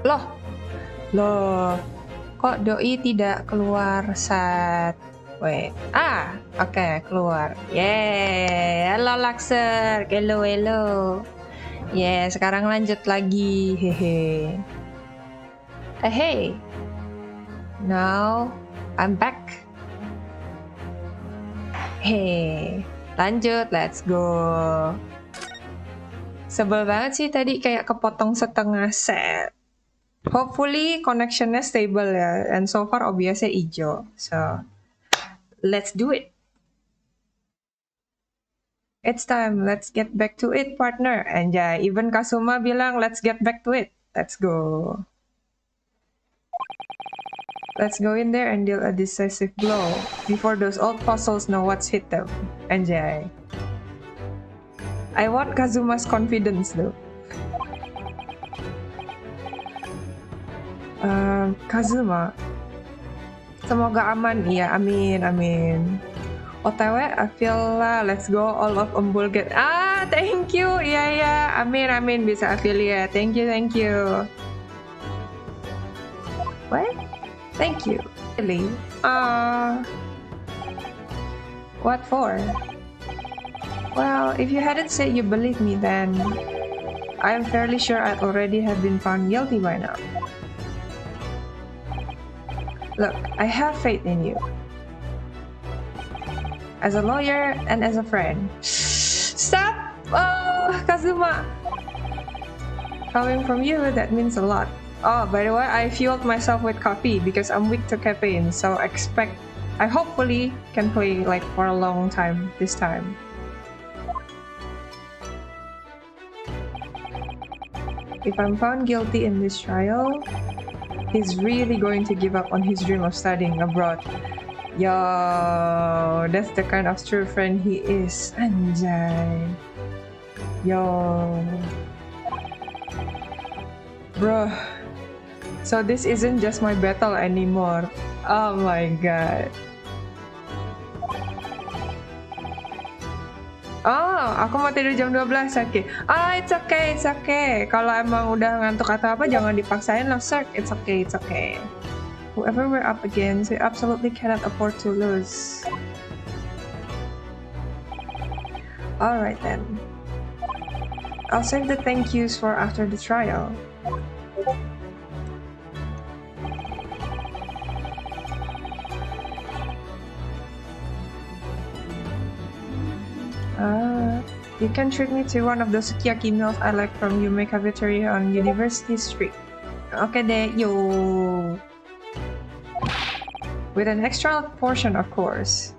Loh, loh, kok doi tidak keluar saat... Wait, oke, keluar. Yeay, halo Lakser, hello. Sekarang lanjut lagi, hehe. Hey, now I'm back. Hey, lanjut, let's go. Sebel banget sih tadi kayak kepotong setengah set. Hopefully connectionnya stable ya, and so far obviously hijau. So, let's do it. It's time, let's get back to it, partner. Anjay, even Kasuma bilang let's get back to it. Let's go. Let's go in there and deal a decisive blow before those old fossils know what's hit them. Anjay. I want Kazuma's confidence though. Kazuma, semoga aman. Iya, amin. OTW, I feel let's go all of Embul get. Thank you. Iya, amin bisa affiliate. Thank you. What? Thank you. Really? What for? Well, if you hadn't said you believe me, then I'm fairly sure I'd already have been found guilty by now. Look, I have faith in you. As a lawyer and as a friend. Stop! Oh, Kazuma! Coming from you, that means a lot. Oh, by the way, I fueled myself with coffee because I'm weak to caffeine, so I hopefully can play like for a long time this time. If I'm found guilty in this trial, he's really going to give up on his dream of studying abroad. Yo, that's the kind of true friend he is. Anjay. Yo. Bro. So this isn't just my battle anymore. Oh my god. Oh, aku mau tidur jam 12, oke. It's okay. Kalau emang udah ngantuk atau apa, jangan dipaksain lah, sir. It's okay. Whoever we're up against, we absolutely cannot afford to lose. Alright then. I'll save the thank yous for after the trial. You can treat me to one of those sukiyaki meals I like from Yume Cafeteria on University Street. Okay deh, yo. With an extra portion, of course.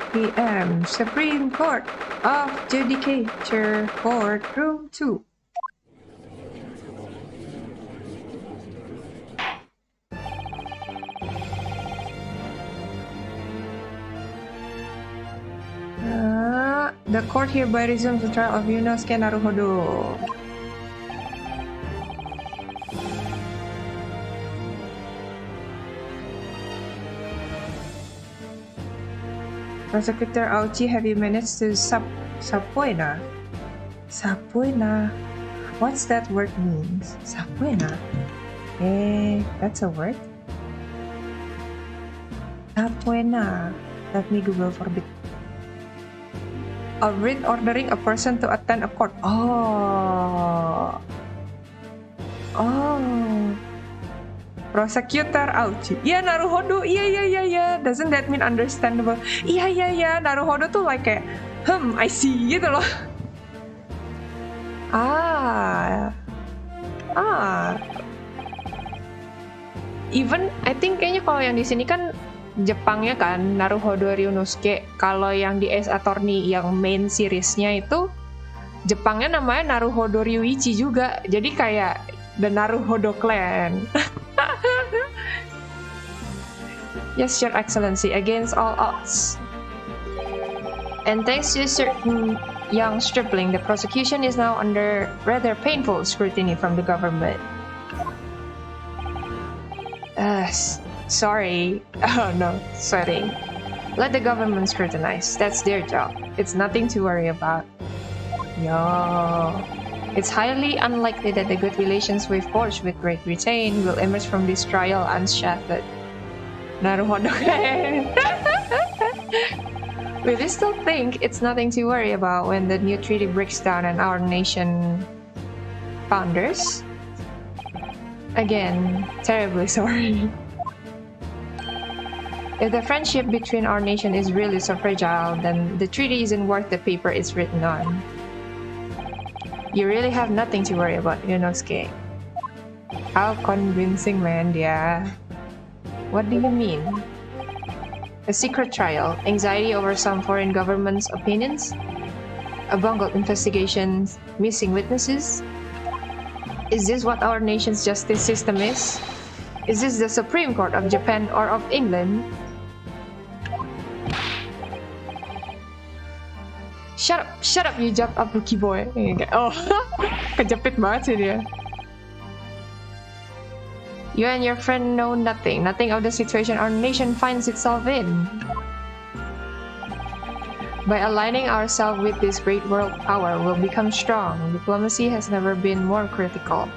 PM Supreme Court of Judicature Court Room 2. The court hereby resumes the trial of Yunosuke Naruhodo. Prosecutor Auchi, have you managed to subpoena? Subpoena? What's that word means? Subpoena? That's a word? Subpoena. Let me Google for a bit. A writ ordering a person to attend a court. Oh. Prosecutor Auchi. Yeah, Naruhodo. Yeah. Doesn't that mean understandable? Yeah. Naruhodo tuh like kayak, I see gitu loh. Even I think kayaknya kalau yang di sini kan Jepangnya kan Naruhodo Ryunosuke. Kalau yang di Ace Attorney yang main seriesnya itu Jepangnya namanya Naruhodo Ryuichi juga. Jadi kayak the Naruhodo clan. Yes, Your Excellency, against all odds. And thanks to a certain young stripling, the prosecution is now under rather painful scrutiny from the government. Sorry. Oh no, sorry. Let the government scrutinize. That's their job. It's nothing to worry about. Yo. It's highly unlikely that the good relations we've forged with Great Britain will emerge from this trial unshattered. Naruhodo. We still think it's nothing to worry about when the new treaty breaks down and our nation founders? Again, terribly sorry. If the friendship between our nation is really so fragile, then the treaty isn't worth the paper it's written on. You really have nothing to worry about, Inosuke. How convincing, man, yeah. What do you mean? A secret trial, anxiety over some foreign government's opinions, a bungled investigation, missing witnesses? Is this what our nation's justice system is? Is this the Supreme Court of Japan or of England? Shut up, you jump up, rookie boy. Oh, kejepit banget sih dia. You and your friend know nothing of the situation our nation finds itself in. By aligning ourselves with this great world power, we'll become strong. Diplomacy has never been more critical.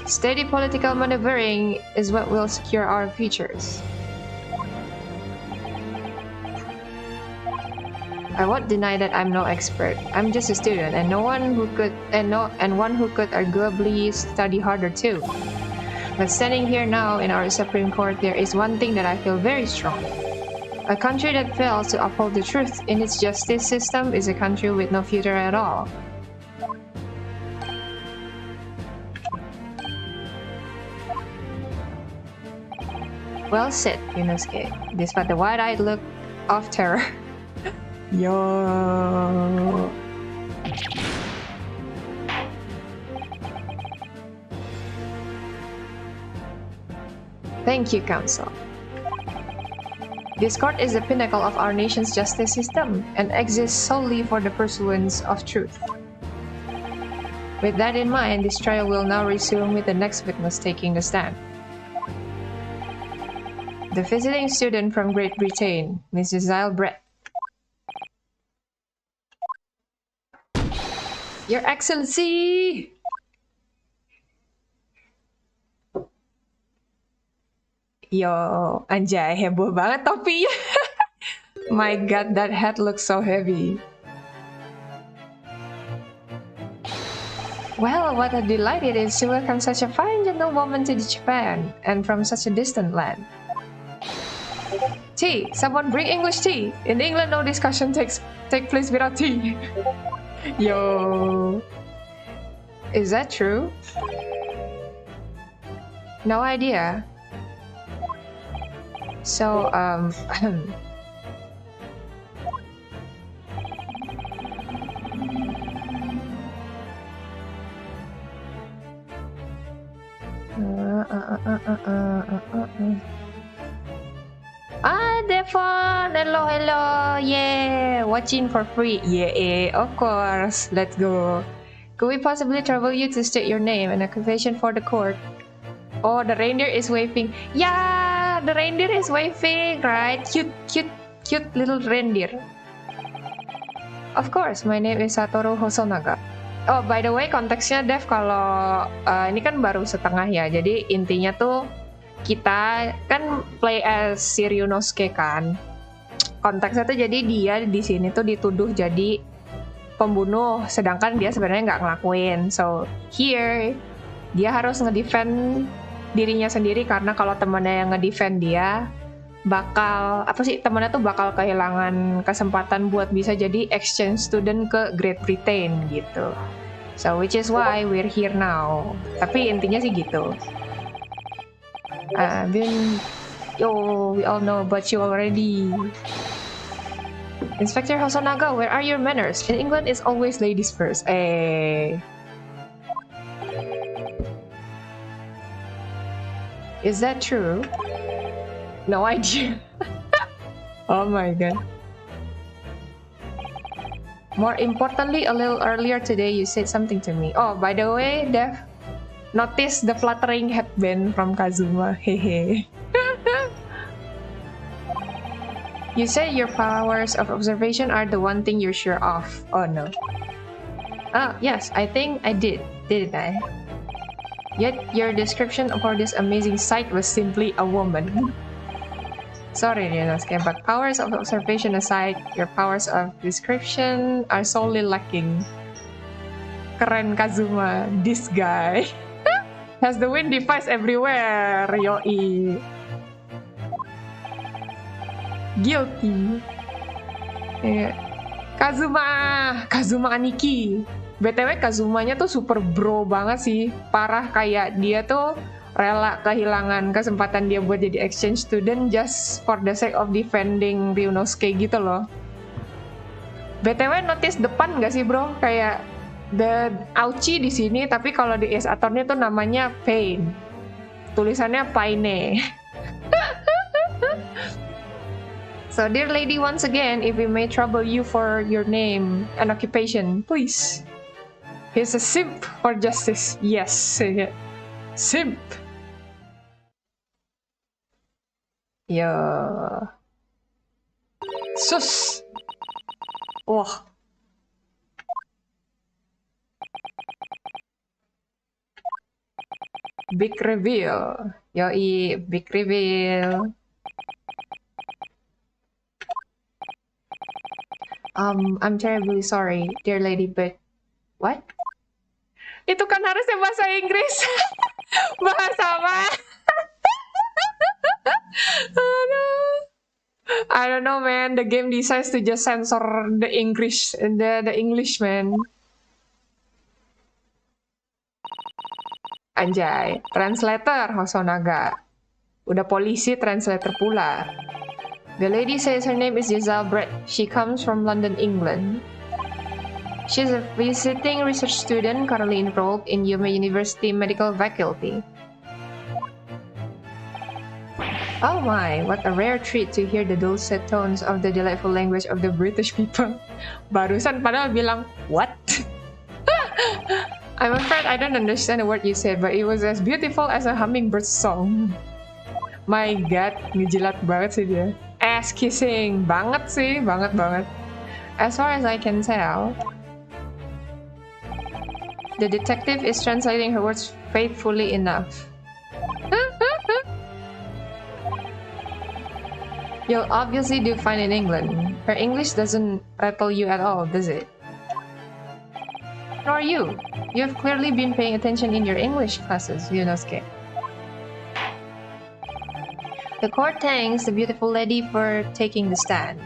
Steady political maneuvering is what will secure our futures. I won't deny that I'm no expert. I'm just a student, and one who could arguably study harder too. But standing here now in our Supreme Court, there is one thing that I feel very strong. A country that fails to uphold the truth in its justice system is a country with no future at all. Well said, Inosuke, despite the wide-eyed look of terror. Yo. Thank you, Council. This court is the pinnacle of our nation's justice system and exists solely for the pursuance of truth. With that in mind, this trial will now resume with the next witness taking the stand. The visiting student from Great Britain, Mrs. Zylbrett. Your Excellency! Yo, anjay, heboh banget topinya. My god, that hat looks so heavy. Well, what a delight it is to welcome such a fine gentlewoman to Japan, and from such a distant land. Tea! Someone bring English tea! In England, no discussion take place without tea. Yo. Is that true? No idea. So, Devon! Hello! Yeah! Watching for free! Yeah, of course! Let's go! Could we possibly trouble you to state your name and occupation for the court? Oh, the reindeer is waving! Yeah! The reindeer is waving! Right? Cute little reindeer! Of course, my name is Satoru Hosonaga. Oh, by the way, konteksnya Dev, kalau ini kan baru setengah ya, jadi intinya tuh kita kan play as Ryunosuke kan. Konteksnya tuh jadi dia di sini tuh dituduh jadi pembunuh, sedangkan dia sebenarnya nggak ngelakuin. So here dia harus ngedefend dirinya sendiri karena kalau temannya yang ngedefend dia temannya tuh bakal kehilangan kesempatan buat bisa jadi exchange student ke Great Britain gitu. So which is why we're here now. Tapi intinya sih gitu. We all know about you already. Inspector Hosonaga, where are your manners? In England, it's always ladies first. Is that true? No idea. Oh my god. More importantly, a little earlier today, you said something to me. Oh, by the way, Dev, notice the fluttering headband from Kazuma. Hehe. You say your powers of observation are the one thing you're sure of. Oh no. Oh, yes, I think I did, didn't I? Yet your description for this amazing sight was simply a woman. Sorry, Ryunosuke, but powers of observation aside, your powers of description are solely lacking. Keren Kazuma, this guy has the wind device everywhere, yoi. Guilty. Kazuma Aniki. BTW Kazumanya tuh super bro banget sih. Parah, kayak dia tuh rela kehilangan kesempatan dia buat jadi exchange student just for the sake of defending Ryunosuke gitu loh. BTW notice depan gak sih bro? Kayak the Auchi di sini, tapi kalau di Ace-Attorney tuh namanya Pain. Tulisannya Paine. So, dear lady, once again, if we may trouble you for your name and occupation, please. He's a simp for justice. Yes, simp. Yo. Sus. Wah. Big reveal. Yoi, big reveal. I'm terribly sorry, dear lady, but... What? Itu kan harusnya bahasa Inggris. Bahasa apa? I don't know, man. The game decides to just censor the English, the English, man. Anjay, translator Hosonaga. Udah polisi, translator pula. The lady says her name is Giselle Brett. She comes from London, England. She's a visiting research student currently enrolled in Yuma University Medical Faculty. Oh my, what a rare treat to hear the dulcet tones of the delightful language of the British people. Barusan padahal bilang, what? I'm afraid I don't understand the word you said, but it was as beautiful as a hummingbird song. My god, ngejilat banget sih dia. Ass kissing, banget sih, banget. As far as I can tell, the detective is translating her words faithfully enough. You'll obviously do fine in England. Her English doesn't rattle you at all, does it? Nor you. You've clearly been paying attention in your English classes, Ryunosuke. The court thanks the beautiful lady for taking the stand.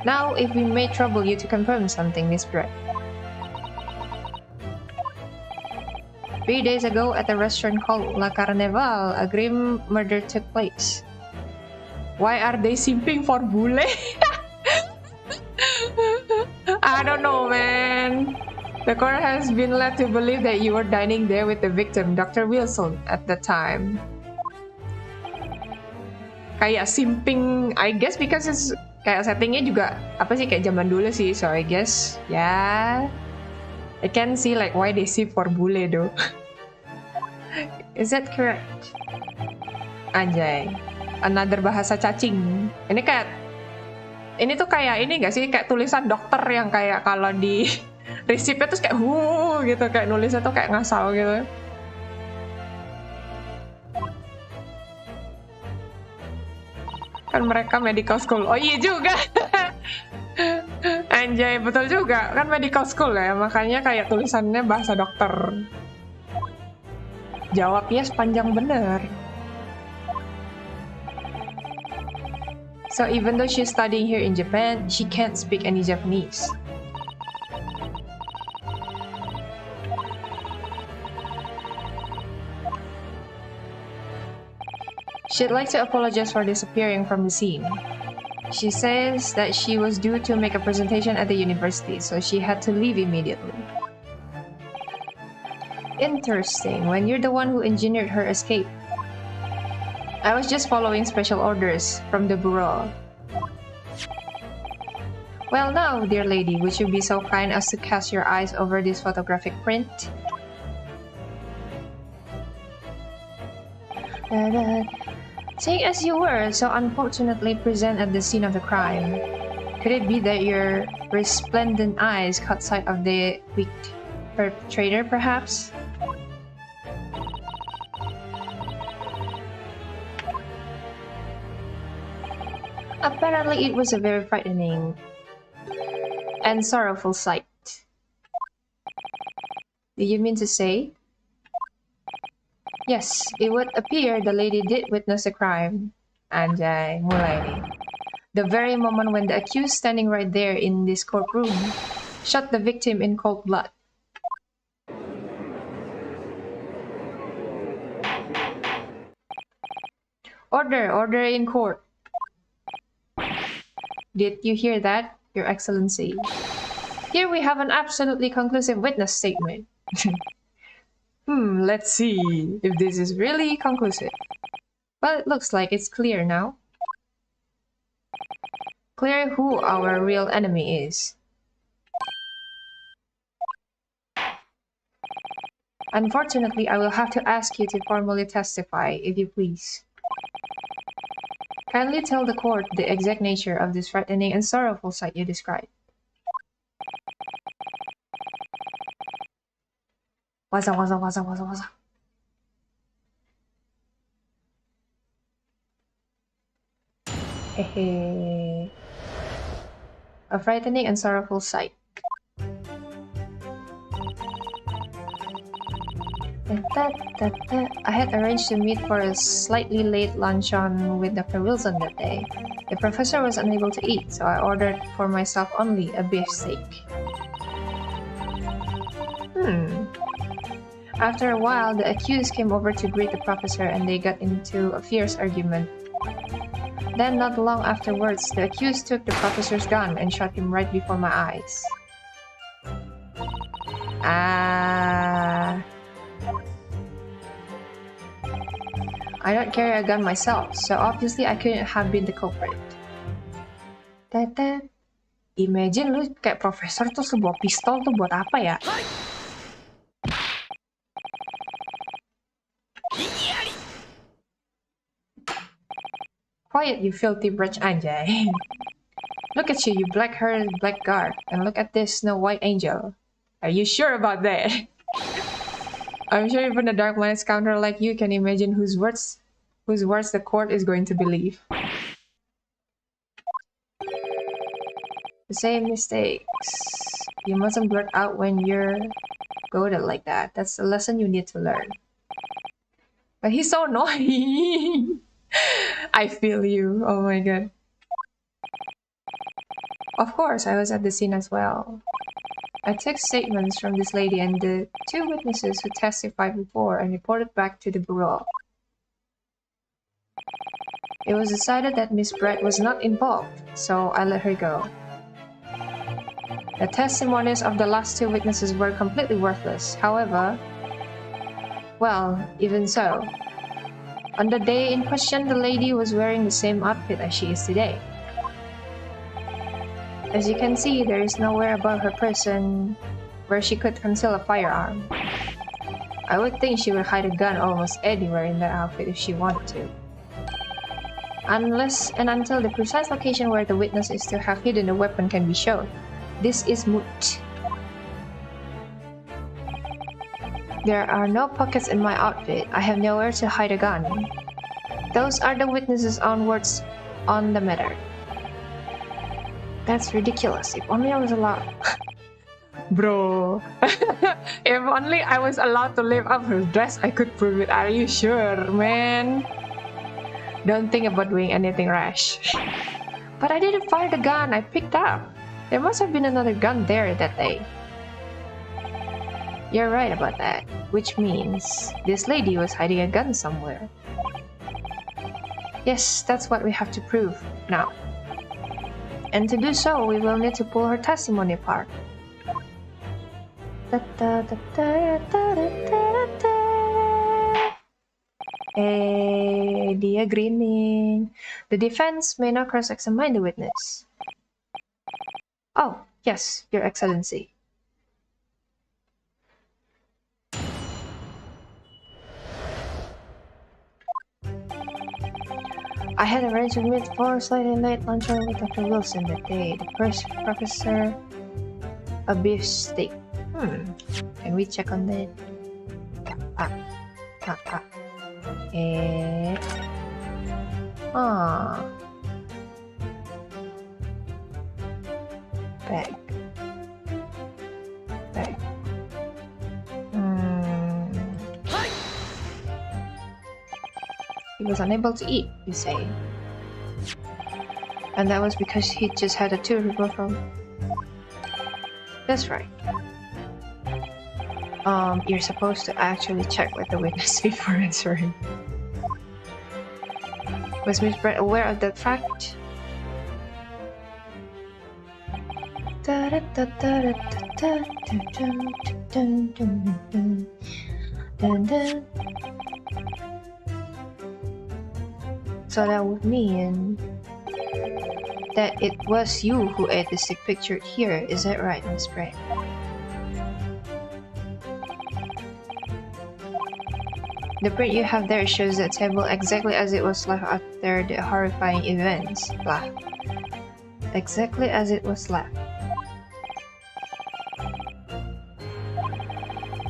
Now, if we may trouble you to confirm something, Miss Brett. 3 days ago at a restaurant called La Carnival, a grim murder took place. Why are they simping for bule? I don't know, man. The court has been led to believe that you were dining there with the victim, Dr. Wilson, at the time. Kayak simping, I guess, because it's kayak settingnya juga apa sih kayak zaman dulu sih, so I guess yeah, I can see like why they simp for bule though. Is that correct? Anjay, another bahasa cacing. Ini tuh kayak ini gak sih, kayak tulisan dokter yang kayak kalau di resipnya terus kayak gitu, kayak nulisnya tuh kayak ngasal gitu. Kan mereka medical school. Oh iya juga. Anjay, betul juga. Kan medical school ya, makanya kayak tulisannya bahasa dokter. Jawabnya sepanjang bener. So even though she's studying here in Japan, she can't speak any Japanese. She'd like to apologize for disappearing from the scene. She says that she was due to make a presentation at the university, so she had to leave immediately. Interesting, when you're the one who engineered her escape. I was just following special orders from the bureau. Well now, dear lady, would you be so kind as to cast your eyes over this photographic print? Seeing as you were so unfortunately present at the scene of the crime, could it be that your resplendent eyes caught sight of the weak perpetrator, perhaps? Apparently, it was a very frightening and sorrowful sight. Do you mean to say? Yes, it would appear the lady did witness a crime. Anjay, mulai nih. The very moment when the accused standing right there in this courtroom shot the victim in cold blood. Order, order in court. Did you hear that, Your Excellency? Here we have an absolutely conclusive witness statement. Let's see if this is really conclusive. Well, it looks like it's clear now. Clear who our real enemy is. Unfortunately, I will have to ask you to formally testify, if you please. Kindly tell the court the exact nature of this frightening and sorrowful sight you described. Waza, waza, waza, waza, waza. Hehe. A frightening and sorrowful sight. I had arranged to meet for a slightly late luncheon with Dr. Wilson that day. The professor was unable to eat, so I ordered for myself only a beef steak. After a while, the accused came over to greet the professor and they got into a fierce argument. Then, not long afterwards, the accused took the professor's gun and shot him right before my eyes. I don't carry a gun myself, so obviously I couldn't have been the culprit. Imagine lu kayak profesor tuh sebuah pistol tuh buat apa ya? Quiet, you filthy wretch, anjay. Look at you, you black-haired blackguard, and look at this Snow White angel. Are you sure about that? I'm sure even a dark-minded scoundrel like you can imagine whose words the court is going to believe. The same mistakes. You mustn't blurt out when you're goaded like that. That's a lesson you need to learn. But he's so annoying. I feel you. Oh my god. Of course, I was at the scene as well. I took statements from this lady and the two witnesses who testified before and reported back to the bureau. It was decided that Miss Brett was not involved, so I let her go. The testimonies of the last two witnesses were completely worthless. However, well, even so, on the day in question, the lady was wearing the same outfit as she is today. As you can see, there is nowhere about her person where she could conceal a firearm. I would think she would hide a gun almost anywhere in that outfit if she wanted to. Unless and until the precise location where the witness is to have hidden the weapon can be shown, this is moot. There are no pockets in my outfit. I have nowhere to hide a gun. Those are the witnesses' own words on the matter. That's ridiculous. If only I was allowed. Bro. If only I was allowed to live up her dress, I could prove it. Are you sure, man? Don't think about doing anything rash. But I didn't fire the gun I picked up. There must have been another gun there that day. You're right about that, which means this lady was hiding a gun somewhere. Yes, that's what we have to prove now. And to do so, we will need to pull her testimony apart. Dia grinning. The defense may not cross-examine the witness. Oh, yes, Your Excellency. I had arranged to meet for slightly late luncheon with Dr. Wilson that day. The first professor, a beef steak. Can we check on that? Bag. He was unable to eat, you say. And that was because he just had a tooth removed from... That's right. You're supposed to actually check with the witness before answering. Was Miss Brett aware of that fact? So that would mean that it was you who ate the stick pictured here, is that right, Miss Brett? The print you have there shows that table exactly as it was left after the horrifying events. Blah. Exactly as it was left.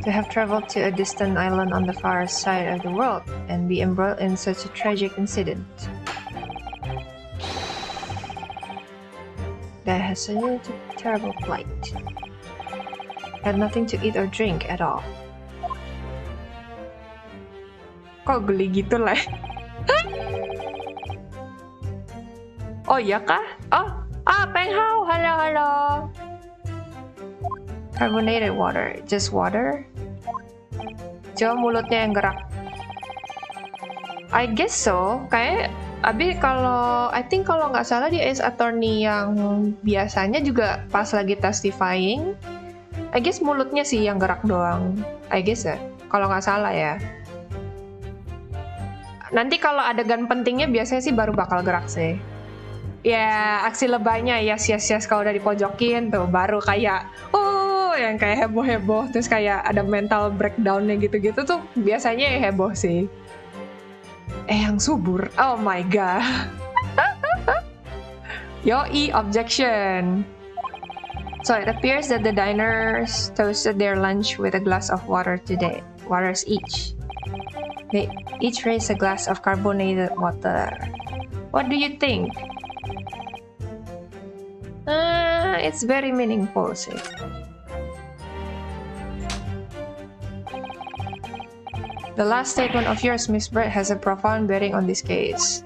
To have traveled to a distant island on the far side of the world and be embroiled in such a tragic incident. That has such a terrible plight. Had nothing to eat or drink at all. Kok geli gitu lah? Oh iya kah? Peng Hao, halo. Carbonated water, just water? Coba mulutnya yang gerak. I guess so. Kayak I think kalau nggak salah di Ace Attorney yang biasanya juga pas lagi testifying, I guess mulutnya sih yang gerak doang. I guess ya, kalau nggak salah ya. Nanti kalau adegan pentingnya biasanya sih baru bakal gerak sih. Ya, aksi lebaynya ya sia-sia kalau udah dipojokin tuh baru kayak yang kayak heboh-heboh terus kayak ada mental breakdown-nya gitu-gitu tuh biasanya ya heboh sih. Yang subur. Oh my god. Yoi, objection. So it appears that the diners toasted their lunch with a glass of water today. Waters each. They each raised a glass of carbonated water. What do you think? It's very meaningful sih. The last statement of yours, Miss Brett, has a profound bearing on this case.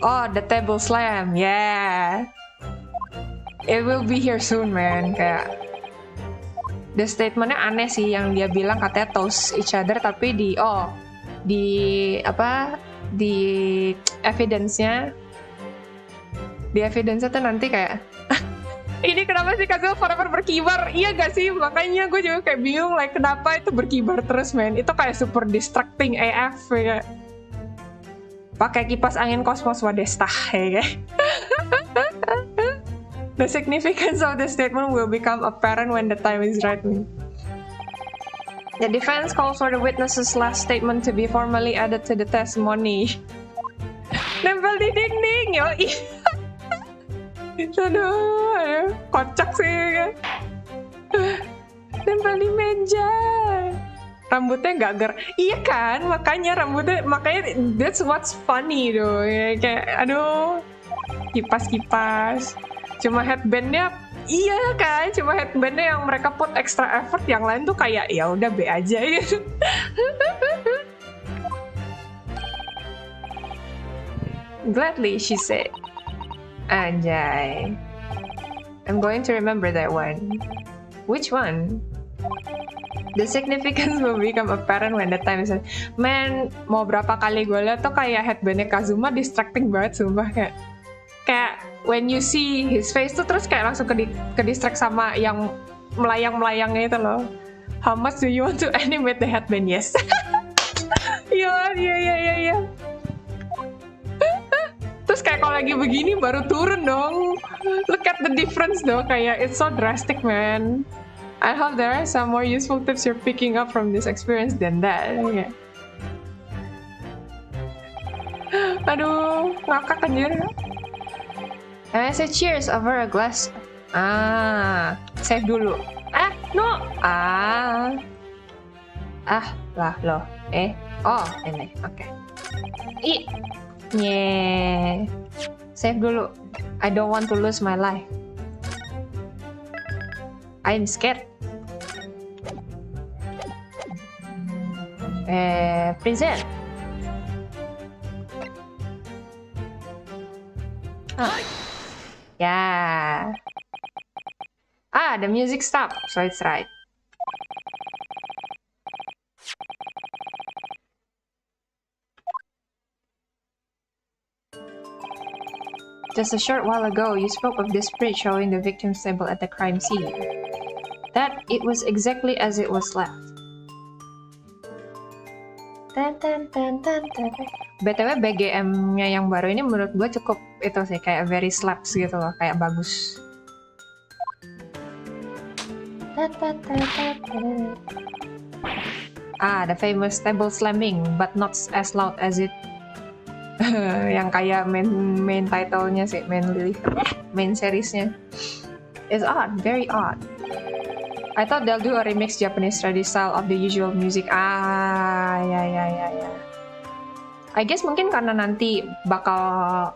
Oh, the table slam, yeah. It will be here soon, man. Kayak the statementnya aneh sih yang dia bilang katanya toast each other, tapi di evidence-nya tuh nanti kayak ini kenapa sih Kazuo forever berkibar? Iya gak sih? Makanya gue juga kayak bingung like kenapa itu berkibar terus, man. Itu kayak super distracting AF ya. Pakai kipas angin kosmos Wadesta ya. The significance of the statement will become apparent when the time is right. The defense calls for the witness's last statement to be formally added to the testimony. Nempel di dinding, yoi. Aduh, kocak sih kan. Nempel di meja. Rambutnya gak ger. Iya kan, makanya that's what's funny tuh. Ya, kayak aduh, kipas-kipas. Cuma headbandnya, iya kan, cuma headbandnya yang mereka put extra effort, yang lain tuh kayak ya udah B aja gitu. Gladly, she said. Anjay. I'm going to remember that one. Which one? The significance will become apparent when the time is... Man, mau berapa kali gue liat tuh kayak headbandnya Kazuma distracting banget, sumpah. Kayak when you see his face tuh terus kayak langsung ke distract sama yang melayang-melayangnya itu loh. How much do you want to animate the headband? Yes. Iya. Terus kayak kalau lagi begini baru turun dong. Look at the difference dong, kayak it's so drastic, man. I hope there are some more useful tips you're picking up from this experience than that. Okay. Aduh, ngakak anjir. And I say cheers over a glass. Ah, save dulu. Ah, no. Ah. Ah, lah loh. Oh, ini. Oke. Yeah. Save dulu. I don't want to lose my life. I'm scared. Present. Yeah. Ah, the music stopped, so it's right. Just a short while ago, you spoke of the spirit showing the victim's table at the crime scene. That it was exactly as it was left. BTW BGM-nya yang baru ini menurut gue cukup itu sih, kayak very slaps gitu loh, kayak bagus. Ah, the famous table slamming, but not as loud as it yang kayak main title-nya sih, main seriesnya. It's odd, very odd. I thought they'll do a remix Japanese traditional style of the usual music. Ah, ya. I guess mungkin karena nanti bakal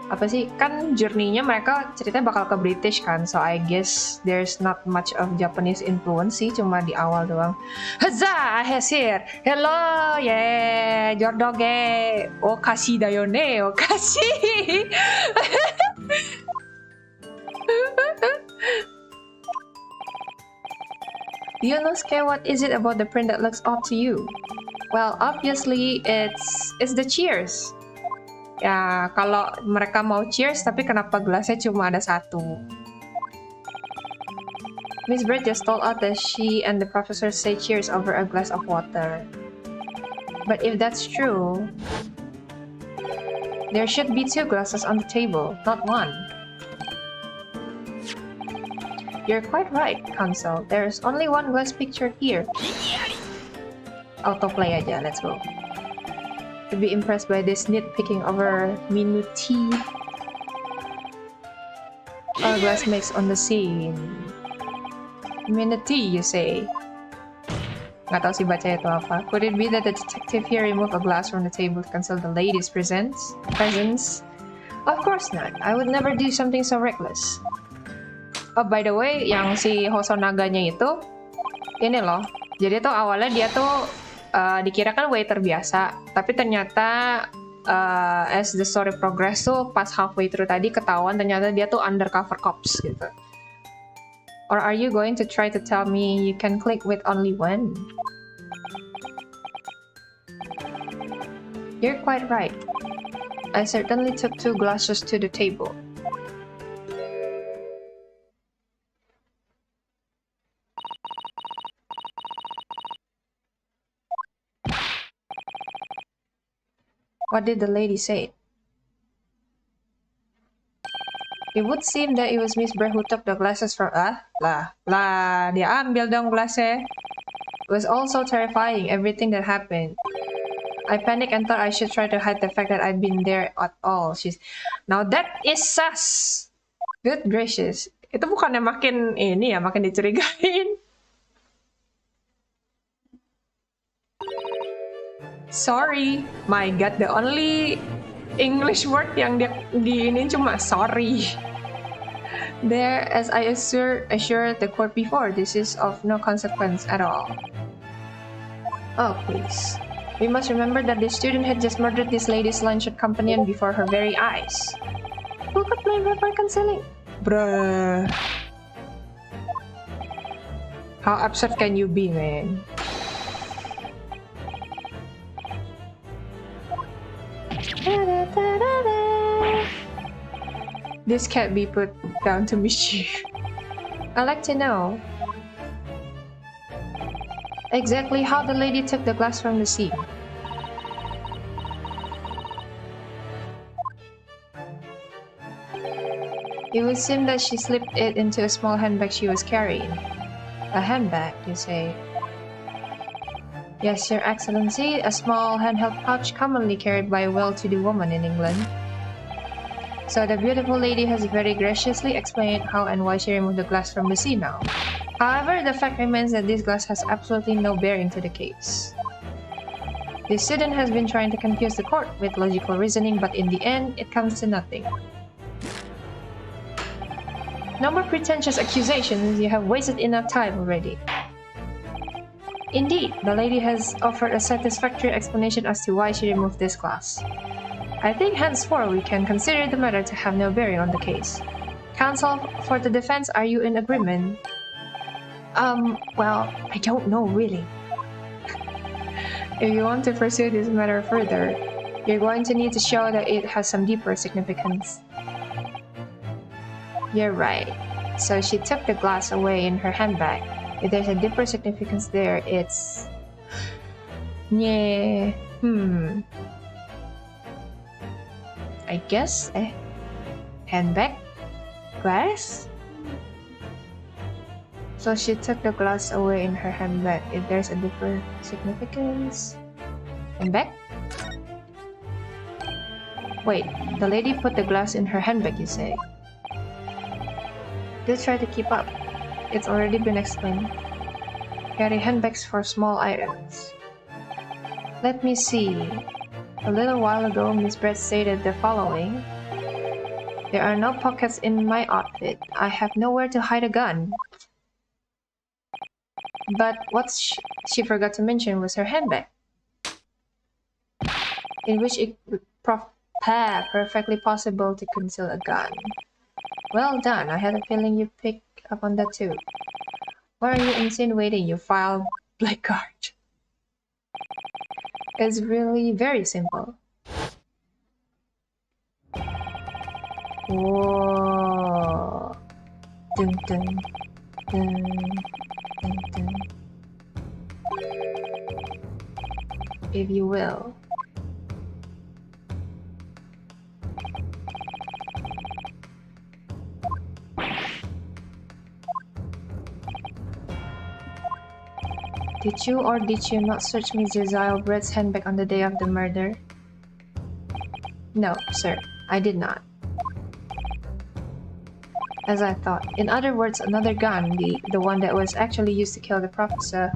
apa sih, kan journey-nya mereka ceritanya bakal ke British kan, so I guess there's not much of Japanese influence sih, cuma di awal doang. Huzzah, here. Hello, yeah, jordoge. Okashi da yo ne, okashi. Yunosuke, what is it about the print that looks odd to you? Well, obviously it's the cheers. Ya, kalau mereka mau cheers, tapi kenapa gelasnya cuma ada satu? Miss Bird just told us that she and the professor say cheers over a glass of water. But if that's true, there should be 2 glasses on the table, not 1. You're quite right, Counsel. There's only 1 glass pictured here. Autoplay aja, let's go. To be impressed by this nitpicking over minutiae our glass makes on the scene. Minutiae, you say? Nggak tahu sih baca itu apa. Could it be that the detective here removed a glass from the table to conceal the lady's presence? Of course not. I would never do something so reckless. Oh, by the way, yang si Hosonaganya itu, ini loh. Jadi tuh awalnya dia tuh dikira kan waiter biasa, tapi ternyata as the story progress tuh pas halfway through tadi ketahuan ternyata dia tuh undercover cops gitu. Or are you going to try to tell me you can click with only 1? You're quite right. I certainly took 2 glasses to the table. What did the lady say? It would seem that it was Miss Bird who took the glasses from dia ambil dong gelasnya. It was all so terrifying, everything that happened. I panicked and thought I should try to hide the fact that I'd been there at all. Now that is sus. Good gracious. Itu bukannya makin ini ya, makin dicurigain. Sorry, my god, the only English word yang di ini cuma sorry. There, as I assured the court before, this is of no consequence at all. Oh, please. We must remember that the student had just murdered this lady's luncheon companion before her very eyes. Who could blame her for concealing? Bruh. How absurd can you be, man? This can't be put down to mischief. I'd like to know exactly how the lady took the glass from the scene. It would seem that she slipped it into a small handbag she was carrying. A handbag, you say? Yes, Your Excellency, a small handheld pouch commonly carried by a well-to-do woman in England. So the beautiful lady has very graciously explained how and why she removed the glass from the sea now. However, the fact remains that this glass has absolutely no bearing to the case. The student has been trying to confuse the court with logical reasoning, but in the end, it comes to nothing. No more pretentious accusations, you have wasted enough time already. Indeed, the lady has offered a satisfactory explanation as to why she removed this glass. I think henceforth we can consider the matter to have no bearing on the case. Counsel for the defense, are you in agreement? Well, I don't know really. If you want to pursue this matter further, you're going to need to show that it has some deeper significance. You're right. So she took the glass away in her handbag. If there's a deeper significance there, it's... Yeah... I guess, handbag? Glass? So she took the glass away in her handbag. If there's a deeper significance... Handbag? Wait, the lady put the glass in her handbag, you say? Do try to keep up. It's already been explained. Carry handbags for small items. Let me see. A little while ago, Miss Brett stated the following. There are no pockets in my outfit. I have nowhere to hide a gun. But what she forgot to mention was her handbag, in which it would perfectly possible to conceal a gun. Well done. I had a feeling you picked up on that too. What are you insinuating, you foul blackguard? It's really very simple. Whoa. Dun dun dun dun dun. If you will. Did you or did you not search Miss Josiah Brett's handbag on the day of the murder? No, sir, I did not. As I thought. In other words, another gun, the one that was actually used to kill the professor,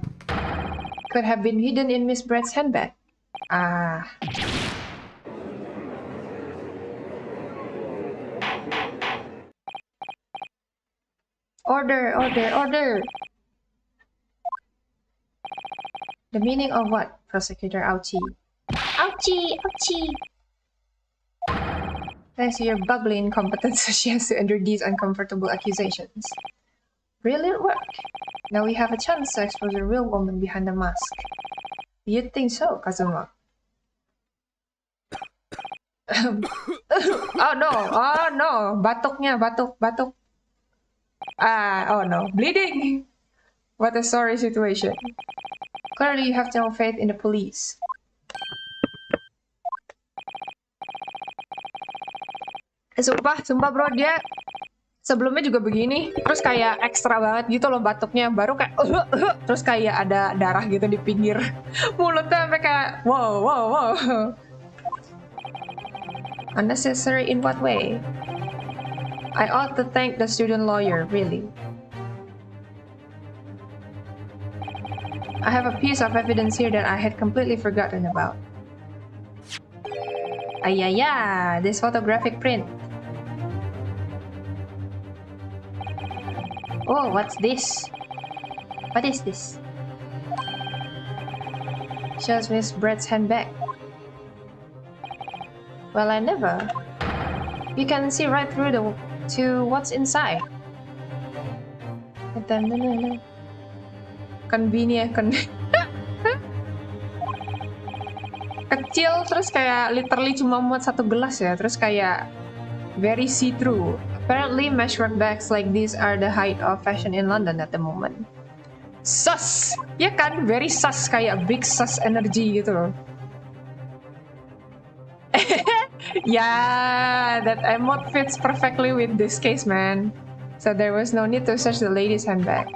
could have been hidden in Miss Brett's handbag. Ah. Order, order, order! The meaning of what, Prosecutor Ouchie? Ouchie! Ouchie! Thanks to your bubbly incompetence, she has to endure these uncomfortable accusations. Really it work? Now we have a chance to expose the real woman behind the mask. Do you think so, Kazuma? Oh no! Batuknya, batuk. Oh no, bleeding! What a sorry situation. Clearly you have no faith in the police. Sumpah bro, dia sebelumnya juga begini, terus kayak ekstra banget gitu loh batuknya, baru kayak terus kayak ada darah gitu di pinggir mulutnya sampai kayak wow. Unnecessary in what way? I ought to thank the student lawyer, really. I have a piece of evidence here that I had completely forgotten about. This photographic print. Oh, what's this? What is this? Shows Miss Brett's handbag. Well, I never. You can see right through to what's inside. Convenient. Kecil, terus kayak literally cuma muat satu gelas ya, terus kayak very see-through. Apparently, mesh-work bags like these are the height of fashion in London at the moment. Sus! Ya kan? Very sus, kayak big sus energy gitu loh. Yeah, that emote fits perfectly with this case, man. So there was no need to search the lady's handbag.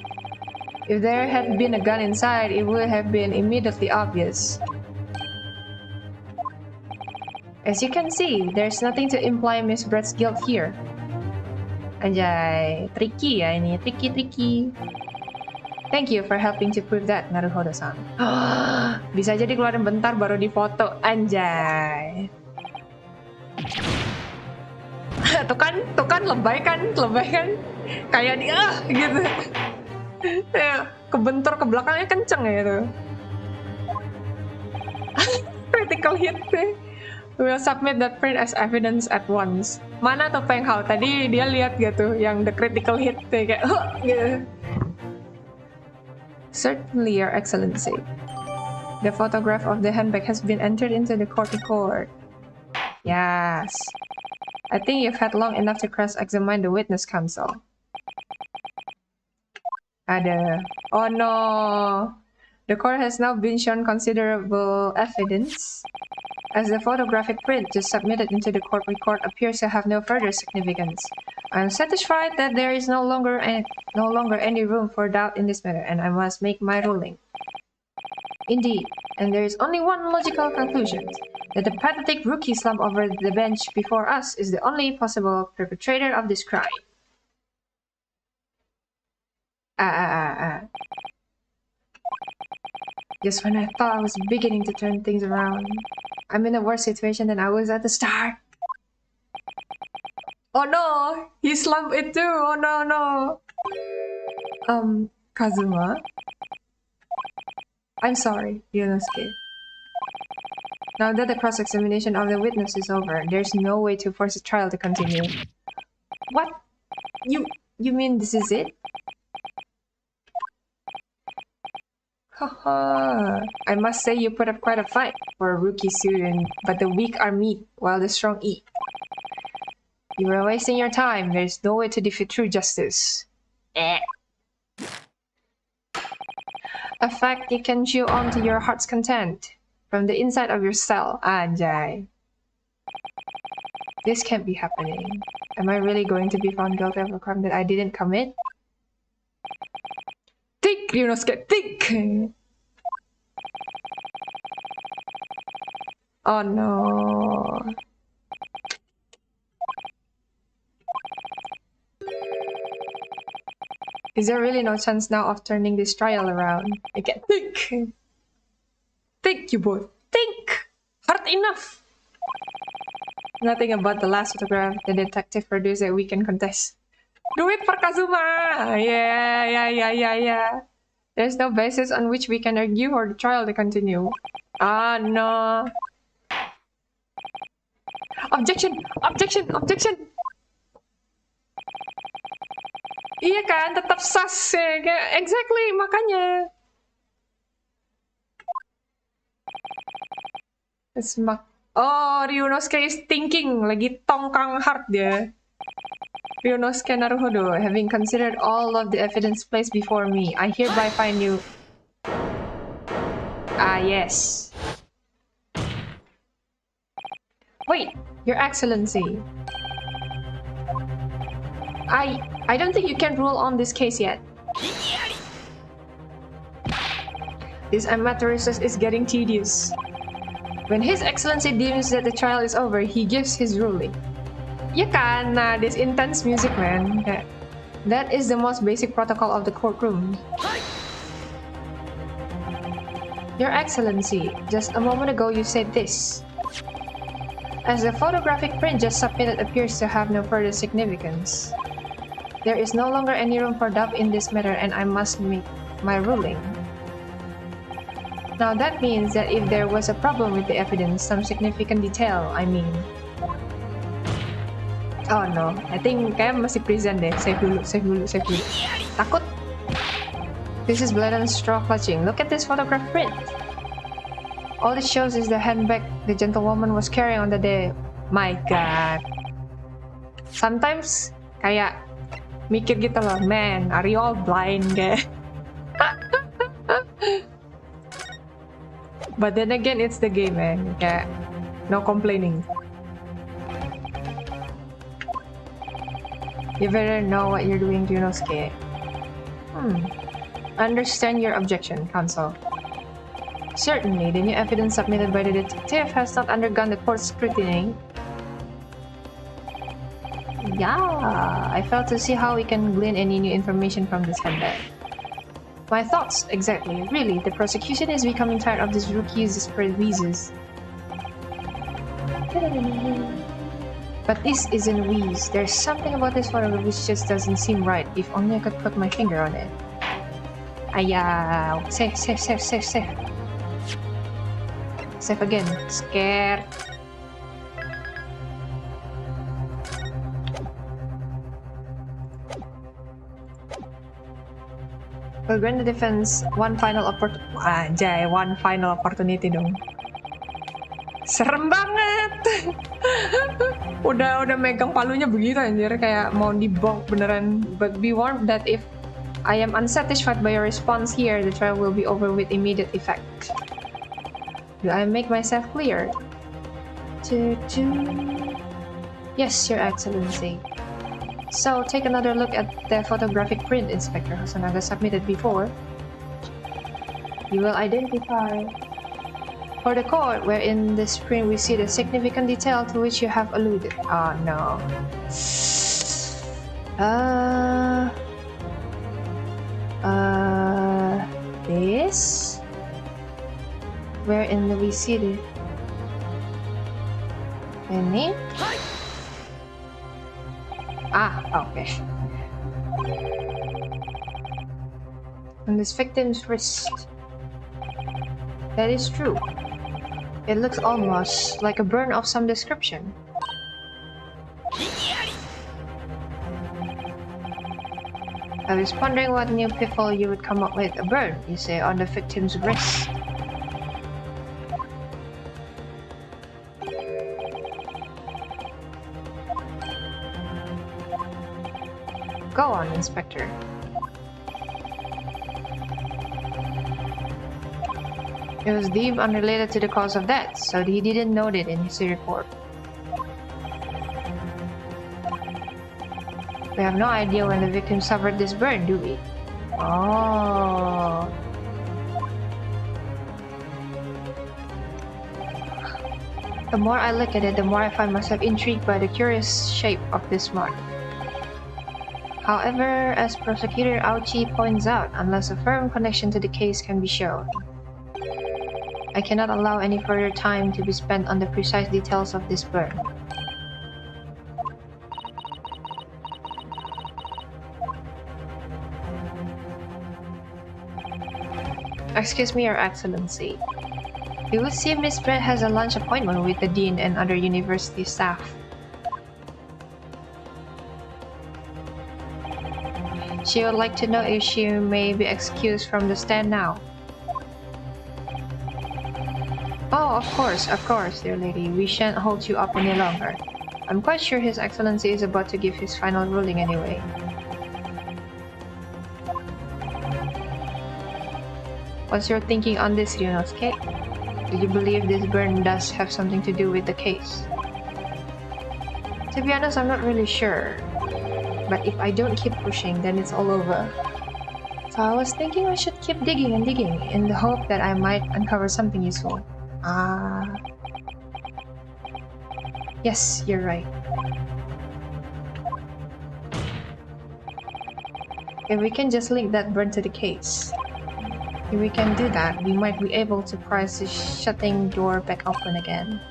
If there had been a gun inside, it would have been immediately obvious. As you can see, there's nothing to imply Miss Brett's guilt here. Anjay, tricky ya ini, tricky. Thank you for helping to prove that, Naruhodo-san. Bisa jadi keluarin bentar baru difoto, anjay. tuh kan lebay kan, kayak dia gitu. Ya, kebentur ke belakangnya kenceng ya itu. Critical hit deh. We'll submit that print as evidence at once. Mana tuh Peng Hao? Tadi dia lihat gitu, yang the critical hit deh, kayak gitu. Certainly, Your Excellency. The photograph of the handbag has been entered into the court record. Yes. I think you've had long enough to cross-examine the witness counsel. Ada. Oh no. The court has now been shown considerable evidence, as the photographic print just submitted into the court record appears to have no further significance. I am satisfied that there is no longer any room for doubt in this matter, and I must make my ruling. Indeed, and there is only one logical conclusion, that the pathetic rookie slumped over the bench before us is the only possible perpetrator of this crime. Just when I thought I was beginning to turn things around, I'm in a worse situation than I was at the start. Oh no! He slumped it too! Oh no! Kazuma? I'm sorry, Ryunosuke. Now that the cross-examination of the witness is over, there's no way to force the trial to continue. What? You mean this is it? Haha, I must say you put up quite a fight for a rookie student, but the weak are meat while the strong eat. You are wasting your time. There's no way to defeat true justice. A fact you can chew on to your heart's content from the inside of your cell. Anjay. This can't be happening. Am I really going to be found guilty of a crime that I didn't commit? Think, Ryunosuke, think! Oh no. Is there really no chance now of turning this trial around? I can't think! Think, you both! Think! Hard enough! Nothing about the last photograph the detective produced that we can contest. Do it for Kazuma! Yeah. There's no basis on which we can argue for the trial to continue. Ah, no. Objection! Iya kan, tetap sas ya. Exactly, makanya. Oh, Ryunosuke is thinking. Lagi tongkang hard dia. Ryunosuke Naruhodo, having considered all of the evidence placed before me, I hereby find you... Ah, yes. Wait, Your Excellency. I don't think you can rule on this case yet. This amateurist is getting tedious. When His Excellency deems that the trial is over, he gives his ruling. Ya kan, nah, this intense music, man. That is the most basic protocol of the courtroom. Your Excellency, just a moment ago you said this. As the photographic print just submitted appears to have no further significance, there is no longer any room for doubt in this matter, and I must make my ruling. Now that means that if there was a problem with the evidence, some significant detail, I mean. Oh no, I think kayak masih present deh. Save dulu. Takut. This is blatant straw clutching. Look at this photograph print. All it shows is the handbag the gentlewoman was carrying on the day. My god. Sometimes kayak mikir gitu loh, man, are you all blind kayak. But then again, it's the game, man. Kayak no complaining. You better know what you're doing, Ryunosuke. Understand your objection, counsel. Certainly, the new evidence submitted by the detective has not undergone the court's scrutiny. Yeah, I fail to see how we can glean any new information from this handbag. My thoughts, exactly. Really, the prosecution is becoming tired of this rookie's desperate wheezes. But this isn't a wheeze. There's something about this photograph which just doesn't seem right. If only I could put my finger on it. Ayaw. Safe. Save again. Scared. We'll grant the defense one final opportunity dong. Serem banget. udah megang palunya begitu anjir, kayak mau dibonk beneran. But be warned that if I am unsatisfied by your response here, the trial will be over with immediate effect. Do I make myself clear? Yes, Your Excellency. So, take another look at the photographic print Inspector Hosonaga submitted before. You will identify for the court where in this print we see the significant detail to which you have alluded. Oh no. This? Wherein we see the name? Okay. On this victim's wrist. That is true. It looks almost like a burn of some description. I was wondering what new pitfall you would come up with. A burn, you say, on the victim's wrist. Go on, Inspector. It was deemed unrelated to the cause of death, so he didn't note it in his report. We have no idea when the victim suffered this burn, do we? Oh. The more I look at it, the more I find myself intrigued by the curious shape of this mark. However, as Prosecutor Auchi points out, unless a firm connection to the case can be shown, I cannot allow any further time to be spent on the precise details of this burn. Excuse me, Your Excellency. It would seem Miss Brett has a lunch appointment with the Dean and other university staff. She would like to know if she may be excused from the stand now. Oh, of course, dear lady. We shan't hold you up any longer. I'm quite sure His Excellency is about to give his final ruling anyway. What's your thinking on this, Ryunosuke? Do you believe this burn does have something to do with the case? To be honest, I'm not really sure. But if I don't keep pushing, then it's all over. So I was thinking I should keep digging and digging in the hope that I might uncover something useful. Yes, you're right. If we can just link that burn to the case. If we can do that, we might be able to prise the shutting door back open again.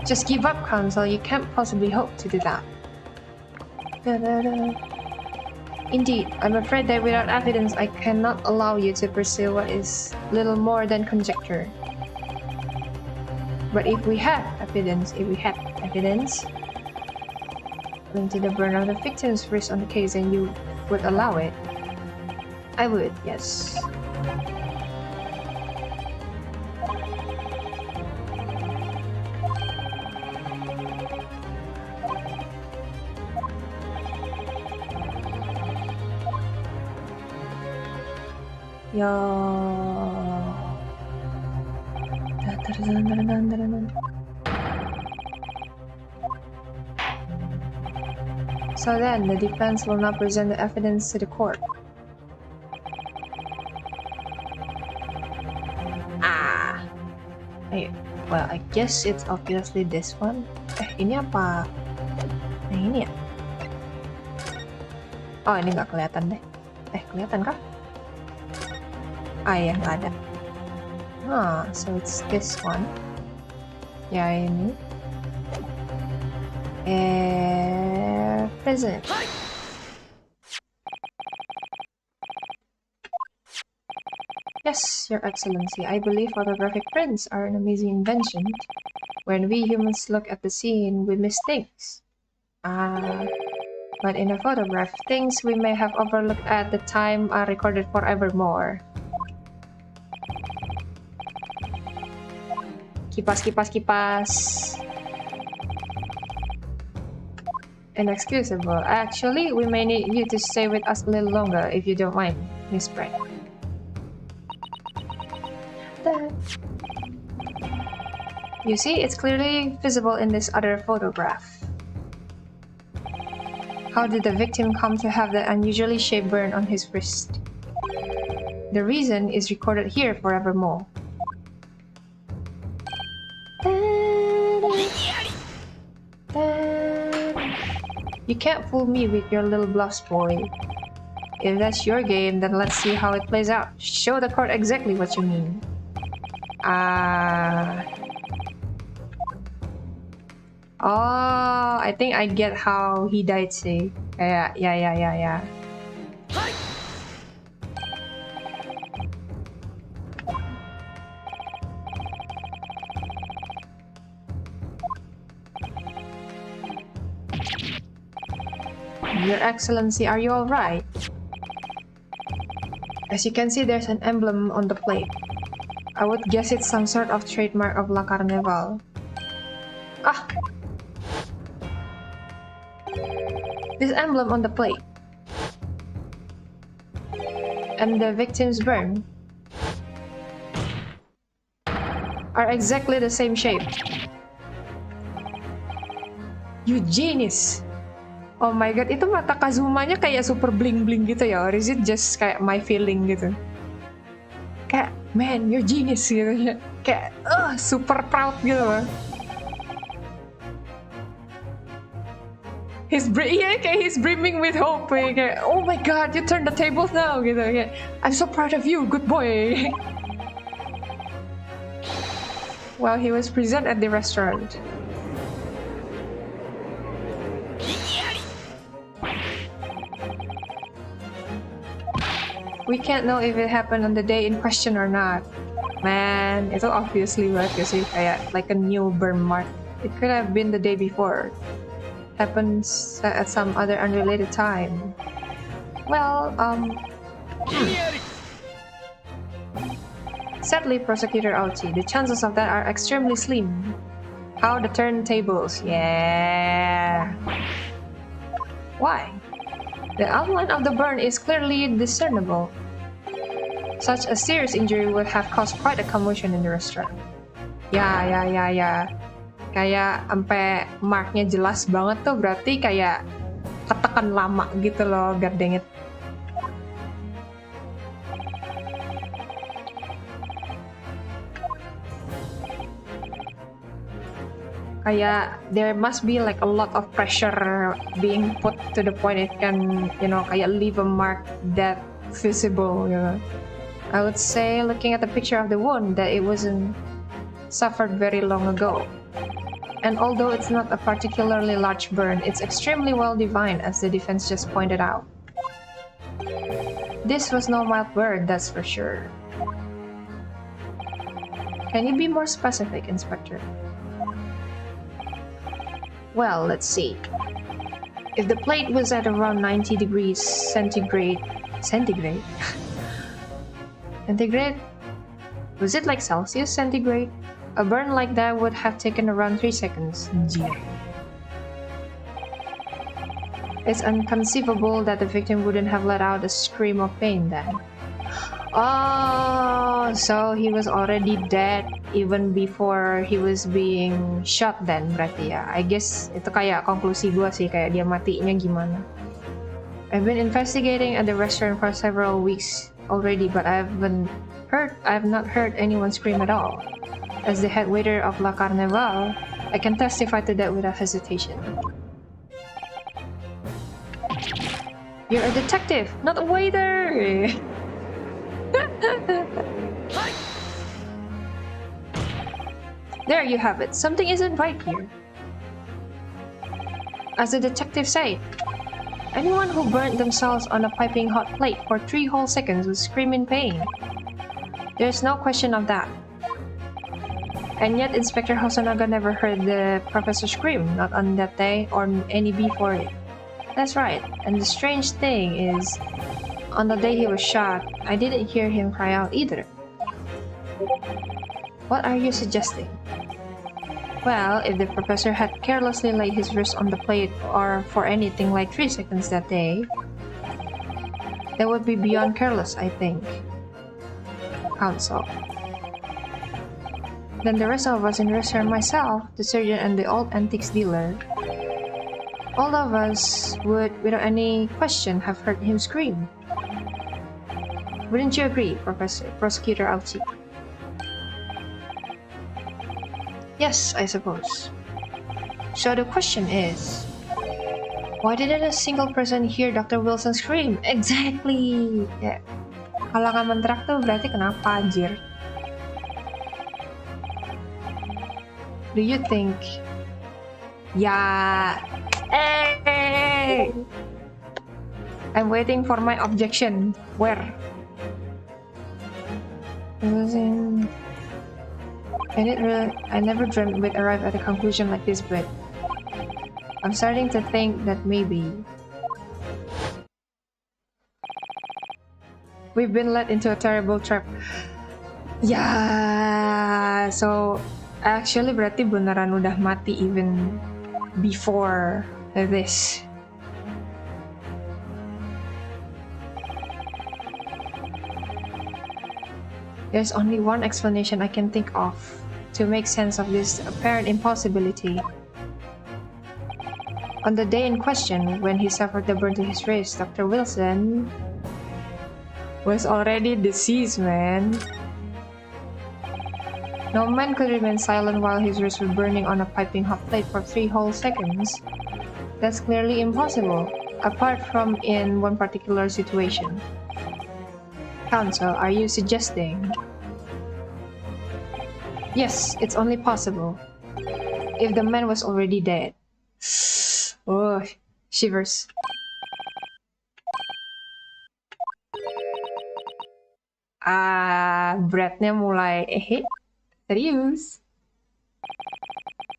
Just give up, Counsel. You can't possibly hope to do that. Indeed, I'm afraid that without evidence, I cannot allow you to pursue what is little more than conjecture. But if we have evidence, linked to the burn of the victim's wrist on the case, then you would allow it? I would, yes. So then, the defense will not present the evidence to the court. Well, I guess it's obviously this one. Ini apa? Nah, ini ya? Oh, ini nggak kelihatan deh. Kelihatan kah? Ya, nggak ada. So it's this one. Ya, ini. Present. Yes, Your Excellency, I believe photographic prints are an amazing invention. When we humans look at the scene, we miss things. But in a photograph, things we may have overlooked at the time are recorded forevermore. Kipas, kipas, kipas. Inexcusable. Actually, we may need you to stay with us a little longer, if you don't mind, Miss Brett. You see, it's clearly visible in this other photograph. How did the victim come to have that unusually shaped burn on his wrist? The reason is recorded here forevermore. You can't fool me with your little bluffs, boy. If that's your game, then let's see how it plays out. Show the court exactly what you mean. Oh, I think I get how he died, see. Yeah. Your Excellency, are you alright? As you can see, there's an emblem on the plate. I would guess it's some sort of trademark of La Carnival. This emblem on the plate and the victim's burn are exactly the same shape. You genius! Oh my god, itu mata Kazumanya kayak super bling-bling gitu ya? Or is it just kayak my feeling gitu? Kayak, man, you're genius gitu ya. Kayak, super proud gitu loh. He's brimming with hope. Kayak, oh my god, you turned the tables now gitu. Kayak, I'm so proud of you, good boy. While he was present at the restaurant. We can't know if it happened on the day in question or not. Man, itu obviously banget gak sih? Kayak like a new burn mark. It could have been the day before. Happens at some other unrelated time. Well, Sadly, Prosecutor Auchi, the chances of that are extremely slim. How the turntables? Yeah. Why? The outline of the burn is clearly discernible. Such a serious injury would have caused quite a commotion in the restaurant. Ya. Kayak sampai marknya jelas banget tuh, berarti kayak ketekan lama gitu loh, god dang it. Kayak there must be like a lot of pressure being put to the point it can, kayak leave a mark that visible, I would say, looking at the picture of the wound, that it wasn't suffered very long ago. And although it's not a particularly large burn, it's extremely well defined, as the defense just pointed out. This was no mild burn, that's for sure. Can you be more specific, Inspector? Well, let's see. If the plate was at around 90 degrees centigrade? Was it like Celsius centigrade? A burn like that would have taken around 3 seconds. Gee. It's inconceivable that the victim wouldn't have let out a scream of pain then. Oh, so he was already dead even before he was being shot then, berarti ya. I guess itu kayak konklusi gua sih, kayak dia matinya gimana. I've been investigating at the restaurant for several weeks already, but I have not heard anyone scream at all. As the head waiter of La Carnival, I can testify to that without hesitation. You're a detective, not a waiter! There you have it. Something isn't right here. As the detective said, anyone who burned themselves on a piping hot plate for 3 whole seconds would scream in pain. There's no question of that. And yet Inspector Hosonaga never heard the professor scream, not on that day or any before it. That's right, and the strange thing is, on the day he was shot, I didn't hear him cry out either. What are you suggesting? Well, if the professor had carelessly laid his wrist on the plate or for anything like 3 seconds that day, that would be beyond careless, I think. Counsel. Then the rest of us, in return myself, the surgeon and the old antiques dealer, all of us would, without any question, have heard him scream. Wouldn't you agree, Prosecutor Auchi? Yes, I suppose. So the question is, why didn't a single person hear Dr. Wilson scream? Exactly! Ya, kalau nggak mentrak tuh berarti kenapa, anjir? Do you think... Ya... Hey! I'm waiting for my objection. Where? It was in... I never dreamt we'd arrive at a conclusion like this, but I'm starting to think that maybe we've been led into a terrible trap. Yeah, so actually berarti beneran udah mati even before this. There's only one explanation I can think of to make sense of this apparent impossibility. On the day in question, when he suffered the burn to his wrist, Dr. Wilson was already deceased, man. No man could remain silent while his wrists were burning on a piping hot plate for 3 whole seconds. That's clearly impossible, apart from in one particular situation. Counsel, are you suggesting? Yes, it's only possible. If the man was already dead. Oh, shivers. Beratnya mulai serius.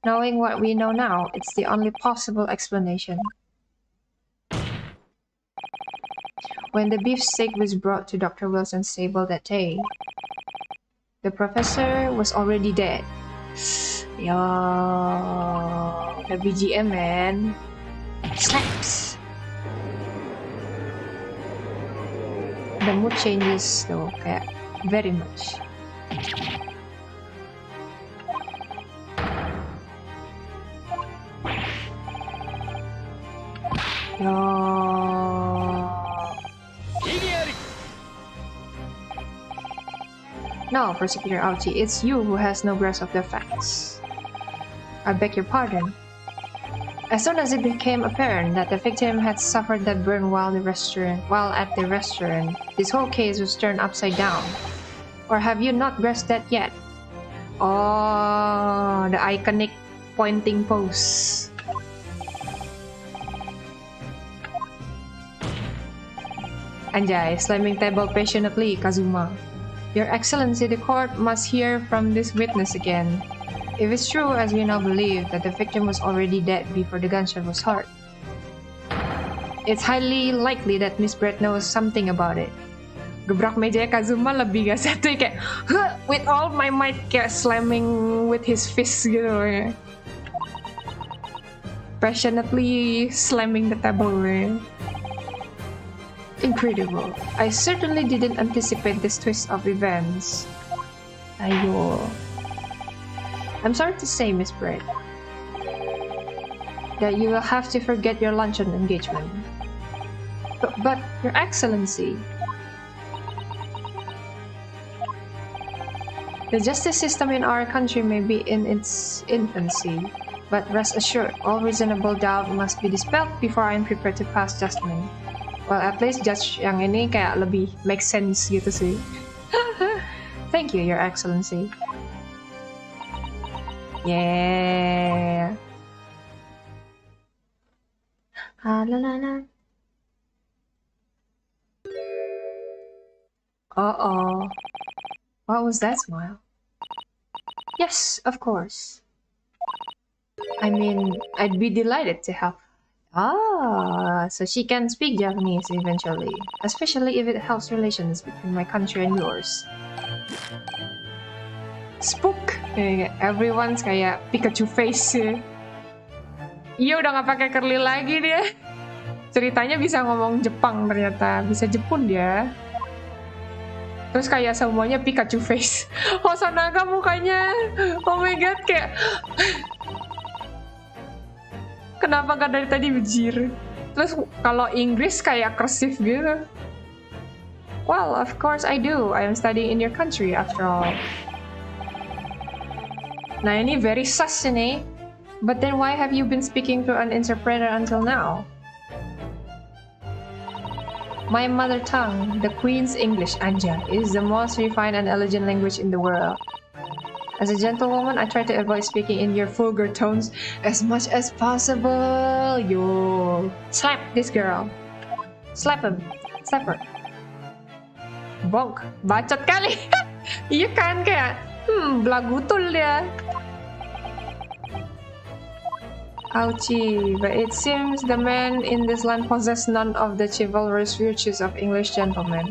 Knowing what we know now, it's the only possible explanation. When the beefsteak was brought to Dr. Wilson's table that day, the professor was already dead. Yo, the BGM, man. Slaps. The mood changes though, kayak very much. No, Prosecutor Auchi, it's you who has no grasp of the facts. I beg your pardon. As soon as it became apparent that the victim had suffered that burn while at the restaurant, this whole case was turned upside down. Or have you not grasped that yet? Oh, the iconic pointing pose. Anjay, slamming table passionately, Kazuma. Your Excellency, the court must hear from this witness again. If it's true, as we now believe, that the victim was already dead before the gunshot was heard, it's highly likely that Miss Brett knows something about it. Gebrak meja Kazuma lebih gak satu kayak with all my might kayak slamming with his fist gitu ya. Passionately slamming the table ya. Incredible. I certainly didn't anticipate this twist of events. Ayo. I'm sorry to say, Miss Brett, that you will have to forget your luncheon engagement. But Your Excellency, The justice system in our country may be in its infancy, but rest assured, all reasonable doubt must be dispelled before I am prepared to pass judgment. Well, at least judge yang ini kayak lebih make sense gitu sih. Thank you, Your Excellency. Yeah. La la la. Uh-oh. What was that smile? Yes, of course. I mean, I'd be delighted to help. Ah, so she can speak Japanese eventually, especially if it helps relations between my country and yours. Spook! Everyone's kayak Pikachu face. Iya udah gak pakai curly lagi dia. Ceritanya bisa ngomong Jepang ternyata, bisa Jepun dia. Terus kayak semuanya Pikachu face. Hosonaga mukanya. Oh my god, kayak kenapa gak dari tadi bejir? Terus kalau Inggris kayak cursive gitu. Well, of course I do. I am studying in your country after all. Nah ini very sus ini. But then why have you been speaking through an interpreter until now? My mother tongue, the Queen's English, Anja, is the most refined and elegant language in the world. As a gentlewoman, I try to avoid speaking in your vulgar tones as much as possible. Yo, slap this girl. Slap him. Slap her. Bonk. Bacot kali. Iya kan kayak, belagutul dia. Ouchie, but it seems the men in this land possess none of the chivalrous virtues of English gentlemen.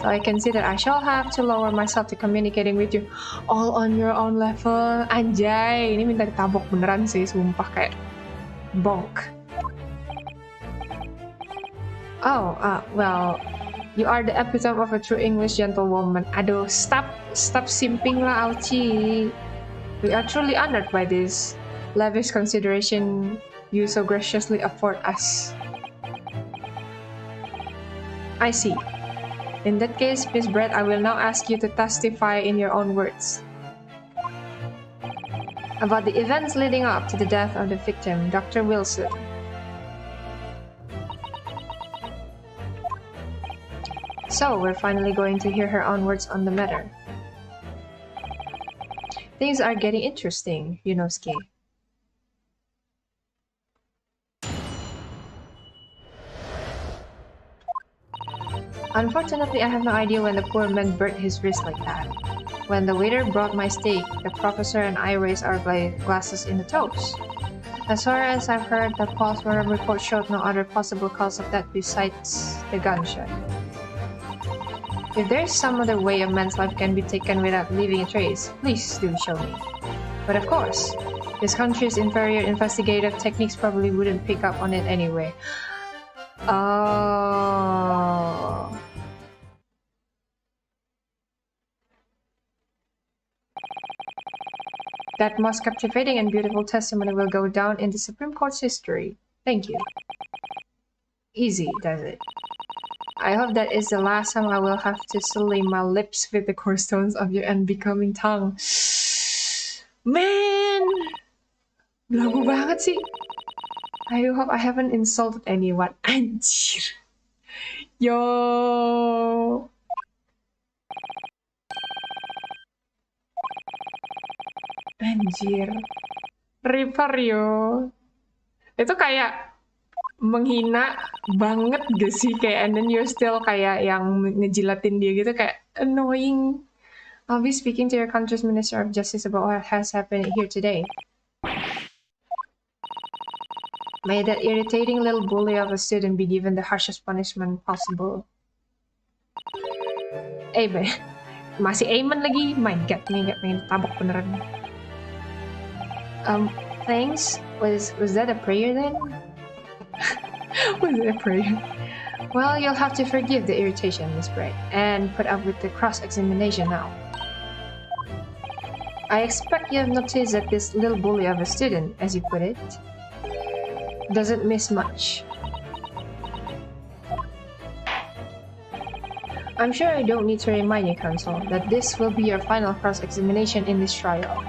So I can see that I shall have to lower myself to communicating with you all on your own level. Anjay, ini minta ditabok beneran sih, sumpah kayak bonk. Oh, well, you are the epitome of a true English gentlewoman. Aduh, stop simping lah, Ouchie. We are truly honored by this lavish consideration you so graciously afford us. I see. In that case, Miss Brett, I will now ask you to testify in your own words about the events leading up to the death of the victim, Dr. Wilson. So, we're finally going to hear her own words on the matter. Things are getting interesting, Yunosuke. Unfortunately, I have no idea when the poor man burnt his wrist like that. When the waiter brought my steak, the professor and I raised our glasses in the toast. As far as I've heard, the postmortem report showed no other possible cause of death besides the gunshot. If there is some other way a man's life can be taken without leaving a trace, please do show me. But of course, this country's inferior investigative techniques probably wouldn't pick up on it anyway. Oh. That most captivating and beautiful testimony will go down in the Supreme Court's history. Thank you. Easy, does it? I hope that is the last time I will have to sully my lips with the coarse tones of your unbecoming tongue. Man! Belagu banget sih. I hope I haven't insulted anyone. Anjir. Yo. Anjir. Reaper yo. Itu kayak menghina banget gak sih? Kayak and then you're still kayak yang ngejilatin dia gitu, kayak annoying. I'll be speaking to your country's Minister of Justice about what has happened here today. May that irritating little bully of a student be given the harshest punishment possible. Amen. Masih amen lagi. My god, nih gak pengen tabok beneran. Thanks? Was that a prayer then? Was it a prayer? Well, you'll have to forgive the irritation, Miss Bright, and put up with the cross-examination now. I expect you have noticed that this little bully of a student, as you put it, doesn't miss much. I'm sure I don't need to remind you, Counsel, that this will be your final cross-examination in this trial.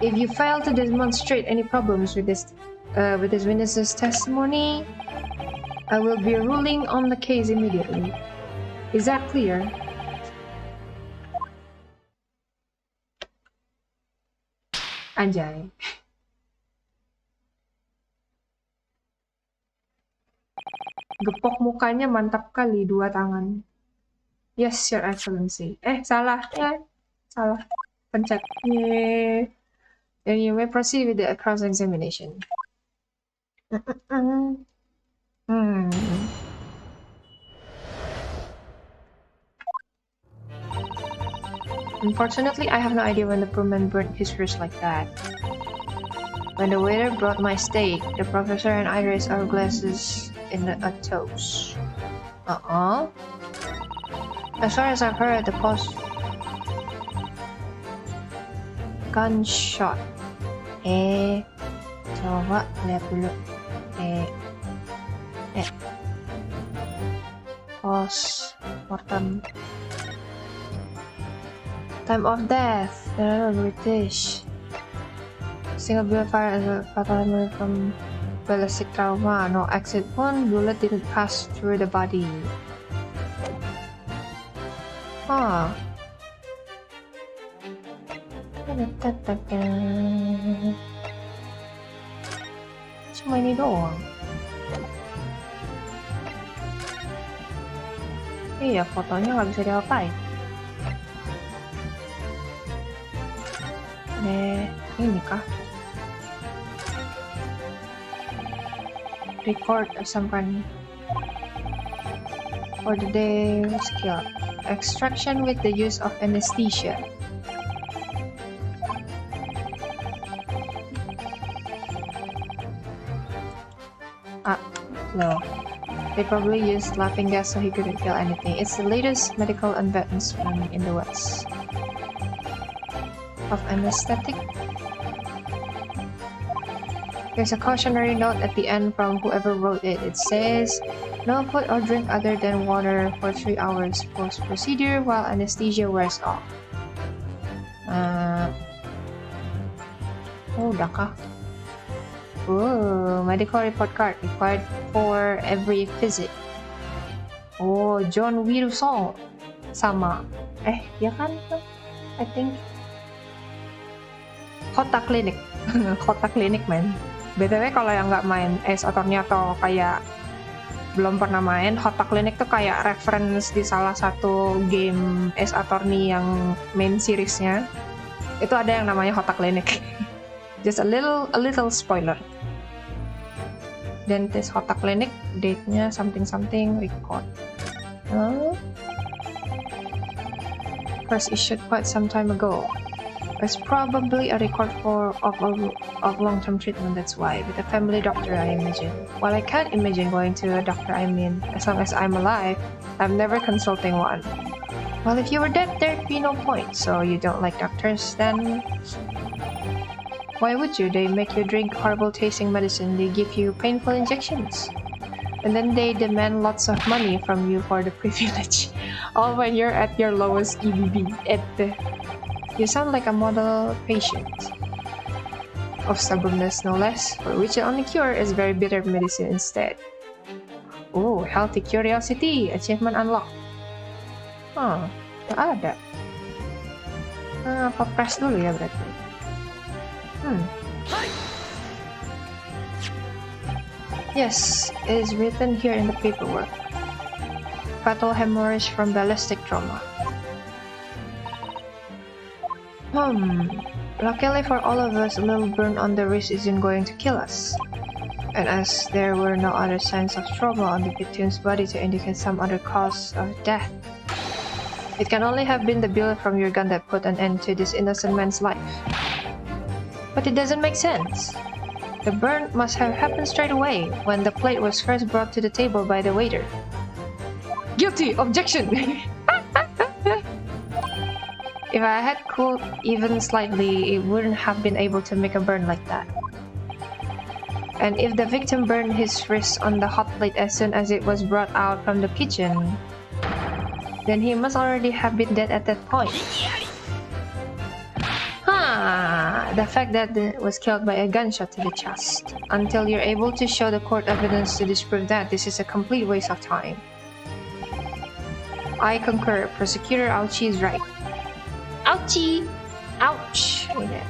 If you fail to demonstrate any problems with this witness's testimony, I will be ruling on the case immediately. Is that clear? Anjay. Gepok mukanya mantap kali, 2 tangan. Yes, Your Excellency. Salah. Salah. Pencet. Yeah. Then you may proceed with the cross-examination. Unfortunately, I have no idea when the poor man burnt his wrist like that. When the waiter brought my steak, the professor and I raised our glasses in a toast. As far as I've heard, the post gunshot. Coba lihat dulu. Post-mortem. Time of death. British. Single bullet fire as a fatal memory from ballistic trauma. No exit wound. Bullet didn't pass through the body. Cuma ini doang. Iya, fotonya nggak bisa diapain. Ini kah? Record some kind for the day skill. Extraction with the use of anesthesia. No. They probably used laughing gas so he couldn't feel anything. It's the latest medical advancement in the West. Of anesthetic. There's a cautionary note at the end from whoever wrote it. It says, no food or drink other than water for 3 hours post-procedure while anesthesia wears off. Udah kah? Medical report card required for every visit. John Wilson sama. Ya kan? I think CHOTTO Clinic. CHOTTO Clinic, man. BTW kalau yang nggak main Ace Attorney atau kayak belum pernah main, CHOTTO Clinic tuh kayak reference di salah satu game Ace Attorney yang main seriesnya. Itu ada yang namanya CHOTTO Clinic. Just a little spoiler. Dentist CHOTTO Clinic, date-nya something record. First issued quite some time ago. It's probably a record of long-term treatment, that's why. With a family doctor, I imagine. While I can't imagine going to a doctor, as long as I'm alive, I'm never consulting one. Well, if you were dead, there'd be no point. So you don't like doctors, then? Why would you? They make you drink horrible tasting medicine, they give you painful injections. And then they demand lots of money from you for the privilege. All when you're at your lowest EBB. You sound like a model patient. Of stubbornness, no less, for which the only cure is very bitter medicine instead. Healthy curiosity, achievement unlocked. Gak ada. Apa press dulu ya berarti? Yes, it is written here in the paperwork. Fatal hemorrhage from ballistic trauma. Luckily for all of us, a little burn on the wrist isn't going to kill us. And as there were no other signs of trauma on the victim's body to indicate some other cause of death, it can only have been the bullet from your gun that put an end to this innocent man's life. But it doesn't make sense. The burn must have happened straight away, when the plate was first brought to the table by the waiter. Guilty! Objection! If I had cooled even slightly, it wouldn't have been able to make a burn like that. And if the victim burned his wrist on the hot plate as soon as it was brought out from the kitchen, Then he must already have been dead at that point. The fact that it was killed by a gunshot to the chest. Until you're able to show the court evidence to disprove that, this is a complete waste of time. I concur. Prosecutor Ouchie is right. Ouchie! Ouch! Okay.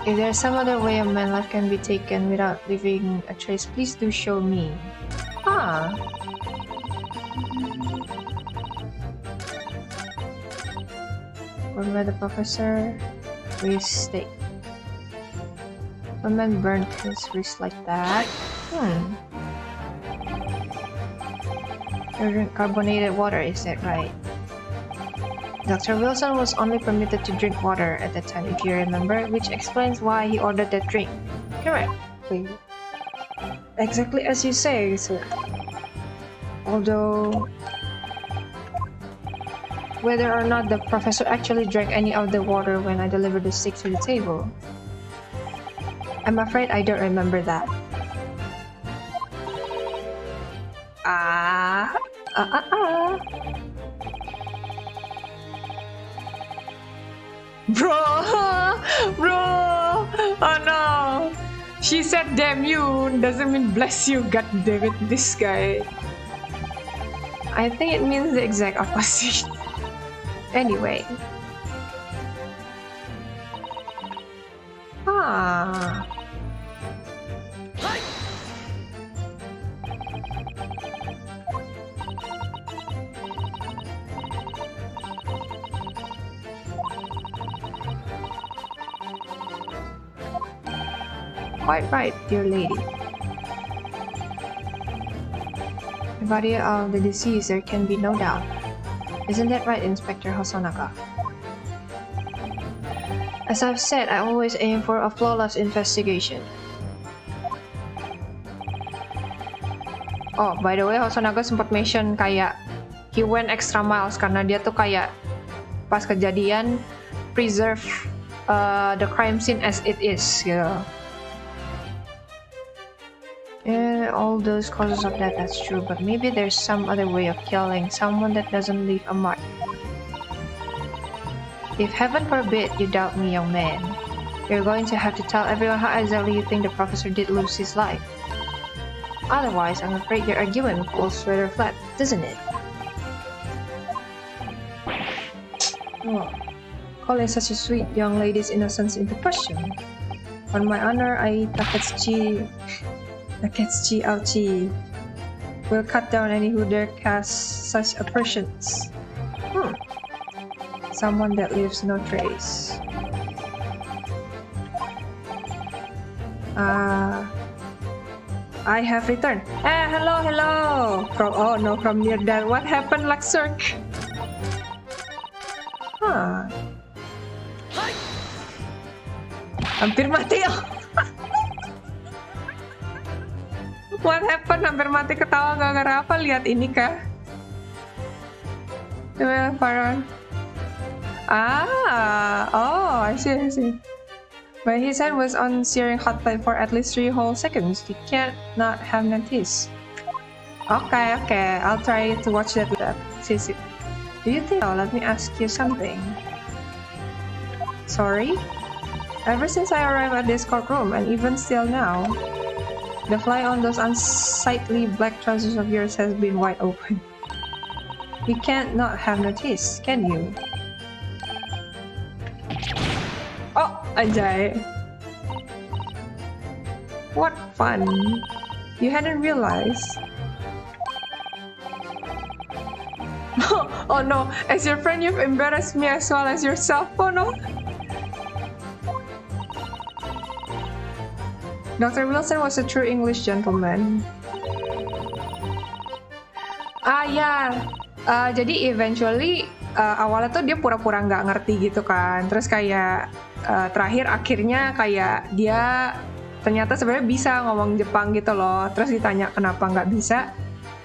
If there's some other way a man's life can be taken without leaving a trace, please do show me. Ordered by the professor. Mistake. A man burned his wrist like that. You drink carbonated water, is that right? Dr. Wilson was only permitted to drink water at that time, if you remember, which explains why he ordered that drink. Correct. Exactly as you say, sir. Although, whether or not the professor actually drank any of the water when I delivered the stick to the table, I'm afraid I don't remember that. Bro! Oh no! She said damn you, doesn't mean bless you, god damn it, this guy. I think it means the exact opposite. Anyway. Quite right, dear lady. The body of the deceased, there can be no doubt. Isn't that right, Inspector Hosonaga? As I've said, I always aim for a flawless investigation. Oh, by the way, Hosonaga sempat mention kayak he went extra miles karena dia tuh kayak pas kejadian preserve the crime scene as it is, gitu. Yeah, all those causes of death, that's true, but maybe there's some other way of killing someone that doesn't leave a mark. If heaven forbid you doubt me, young man, you're going to have to tell everyone how exactly you think the professor did lose his life. Otherwise, I'm afraid your argument falls rather flat, doesn't it? Oh, calling such a sweet young lady's innocence into question. On my honor, Taketsuchi Ouchie will cut down any who dare cast such aspersions. Someone that leaves no trace. I have returned. Hello. From near that. What happened, Luxurk? Hampir mati ya. What happened? Hampir mati ketawa gara-gara apa? Lihat ini kah? Coba Faron. I see. But his hand was on searing hot plate for at least 3 whole seconds. You can't not have noticed. Okay. I'll try to watch that. See. Do you think? Oh, let me ask you something. Sorry? Ever since I arrived at this courtroom, and even still now, the fly on those unsightly black trousers of yours has been wide open. You can't not have noticed, can you? Oh, anjay. What fun. You hadn't realized. Oh no, as your friend you've embarrassed me as well as yourself. Oh no. Dr. Wilson was a true English gentleman. Jadi eventually awalnya tuh dia pura-pura nggak ngerti gitu kan. Terus kayak terakhir akhirnya kayak dia ternyata sebenarnya bisa ngomong Jepang gitu loh. Terus ditanya kenapa nggak bisa?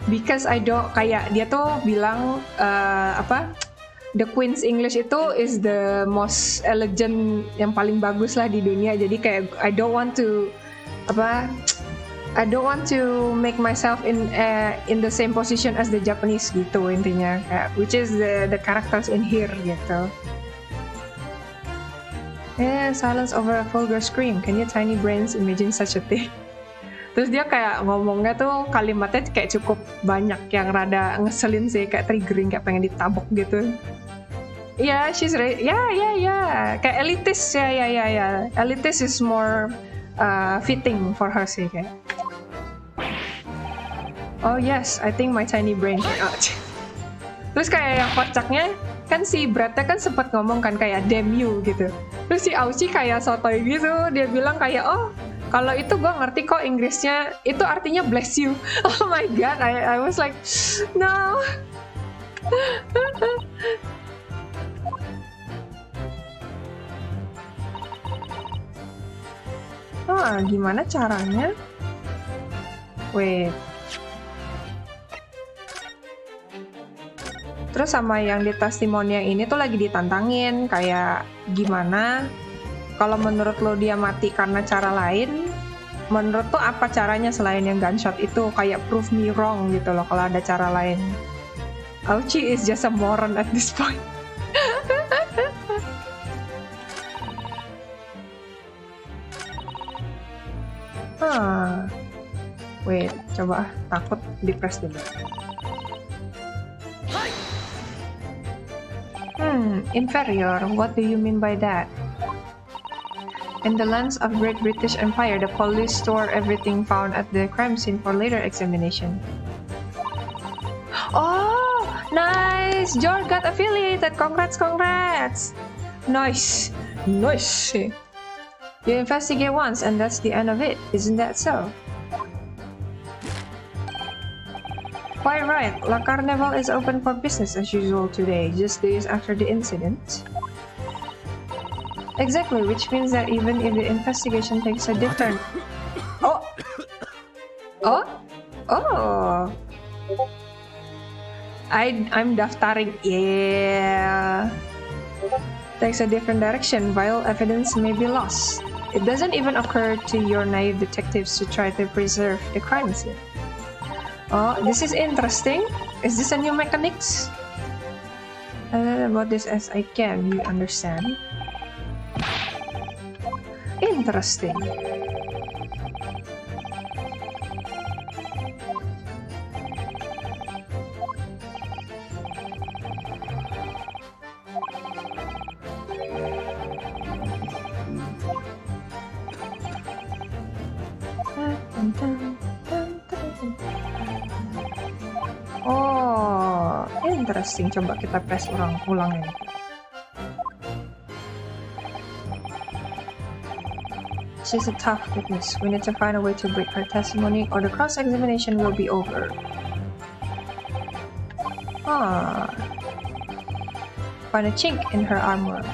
Because I don't, kayak dia tuh bilang the Queen's English itu is the most elegant, yang paling bagus lah di dunia. Jadi kayak I don't want to I don't want to make myself in the same position as the Japanese gitu intinya, which is the characters in here gitu. Silence over a vulgar scream. Can your tiny brains imagine such a thing? Terus dia kayak ngomongnya tuh kalimatnya kayak cukup banyak yang rada ngeselin sih, kayak triggering, kayak pengen ditabok gitu. Yeah, she's right. Yeah. Kayak elitis ya. Elitis is more fitting for her sih kayak. Oh yes, I think my tiny brain came out. Terus kayak yang kocaknya kan si Bradnya kan sempat ngomong kan kayak damn you gitu. Terus si Auci kayak sotoy gitu, dia bilang kayak oh kalau itu gue ngerti kok Inggrisnya itu artinya bless you. Oh my god, I was like no. Gimana caranya? Wait. Terus sama yang di testimoni yang ini tuh lagi ditantangin kayak gimana kalau menurut lo dia mati karena cara lain, menurut tuh apa caranya selain yang gunshot itu, kayak prove me wrong gitu loh kalau ada cara lain. Auchi is just a moron at this point. Wait, coba takut di press dulu. Inferior, what do you mean by that? In the lands of Great British Empire, the police store everything found at the crime scene for later examination. Oh, nice! George got affiliated. Congrats. Nice. You investigate once and that's the end of it, isn't that so? Quite right. La Carnival is open for business as usual today, just days after the incident. Exactly, which means that even if the investigation takes a different... Oh! I'm daftaring. Yeah. Takes a different direction, vital evidence may be lost. It doesn't even occur to your naive detectives to try to preserve the crime scene. Oh, this is interesting. Is this a new mechanics? About this as I can, you understand? Interesting. Oh, interesting. Coba kita press ulang ya. She's a tough witness. We need to find a way to break her testimony or the cross-examination will be over. Find a chink in her armor.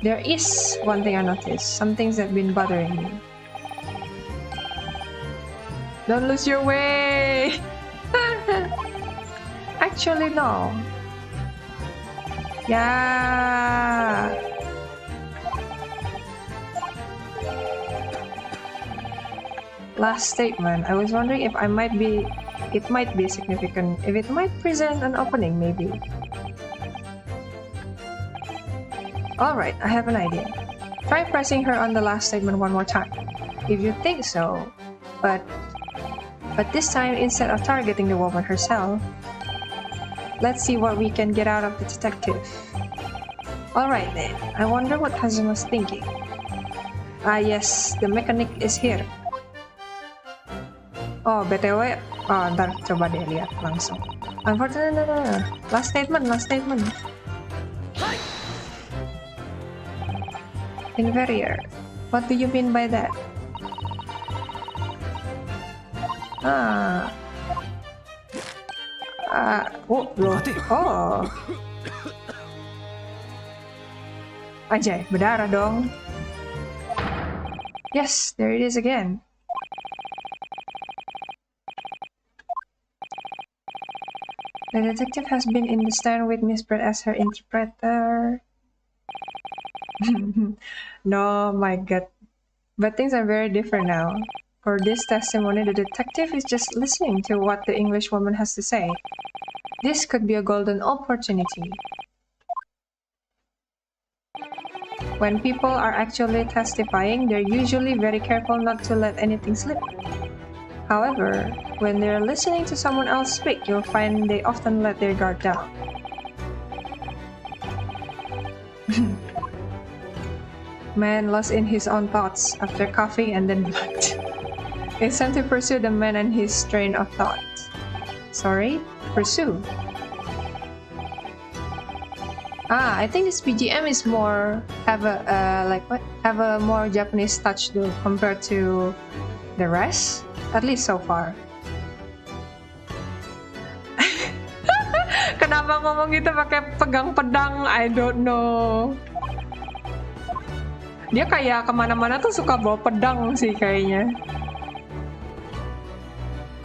There is one thing I noticed. Some things have been bothering me. Don't lose your way! Actually, no. Yeah. Last statement. I was wondering if it might be significant, if it might present an opening, maybe. Alright, I have an idea. Try pressing her on the last statement one more time. If you think so, but this time instead of targeting the woman herself, let's see what we can get out of the detective. Alright then, I wonder what Kazuma's thinking. Yes, the mechanic is here. Oh, BTW, ntar coba deh lihat langsung. Unfortunately, last statement. Inferior. What do you mean by that? Anjay, berdarah dong. Yes, there it is again. The detective has been in the stand with Miss Brett as her interpreter. No, my God. But things are very different now. For this testimony, the detective is just listening to what the English woman has to say. This could be a golden opportunity. When people are actually testifying, they're usually very careful not to let anything slip. However, when they're listening to someone else speak, you'll find they often let their guard down. Man lost in his own thoughts after coffee and then blood. It's time to pursue the man and his train of thought. Sorry? Pursue. I think this BGM is more have a more Japanese touch though compared to the rest, at least so far. Kenapa ngomong gitu pakai pegang pedang? I don't know. Dia kayak kemana-mana tuh suka bawa pedang sih kayaknya.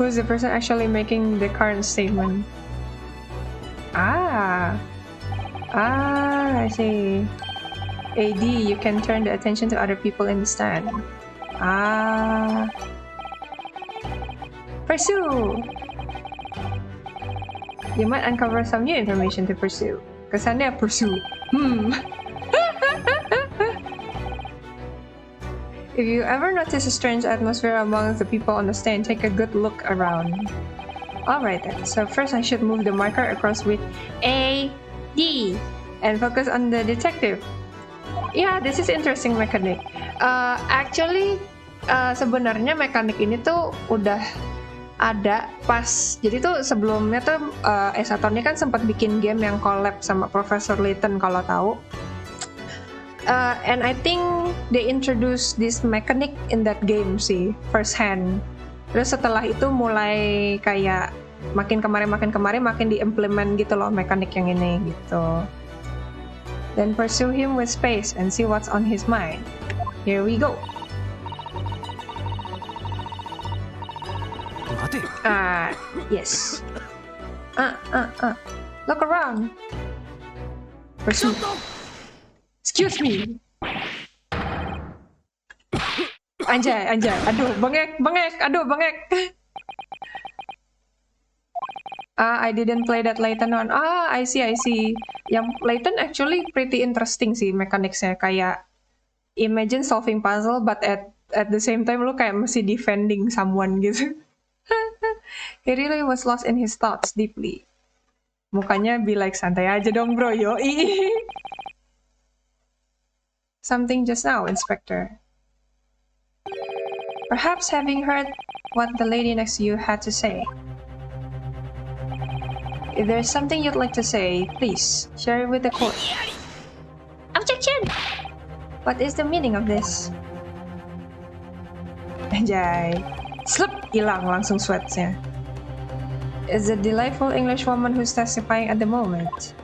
Who's the person actually making the current statement? I see. AD, you can turn the attention to other people in the stand. Pursue! You might uncover some new information to pursue. Kesannya pursue. If you ever notice a strange atmosphere among the people on the stand, take a good look around. Alright then, so first I should move the marker across with A, D, and focus on the detective. Yeah, this is interesting mechanic. Actually, sebenarnya mekanik ini tuh udah ada pas, jadi tuh sebelumnya tuh S1 ini kan sempat bikin game yang collab sama Professor Layton kalau tahu. And I think they introduced this mechanic in that game sih, first hand. Terus setelah itu mulai kayak makin kemarin makin diimplement gitu loh mekanik yang ini gitu. Then pursue him with space and see what's on his mind. Here we go. Yes. Look around. Pursue. Excuse me. Anjay. Aduh, bengek. I didn't play that Layton one. I see. Yang Layton actually pretty interesting sih mechanicsnya. Kayak imagine solving puzzle, but at the same time lu kayak mesti defending someone gitu. He really was lost in his thoughts deeply. Mukanya be like, santai aja dong bro, yoi. Something just now, Inspector. Perhaps having heard what the lady next to you had to say. If there's something you'd like to say, please share it with the court. Objection! What is the meaning of this? Anjay. Slip! Hilang langsung sweatsnya. Is the delightful English woman who's testifying at the moment.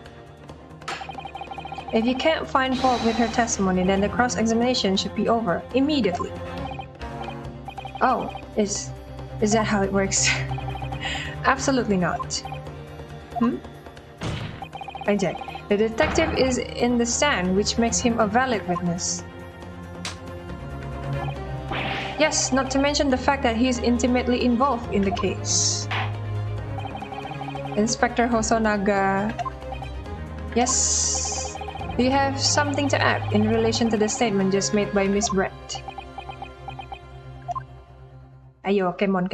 If you can't find fault with her testimony, then the cross-examination should be over immediately. Oh, is that how it works? Absolutely not. Ajay. The detective is in the stand, which makes him a valid witness. Yes, not to mention the fact that he is intimately involved in the case. Inspector Hosonaga. Yes. Do you have something to add in relation to the statement just made by Miss Brett? Ayo, come on.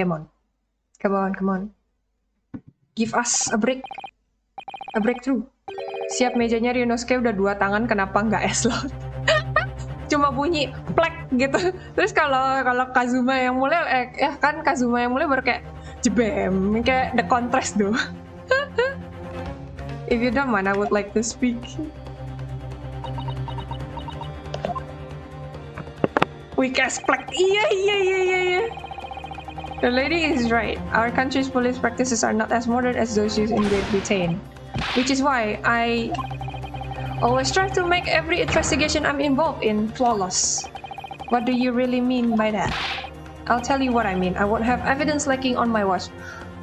Give us a break. A breakthrough. Siap mejanya Ryunosuke udah 2 tangan, kenapa nggak S-load? Cuma bunyi plek gitu. Terus kalau Kazuma yang mulai Kazuma yang mulai baru kayak jebem, kayak the contrast tuh. If you don't mind, I would like to speak. Weak as plek. Iya. The lady is right. Our country's police practices are not as modern as those used in Great Britain. Which is why I always try to make every investigation I'm involved in flawless. What do you really mean by that? I'll tell you what I mean. I won't have evidence lacking on my watch.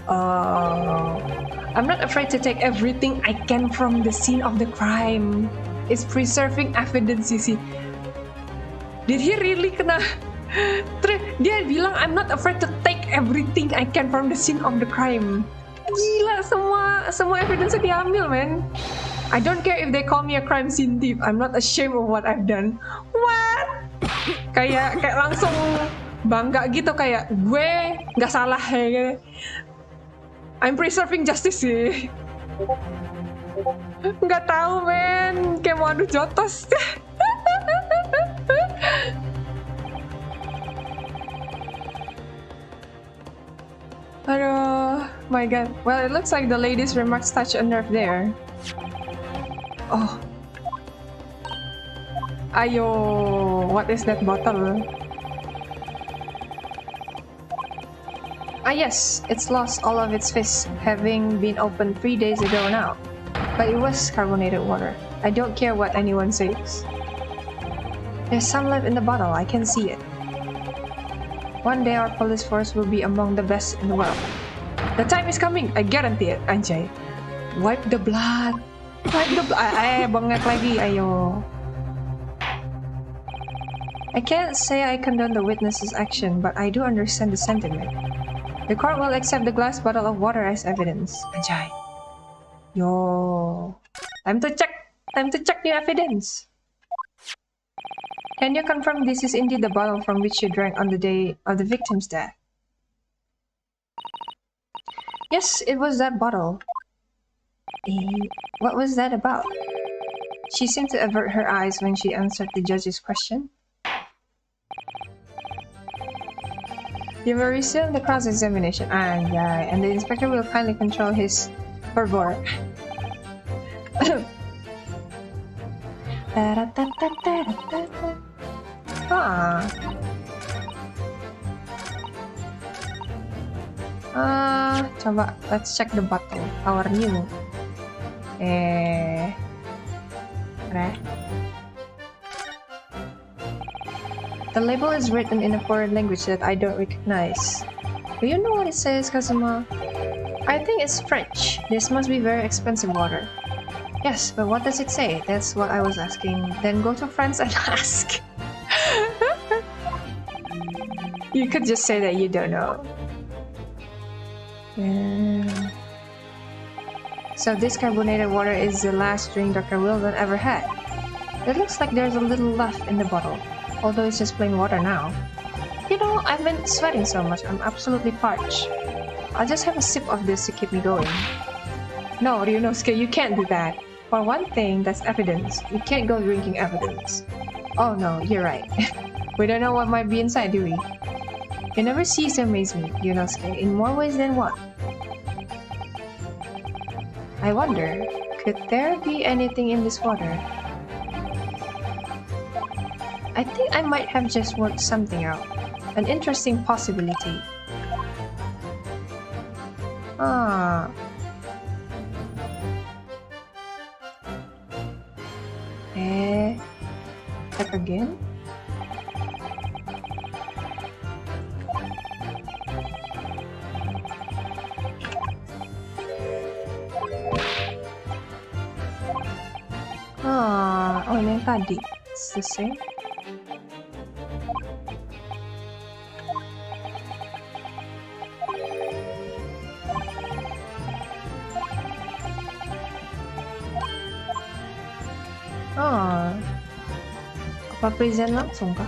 I'm not afraid to take everything I can from the scene of the crime. is preserving evidence, you see. Did he really kena? Dia bilang, I'm not afraid to take everything I can from the scene of the crime. Gila, semua evidence diambil, man. I don't care if they call me a crime scene thief. I'm not ashamed of what I've done. What? Kayak langsung bangga gitu, kayak gue nggak salah ya. I'm preserving justice sih. Nggak tahu, men. Kayak mau adu jotos. Aduh, my god. Well, it looks like the lady's remarks touch a nerve there. Oh. Ayo, what is that bottle? Ah yes, it's lost all of its fizz, having been opened 3 days ago now. But it was carbonated water. I don't care what anyone says. There's some left in the bottle, I can see it. One day our police force will be among the best in the world. The time is coming, I guarantee it, anjay. Wipe the blood. Wipe the blood. Bengek lagi, ayo. I can't say I condone the witness's action, but I do understand the sentiment. The court will accept the glass bottle of water as evidence. Anjay. Yo. Time to check. Time to check new evidence. Can you confirm this is indeed the bottle from which you drank on the day of the victim's death? Yes, it was that bottle. What was that about? She seemed to avert her eyes when she answered the judge's question. You will resume the cross-examination. Yeah, and the inspector will kindly control his fervor. Coba let's check the bottle. How are you? The label is written in a foreign language that I don't recognize. Do you know what it says, Kazuma? I think it's French. This must be very expensive water. Yes, but what does it say? That's what I was asking. Then go to France and ask. You could just say that you don't know. So this carbonated water is the last drink Dr. Wilson ever had. It looks like there's a little left in the bottle, although it's just plain water now. You know, I've been sweating so much, I'm absolutely parched. I'll just have a sip of this to keep me going. No, Ryunosuke, you can't do that. For one thing, that's evidence. You can't go drinking evidence. Oh no, you're right. We don't know what might be inside, do we? You never cease to amaze me, Ryunosuke, in more ways than one. I wonder, could there be anything in this water? I think I might have just worked something out. An interesting possibility. Check again? Oh, ini yang tadi. It's the same. Apa present langsung kah?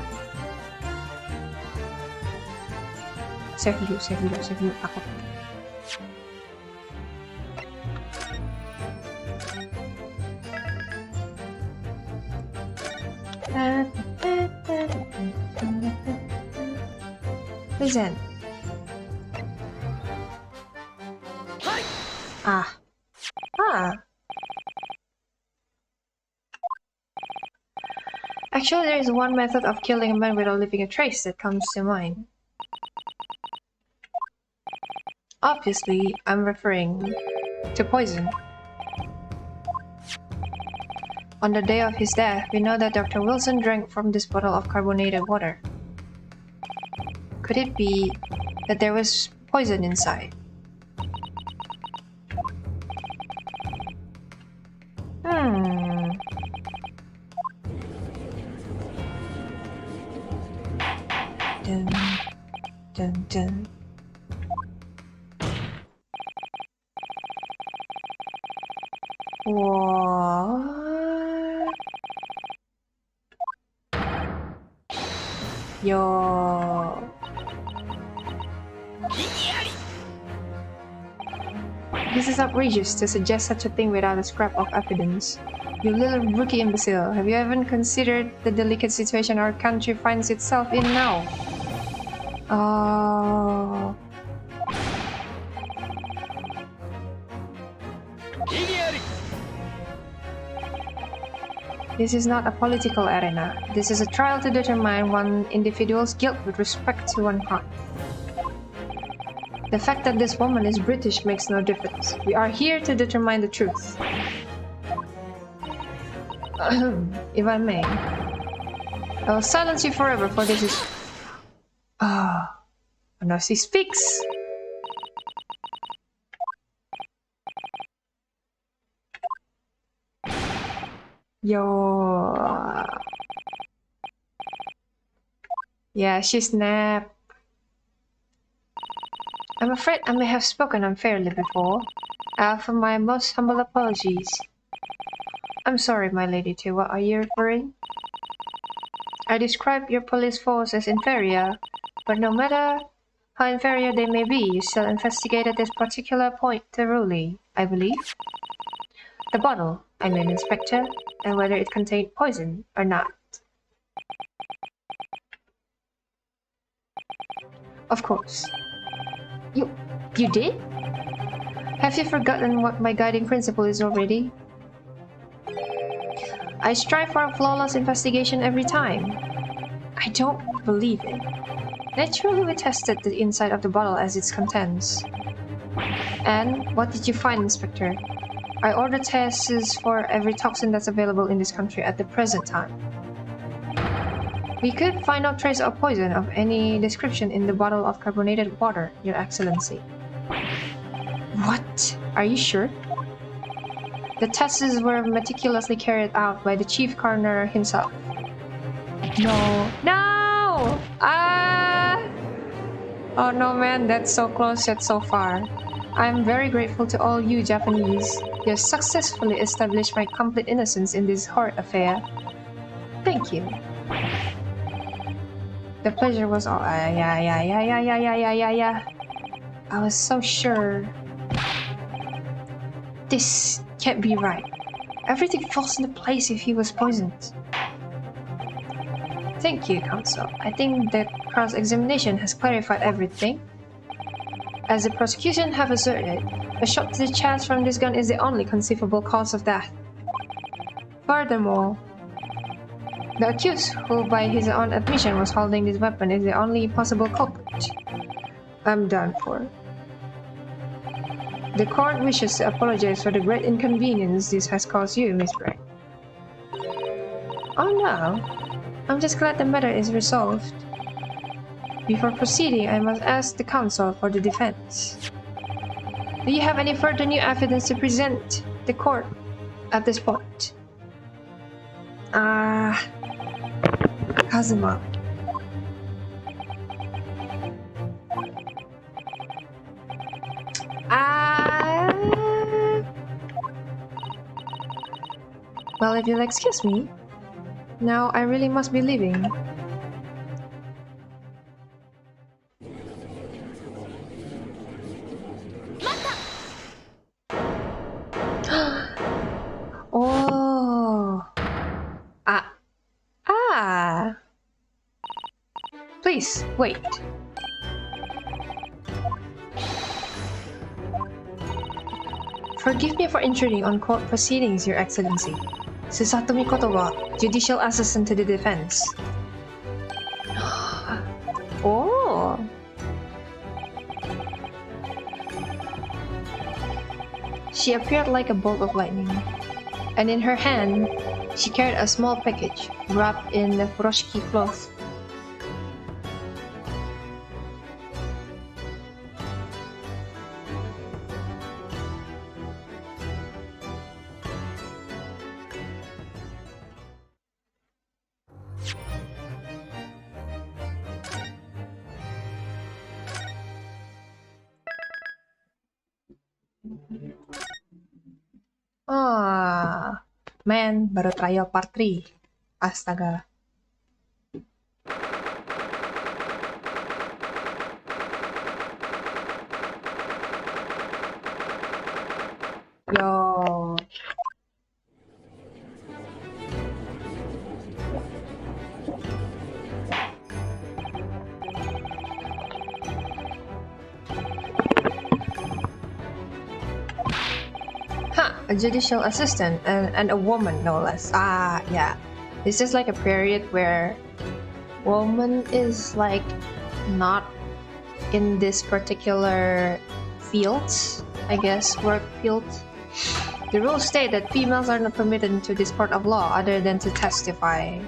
Save dulu, takut. Present. Actually, there is one method of killing a man without leaving a trace that comes to mind. Obviously, I'm referring to poison. On the day of his death, we know that Dr. Wilson drank from this bottle of carbonated water. Could it be that there was poison inside? dun, dun. What? Yo. This is outrageous to suggest such a thing without a scrap of evidence. You little rookie imbecile, have you even considered the delicate situation our country finds itself in now? Oh. This is not a political arena. This is a trial to determine one individual's guilt with respect to one crime. The fact that this woman is British makes no difference. We are here to determine the truth. If I may. I will silence you forever, for this is... Ah. Oh, now she speaks! Yo. Yeah, she snapped. I'm afraid I may have spoken unfairly before. I offer my most humble apologies. I'm sorry, my lady, to what are you referring? I described your police force as inferior, but no matter how inferior they may be, you still investigated this particular point thoroughly, I believe. The bottle, I mean, Inspector, and whether it contained poison or not. Of course. You did? Have you forgotten what my guiding principle is already? I strive for a flawless investigation every time. I don't believe it. Naturally, we tested the inside of the bottle as its contents. And what did you find, Inspector? I ordered tests for every toxin that's available in this country at the present time. We could find no trace of poison of any description in the bottle of carbonated water, Your Excellency. What? Are you sure? The tests were meticulously carried out by the chief coroner himself. No! No! Oh no, man, that's so close yet so far. I'm very grateful to all you Japanese. You have successfully established my complete innocence in this horrid affair. Thank you. The pleasure was all. Yeah. I was so sure. This can't be right. Everything falls into place if he was poisoned. Thank you, Counsel. I think the cross-examination has clarified everything. As the prosecution have asserted, a shot to the chest from this gun is the only conceivable cause of death. Furthermore, the accused, who by his own admission was holding this weapon, is the only possible culprit. I'm done for. The court wishes to apologize for the great inconvenience this has caused you, Miss Wright. Oh no, I'm just glad the matter is resolved. Before proceeding, I must ask the counsel for the defense. Do you have any further new evidence to present the court at this point? Kazuma. Well, if you'll excuse me, now I really must be leaving. Oh. Please, wait. Forgive me for intruding on court proceedings, Your Excellency. Susato Mikoto, Judicial Assistant to the Defense. Oh. She appeared like a bolt of lightning, and in her hand, she carried a small package wrapped in a furoshiki cloth. Ah, man, baru trial part 3. Astaga. Yo. Huh, a judicial assistant and a woman, no less. Ah, yeah. This is like a period where woman is like not in this particular field, I guess, work field. The rules state that females are not permitted to this court of law other than to testify.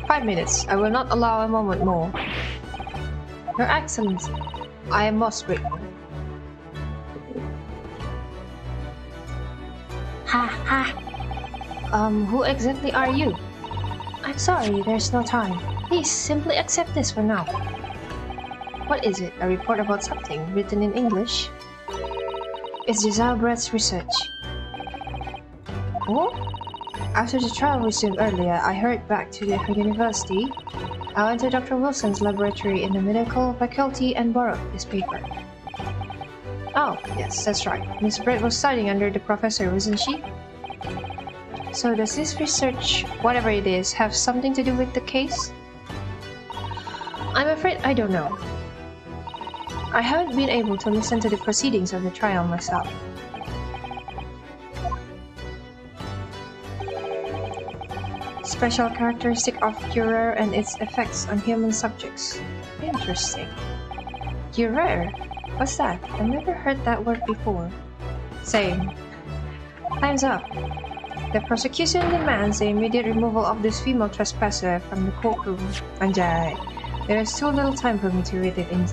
"5 minutes. I will not allow a moment more." "Your Excellency, I am most grateful." Ha ha. Who exactly are you? "I'm sorry, there's no time. Please simply accept this for now." "What is it? A report about something written in English?" "It's Giselle research." "Oh?" "After the trial resumed earlier, I hurried back to the university. I went to Dr. Wilson's laboratory in the medical faculty and borrowed this paper." "Oh, yes, that's right. Miss Brett was studying under the professor, wasn't she?" "So does this research, whatever it is, have something to do with the case?" "I'm afraid I don't know. I haven't been able to listen to the proceedings of the trial myself." "Special characteristic of Curare and its effects on human subjects." Interesting. Curare? What's that? I've never heard that word before. Same. Time's up. The prosecution demands the immediate removal of this female trespasser from the courtroom. Anjay. There is too little time for me to read it in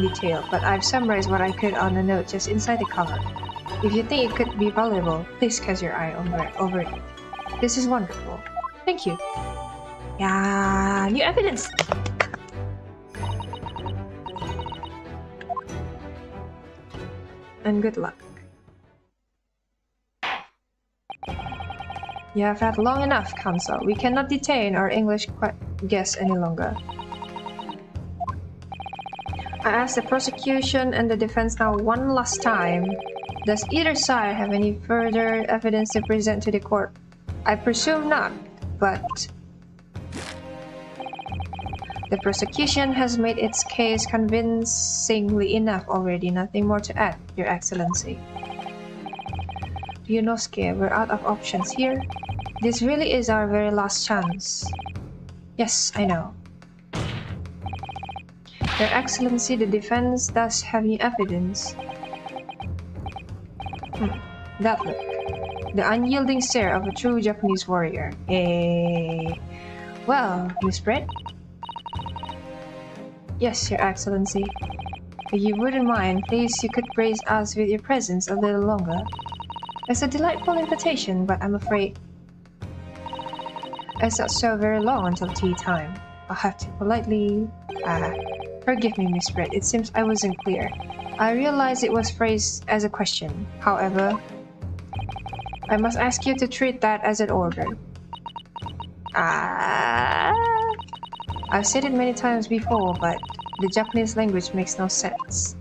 detail, but I've summarized what I could on a note just inside the cover. If you think it could be valuable, please cast your eye over it. This is wonderful. Thank you. Yeah, new evidence. And good luck. You have had long enough, counsel. We cannot detain our English guests any longer. I ask the prosecution and the defense now one last time. Does either side have any further evidence to present to the court? I presume not, but the prosecution has made its case convincingly enough already. Nothing more to add, Your Excellency. Ryunosuke, we're out of options here. This really is our very last chance. Yes, I know. Your Excellency, the defense does have new evidence. That look. The unyielding stare of a true Japanese warrior. Well, Miss Brett? Yes, Your Excellency. If you wouldn't mind, please you could grace us with your presence a little longer. It's a delightful invitation, but I'm afraid it's not so very long until tea time. I'll have to politely... forgive me, Miss Brett. It seems I wasn't clear. I realize it was phrased as a question. However, I must ask you to treat that as an order. I've said it many times before, but the Japanese language makes no sense.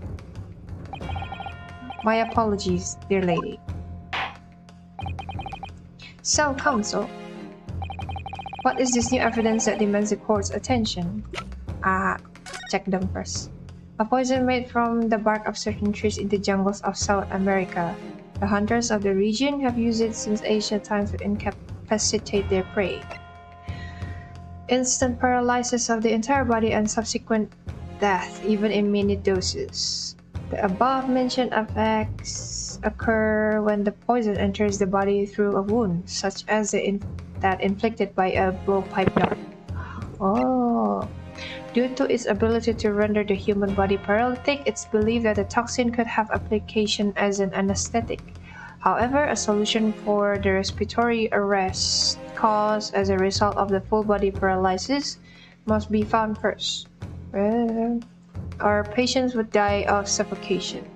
My apologies, dear lady. So, counsel, what is this new evidence that demands the court's attention? Check them first. A poison made from the bark of certain trees in the jungles of South America. The hunters of the region have used it since ancient times to incapacitate their prey. Instant paralysis of the entire body and subsequent death, even in minute doses. The above-mentioned effects occur when the poison enters the body through a wound, such as that inflicted by a blowpipe dart. Oh. Due to its ability to render the human body paralytic, it's believed that the toxin could have application as an anesthetic. However, a solution for the respiratory arrest caused as a result of the full body paralysis must be found first. Our patients would die of suffocation.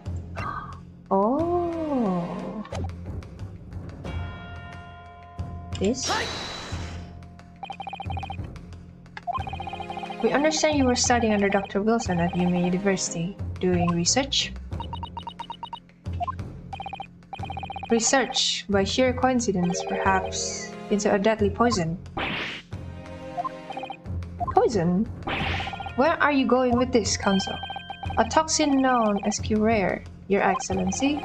Oh. This? We understand you were studying under Dr. Wilson at Yuma University, doing research? Research, by sheer coincidence, perhaps, into a deadly poison. Poison? Where are you going with this, Counsel? A toxin known as curare, Your Excellency.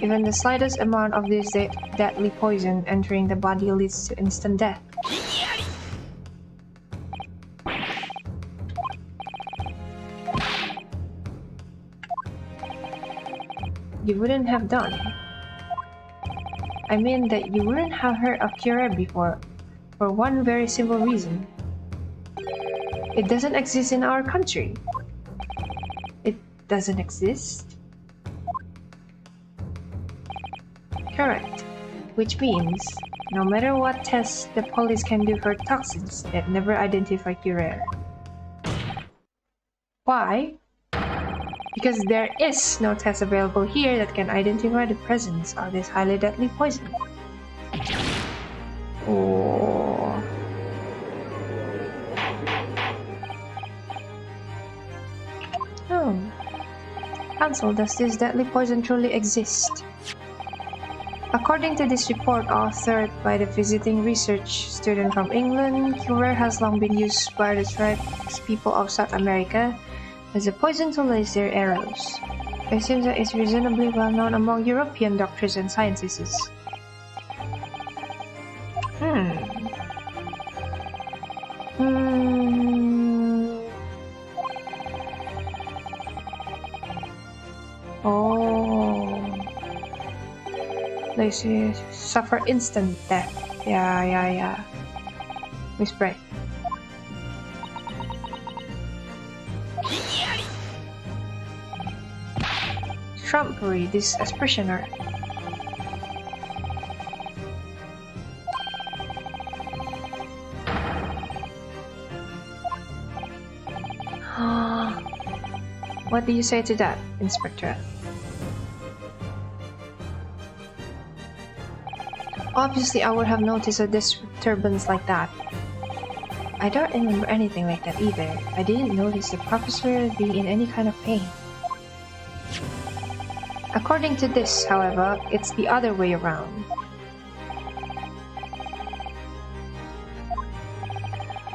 Even the slightest amount of this deadly poison entering the body leads to instant death. You wouldn't have done. I mean that you wouldn't have heard of curare before, for one very simple reason. It doesn't exist in our country. It doesn't exist? Correct. Which means, no matter what tests the police can do for toxins, they'd never identify curare. Why? Because there is no test available here that can identify the presence of this highly deadly poison. Oh. Oh. Counsel, does this deadly poison truly exist? According to this report authored by the visiting research student from England, curare has long been used by the tribes people of South America as a poison to lace their arrows. It seems that it's reasonably well known among European doctors and scientists. Oh. They suffer instant death. Yeah. We spray. Trumpery, this expressioner. What do you say to that, Inspector? Obviously, I would have noticed a disturbance like that. I don't remember anything like that either. I didn't notice the professor being in any kind of pain. According to this, however, it's the other way around.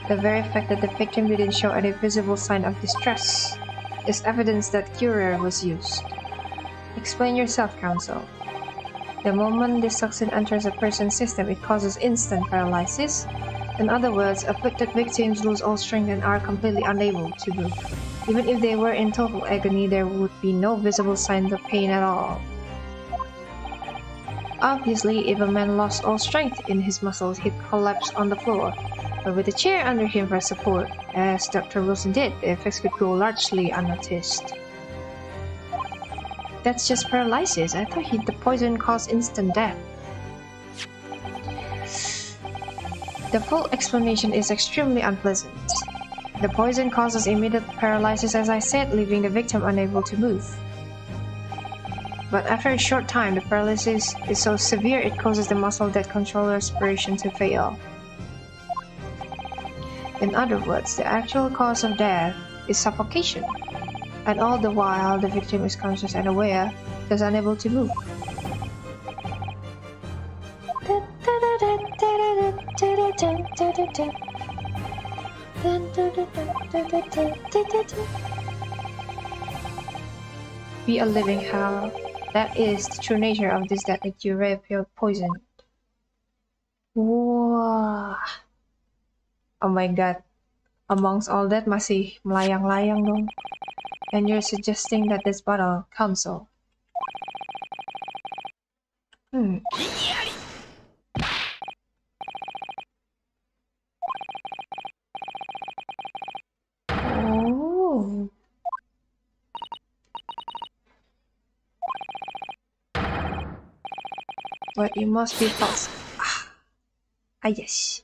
The very fact that the victim didn't show any visible sign of distress is evidence that curare was used. Explain yourself, Counsel. The moment this toxin enters a person's system, it causes instant paralysis. In other words, afflicted victims lose all strength and are completely unable to move. Even if they were in total agony, there would be no visible signs of pain at all. Obviously, if a man lost all strength in his muscles, he'd collapse on the floor. But with a chair under him for support, as Dr. Wilson did, the effects could go largely unnoticed. That's just paralysis. I thought the poison caused instant death. The full explanation is extremely unpleasant. The poison causes immediate paralysis, as I said, leaving the victim unable to move. But after a short time, the paralysis is so severe it causes the muscle that controls respiration to fail. In other words, the actual cause of death is suffocation, and all the while the victim is conscious and aware, just unable to move. Be a living hell. That is the true nature of this deadly curare poison. Wah. Oh my god. Amongst all that masih melayang-layang dong. And you're suggesting that this bottle, Counsel. Oh. but it must be false. Yes.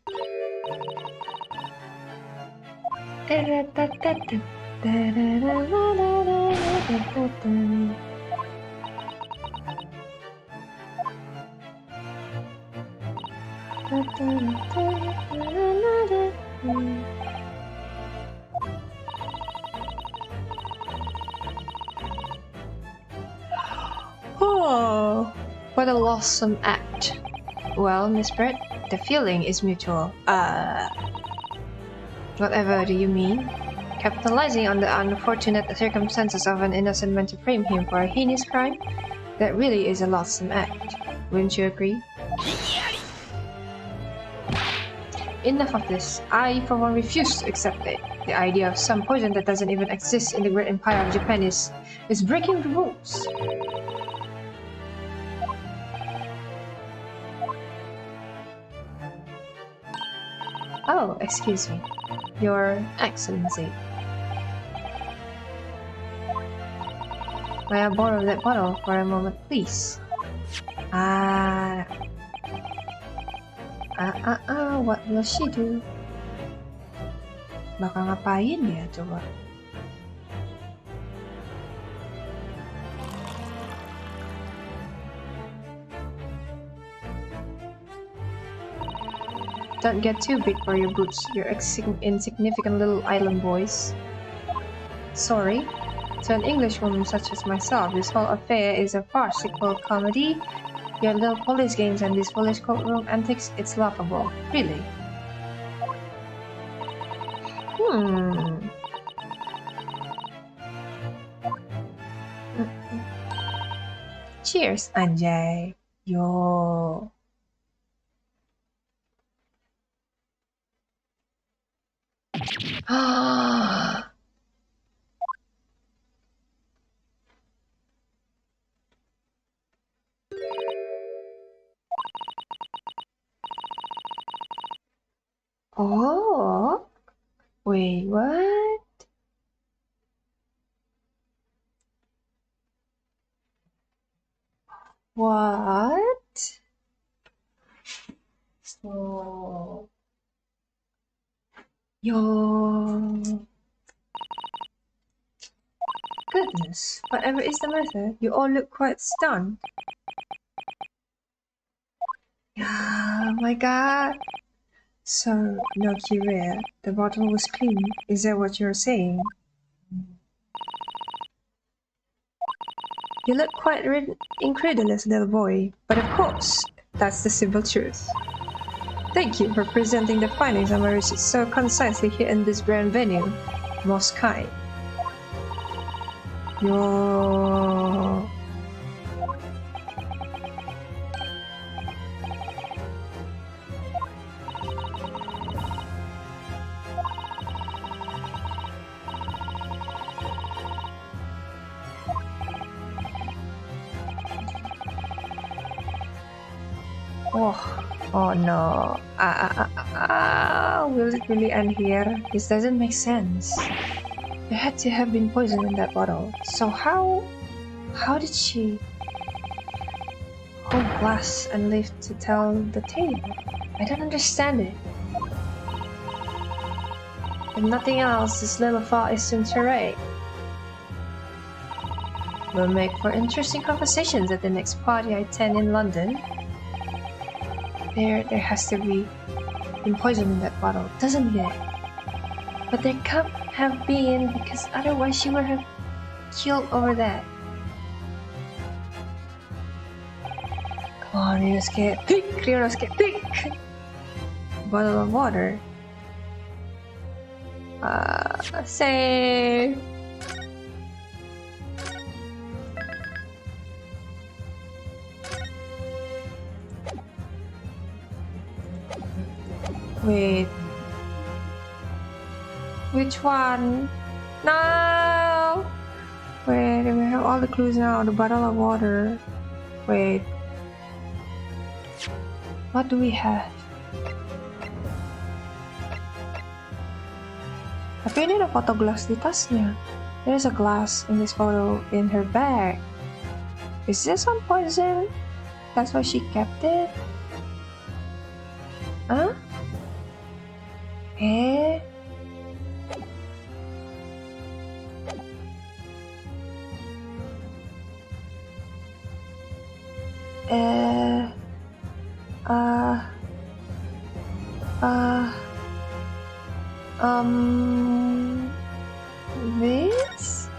Oh, what a loathsome act. Well, Miss Brett, the feeling is mutual. Whatever do you mean? Capitalizing on the unfortunate circumstances of an innocent man to frame him for a heinous crime? That really is a loathsome act. Wouldn't you agree? Enough of this. I, for one, refuse to accept it. The idea of some poison that doesn't even exist in the great empire of Japan is breaking the rules. Oh, excuse me. Your Excellency. May I borrow that bottle for a moment, please? What will she do? Baka ngapain dia coba? Don't get too big for your boots, you insignificant little island boys. Sorry. To an Englishwoman such as myself, this whole affair is a farcical comedy. Your little police games and these foolish courtroom antics, it's laughable. Really. Cheers, Anjay. Yo. Oh, wait, what? What? So, yo, goodness, whatever is the matter? You all look quite stunned. Oh my god. So, no Kyrie, the bottle was clean. Is that what you're saying? You look quite incredulous, little boy. But of course, that's the simple truth. Thank you for presenting the findings of my research so concisely here in this grand venue. Most kind. Yo. Oh no. Will it really end here? This doesn't make sense. There had to have been poison in that bottle. So how did she hold glass and live to tell the tale? I don't understand it. If nothing else, this little Far Eastern charade will make for interesting conversations at the next party I attend in London. There has to be poison in that bottle, doesn't it? But there can't have been, because otherwise she would have killed over that. Come on, Ryosuke, pick! Ryosuke, pick! Bottle of water. Save. Wait. Which one? No! Wait, we have all the clues now. The bottle of water. Wait. What do we have? Tapi ini ada foto gelas di tasnya. There's a glass in this photo in her bag. Is this on poison? That's why she kept it? Huh? Eh? Uh... Uh... Uh... This?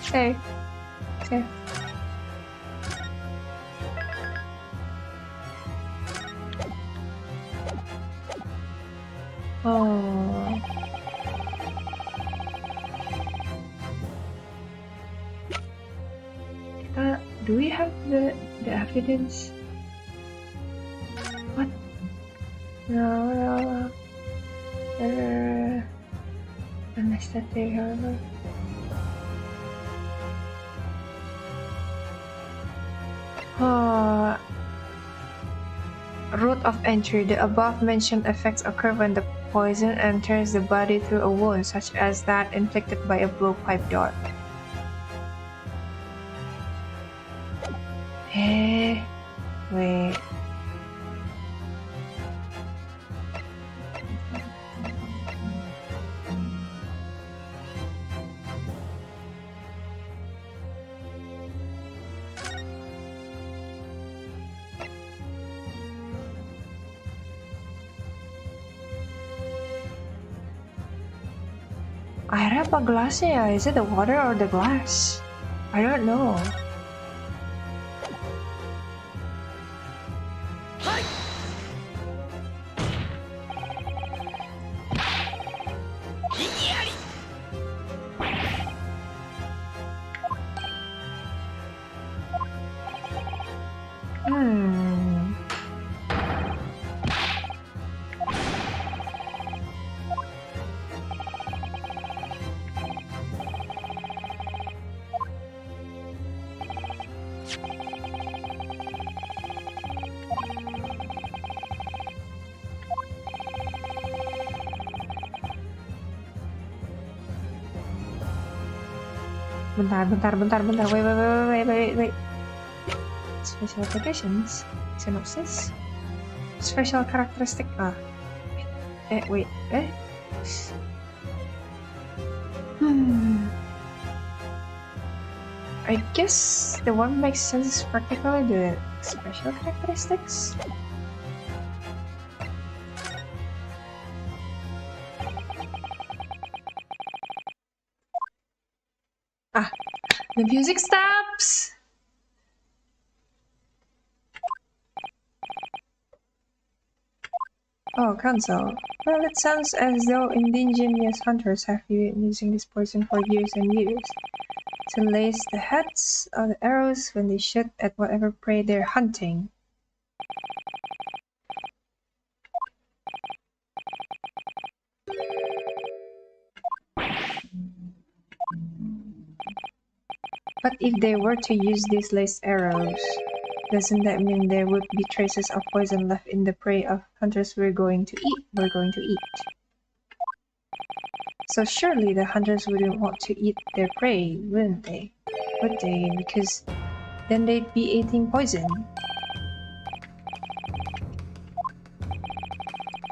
Save. Save. Oh. Do we have the evidence? What? No. Anesthetic, however. Route of entry. The above-mentioned effects occur when the poison enters the body through a wound, such as that inflicted by a blowpipe dart. Wait. Air apa gelasnya? Is it the water or the glass? I don't know. Bentar. Wait. Special applications. Synopsis. Special characteristic. Wait. I guess the one makes sense is practically the special characteristics. The music stops! Oh, console. Well, it sounds as though indigenous hunters have been using this poison for years and years to lace the heads of the arrows when they shoot at whatever prey they're hunting. But if they were to use these laced arrows, doesn't that mean there would be traces of poison left in the prey of hunters we're going to eat? So surely the hunters wouldn't want to eat their prey, wouldn't they? Would they? Because then they'd be eating poison.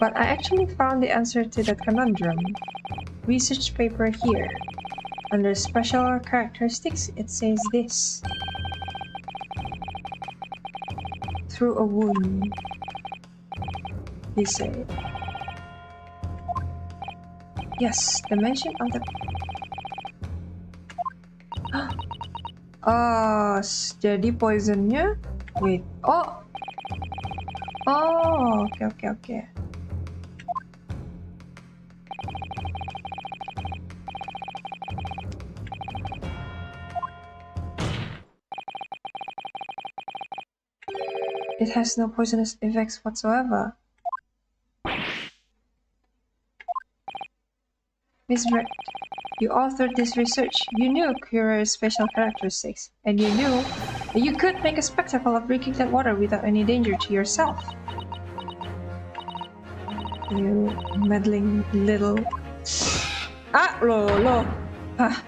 But I actually found the answer to that conundrum. Research paper here. Under special characteristics, it says this. Through a wound, they say. Yes, the mention of the... Oh, jadi poisonnya... Wait, oh! Oh, okay. It has no poisonous effects whatsoever. Miss Brett, you authored this research. You knew Curier's special characteristics, and you knew that you could make a spectacle of drinking that water without any danger to yourself. You meddling little... Ah, lo. Ah.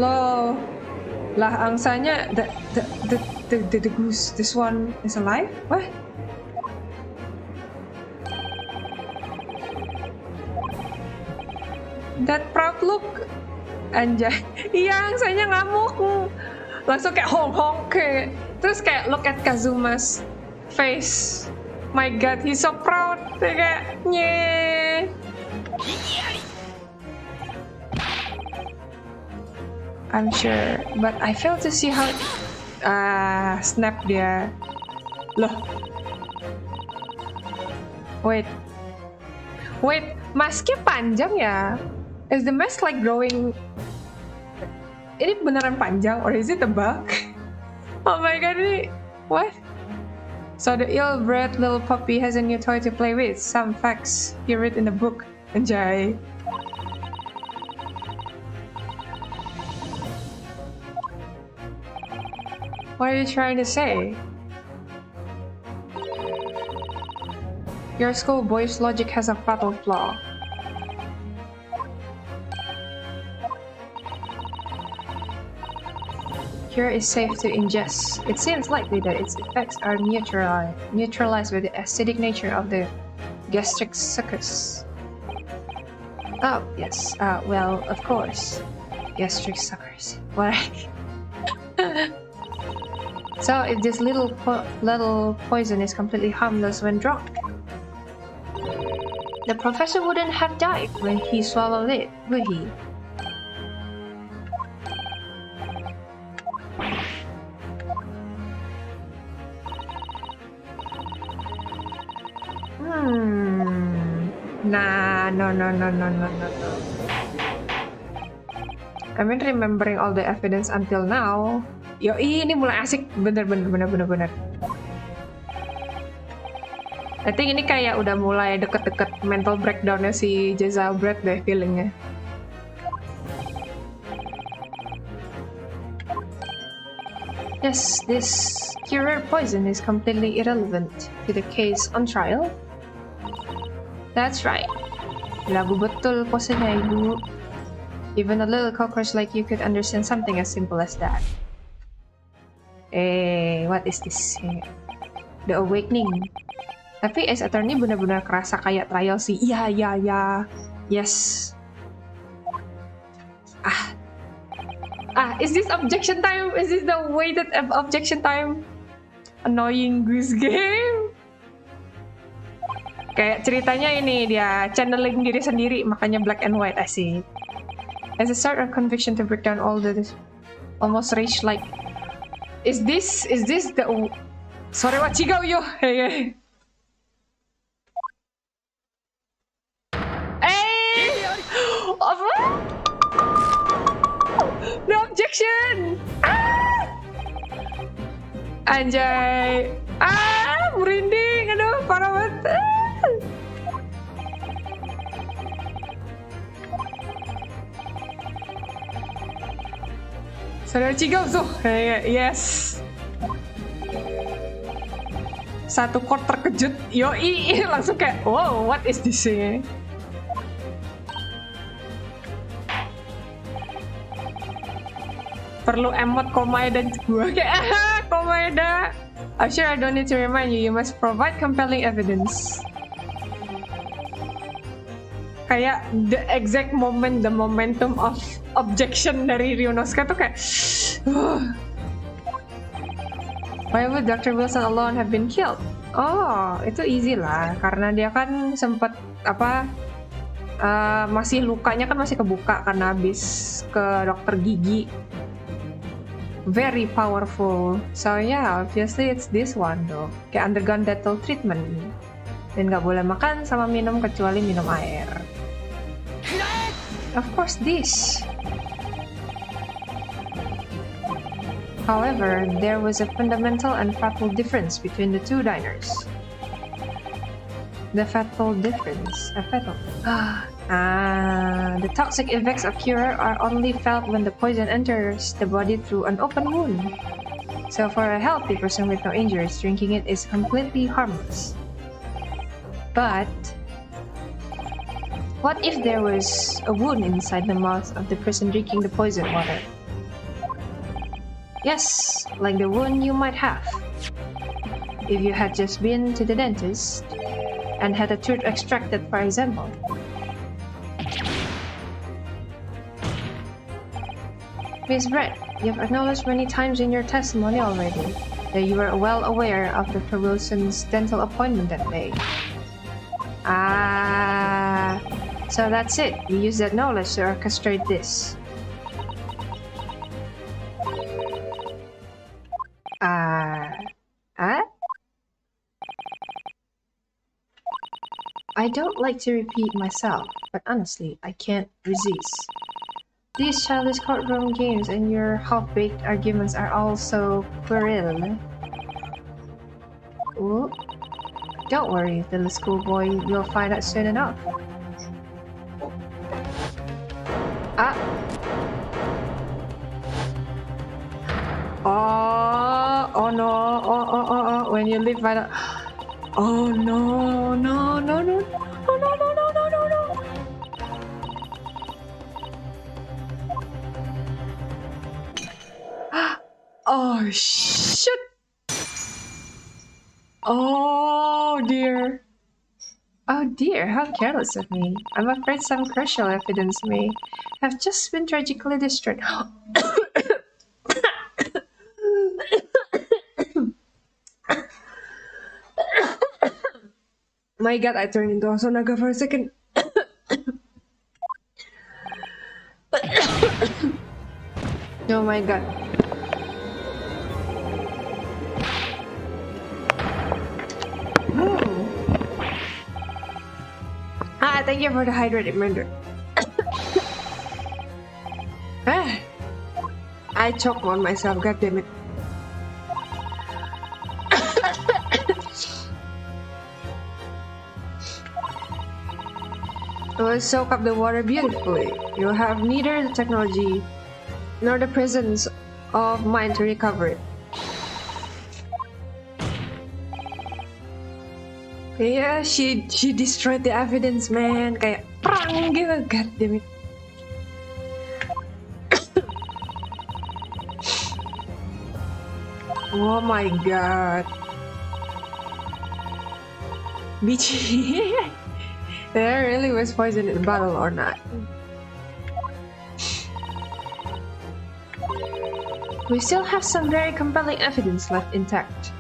Lo. Lah, angsanya the goose. This one is alive? What? That proud look. Anjay. Iya, angsanya ngamuk. Langsung kayak hong kayak. Terus kayak look at Kazuma's face. My god, he's so proud. Kayak nye. I'm sure, but I fail to see how... snap dia. Loh. Wait, masknya panjang ya? Is the mask like growing... Ini beneran panjang, or is it a bug? Oh my god, ini... What? So the ill-bred little puppy has a new toy to play with. Some facts you read in the book. Anjay. What are you trying to say? Your schoolboy's logic has a fatal flaw. Cure is safe to ingest. It seems likely that its effects are neutralized by the acidic nature of the gastric suckers. Oh, yes. Well, of course. Gastric suckers. What? So, if this little poison is completely harmless when drunk, the professor wouldn't have died when he swallowed it, would he? Nah, no. I mean, remembering all the evidence until now. Yoi, ini mulai asik. Bener. I think ini kayak udah mulai deket-deket mental breakdown-nya si Jezal Brett deh feelingnya. Yes, this Curer poison is completely irrelevant to the case on trial. That's right. Lagu betul posenya, Ibu. Even a little cockroach like you could understand something as simple as that. What is this? The Awakening. Tapi as attorney benar-benar kerasa kayak trial sih. Iya. Yes. Is this objection time? Is this the waited objection time? Annoying goose game. Kayak ceritanya ini dia channeling diri sendiri, makanya black and white, asik. As a sort of conviction to break down all this almost rage like. Is this the... Sorry, what you yo? Hey. Apa? No objection. Anjay. Merinding. Aduh, parah banget. Saudara Cigau tuh, yes. Satu chord terkejut, yoi, langsung kayak, wow, what is this? Perlu emot Komaeda gue kayak, Komaeda. I'm sure I don't need to remind you, you must provide compelling evidence. Kayak the exact moment, the momentum of objection dari Ryunosuke tuh kayak why would Dr. Wilson alone have been killed? Oh, itu easy lah, karena dia kan sempat Masih lukanya kan masih kebuka karena habis ke dokter gigi. Very powerful. So yeah, obviously it's this one though. Kayak undergone dental treatment. Dan nggak boleh makan sama minum kecuali minum air. Of course this. However, there was a fundamental and fatal difference between the two diners. The fatal difference. The toxic effects of cure are only felt when the poison enters the body through an open wound. So for a healthy person with no injuries, drinking it is completely harmless. But what if there was a wound inside the mouth of the person drinking the poison water? Yes, like the wound you might have if you had just been to the dentist and had a tooth extracted, for example. Miss Brett, you've acknowledged many times in your testimony already that you were well aware of Dr. Wilson's dental appointment that day. So that's it. You use that knowledge to orchestrate this. I don't like to repeat myself, but honestly, I can't resist. These childish courtroom games and your half-baked arguments are all so puerile. Ooh. Don't worry, little schoolboy, you'll find out soon enough. Oh no, when you live by the... Oh no, no. Oh shit! Oh dear. Oh dear, how careless of me. I'm afraid some crucial evidence may have just been tragically destroyed. My god, I turned into a sonaga for a second. Oh my god. Thank you for the hydrated reminder. I choked on myself, god damn it. Will soak up the water beautifully. You have neither the technology nor the presence of mind to recover it. Yeah, she destroyed the evidence, man. Kayak perang gitu, god damn it. Oh my god. Bitchy. There really was poison in the bottle or not? We still have some very compelling evidence left intact.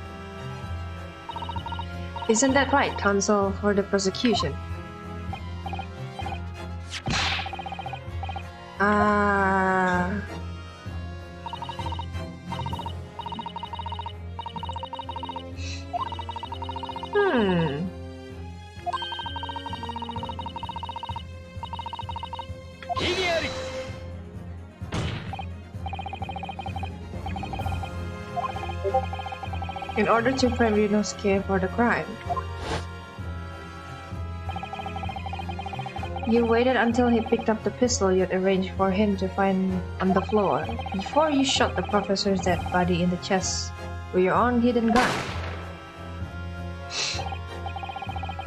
Isn't that right, counsel for the prosecution? In order to frame Yunosuke for the crime, you waited until he picked up the pistol you'd arranged for him to find on the floor before you shot the professor's dead body in the chest with your own hidden gun.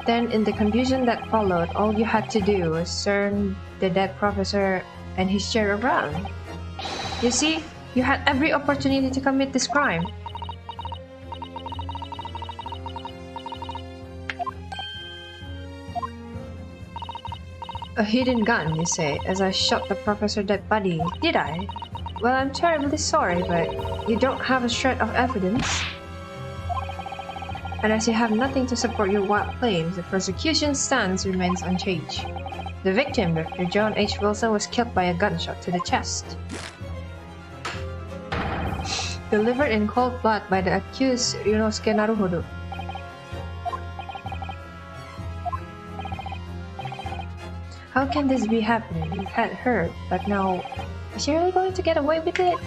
Then, in the confusion that followed, all you had to do was turn the dead professor and his chair around. You see, you had every opportunity to commit this crime. A hidden gun, you say, as I shot the professor dead body. Did I? Well, I'm terribly sorry, but you don't have a shred of evidence. And as you have nothing to support your wild claims, the prosecution's stance remains unchanged. The victim, Dr. John H. Wilson, was killed by a gunshot to the chest. Delivered in cold blood by the accused Ryunosuke Naruhodo. How can this be happening? We've had her, but now... Is she really going to get away with it?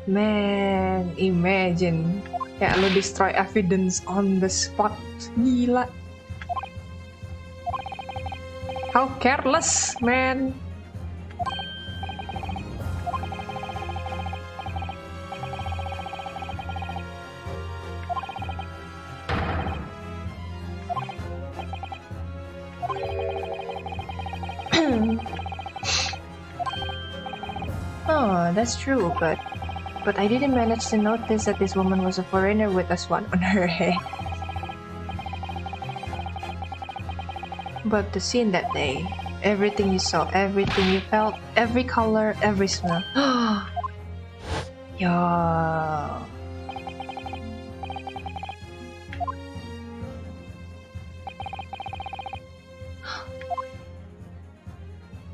Man, imagine. Kayak lo destroy evidence on the spot. Gila. How careless, man. Oh, that's true, but I didn't manage to notice that this woman was a foreigner with a swan on her head. But the scene that day, everything you saw, everything you felt, every color, every smell. Yeah.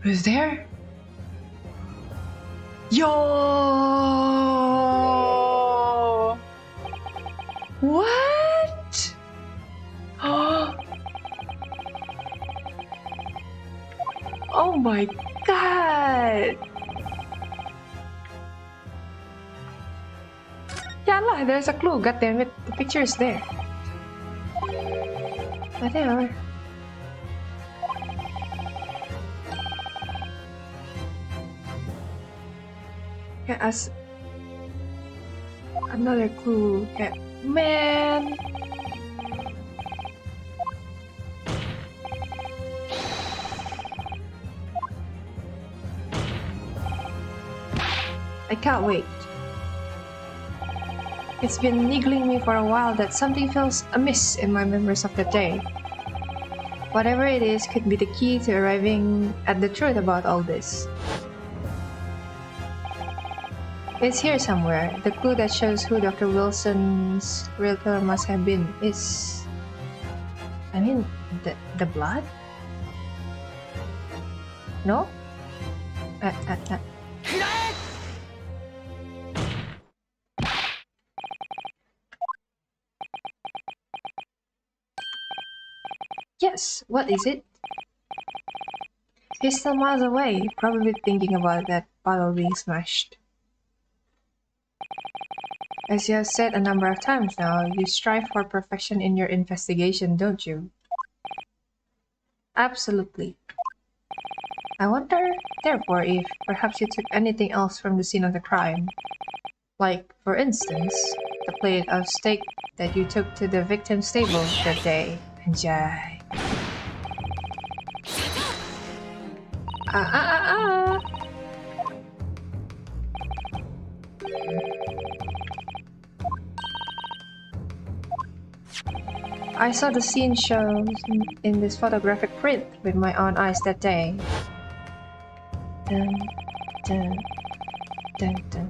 Who's there? Yo! What? Oh my god! Yalah, there's a clue. God damn it, the picture is there. Whatever. Yeah, as another clue. Yeah, man. I can't wait. It's been niggling me for a while that something feels amiss in my memories of that day. Whatever it is could be the key to arriving at the truth about all this. It's here somewhere. The clue that shows who Dr. Wilson's real killer must have been is... I mean, the blood? No? Yes, what is it? He's still miles away, probably thinking about that bottle being smashed. As you have said a number of times now, you strive for perfection in your investigation, don't you? Absolutely. I wonder, therefore, if perhaps you took anything else from the scene of the crime. Like, for instance, the plate of steak that you took to the victim's stable that day. Anjay. I saw the scene shown in this photographic print with my own eyes that day. Dun, dun, dun, dun.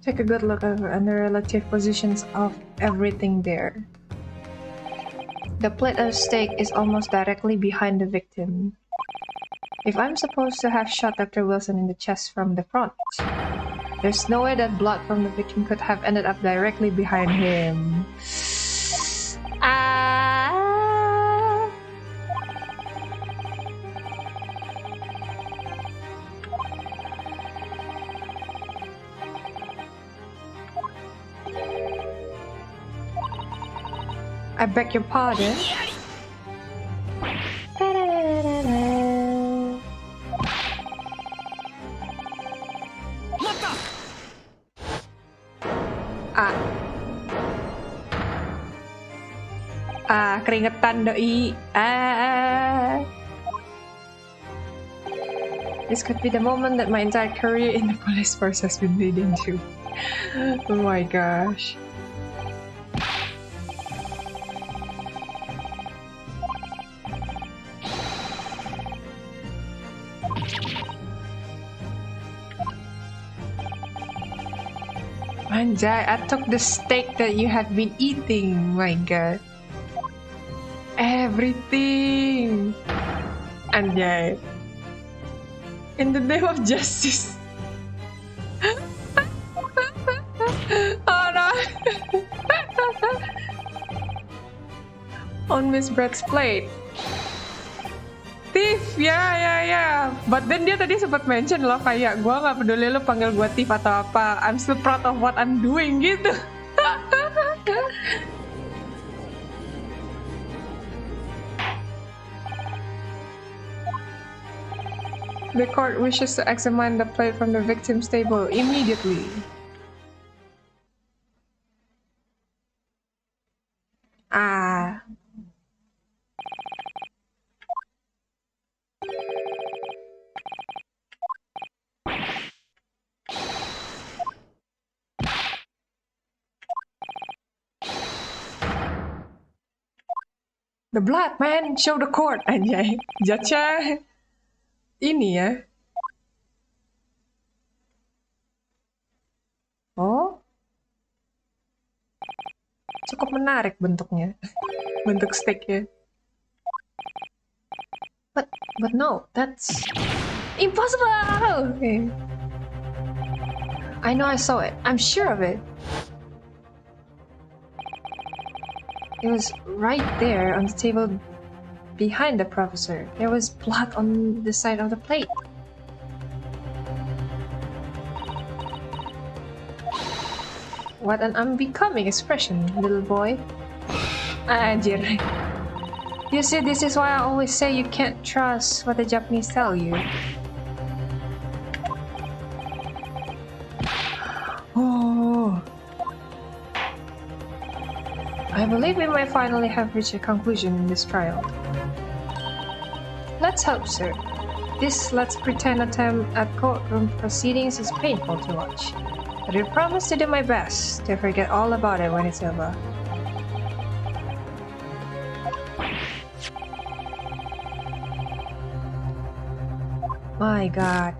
Take a good look at the relative positions of everything there. The plate of steak is almost directly behind the victim. If I'm supposed to have shot Dr. Wilson in the chest from the front, there's no way that blood from the victim could have ended up directly behind him. I beg your pardon? Keringetan doi. This could be the moment that my entire career in the police force has been leading to. Oh my gosh. Anjay, I took the steak that you had been eating. My god. Everything. Anjay. In the name of justice. Oh no. On Miss Brett's plate. Thief, ya. But then dia tadi sempat mention loh kayak gue nggak peduli lo panggil gue thief atau apa, I'm still proud of what I'm doing gitu. The court wishes to examine the plate from the victim's table immediately. The blood, man, show the court. Anjay, judge-nya ini ya. Oh, cukup menarik bentuknya, bentuk steaknya. But no, that's impossible. Okay. I know I saw it. I'm sure of it. It was right there on the table behind the professor. There was blood on the side of the plate. What an unbecoming expression, little boy. Anjir. You see, this is why I always say you can't trust what the Japanese tell you. I believe we might finally have reached a conclusion in this trial. Let's hope, sir. This let's pretend attempt at courtroom proceedings is painful to watch, but I promise to do my best to forget all about it when it's over. My god.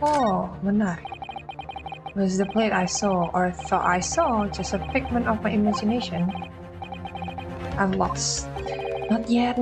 Oh, menarik. Was the plate I saw or thought I saw just a figment of my imagination? I'm lost. Not yet.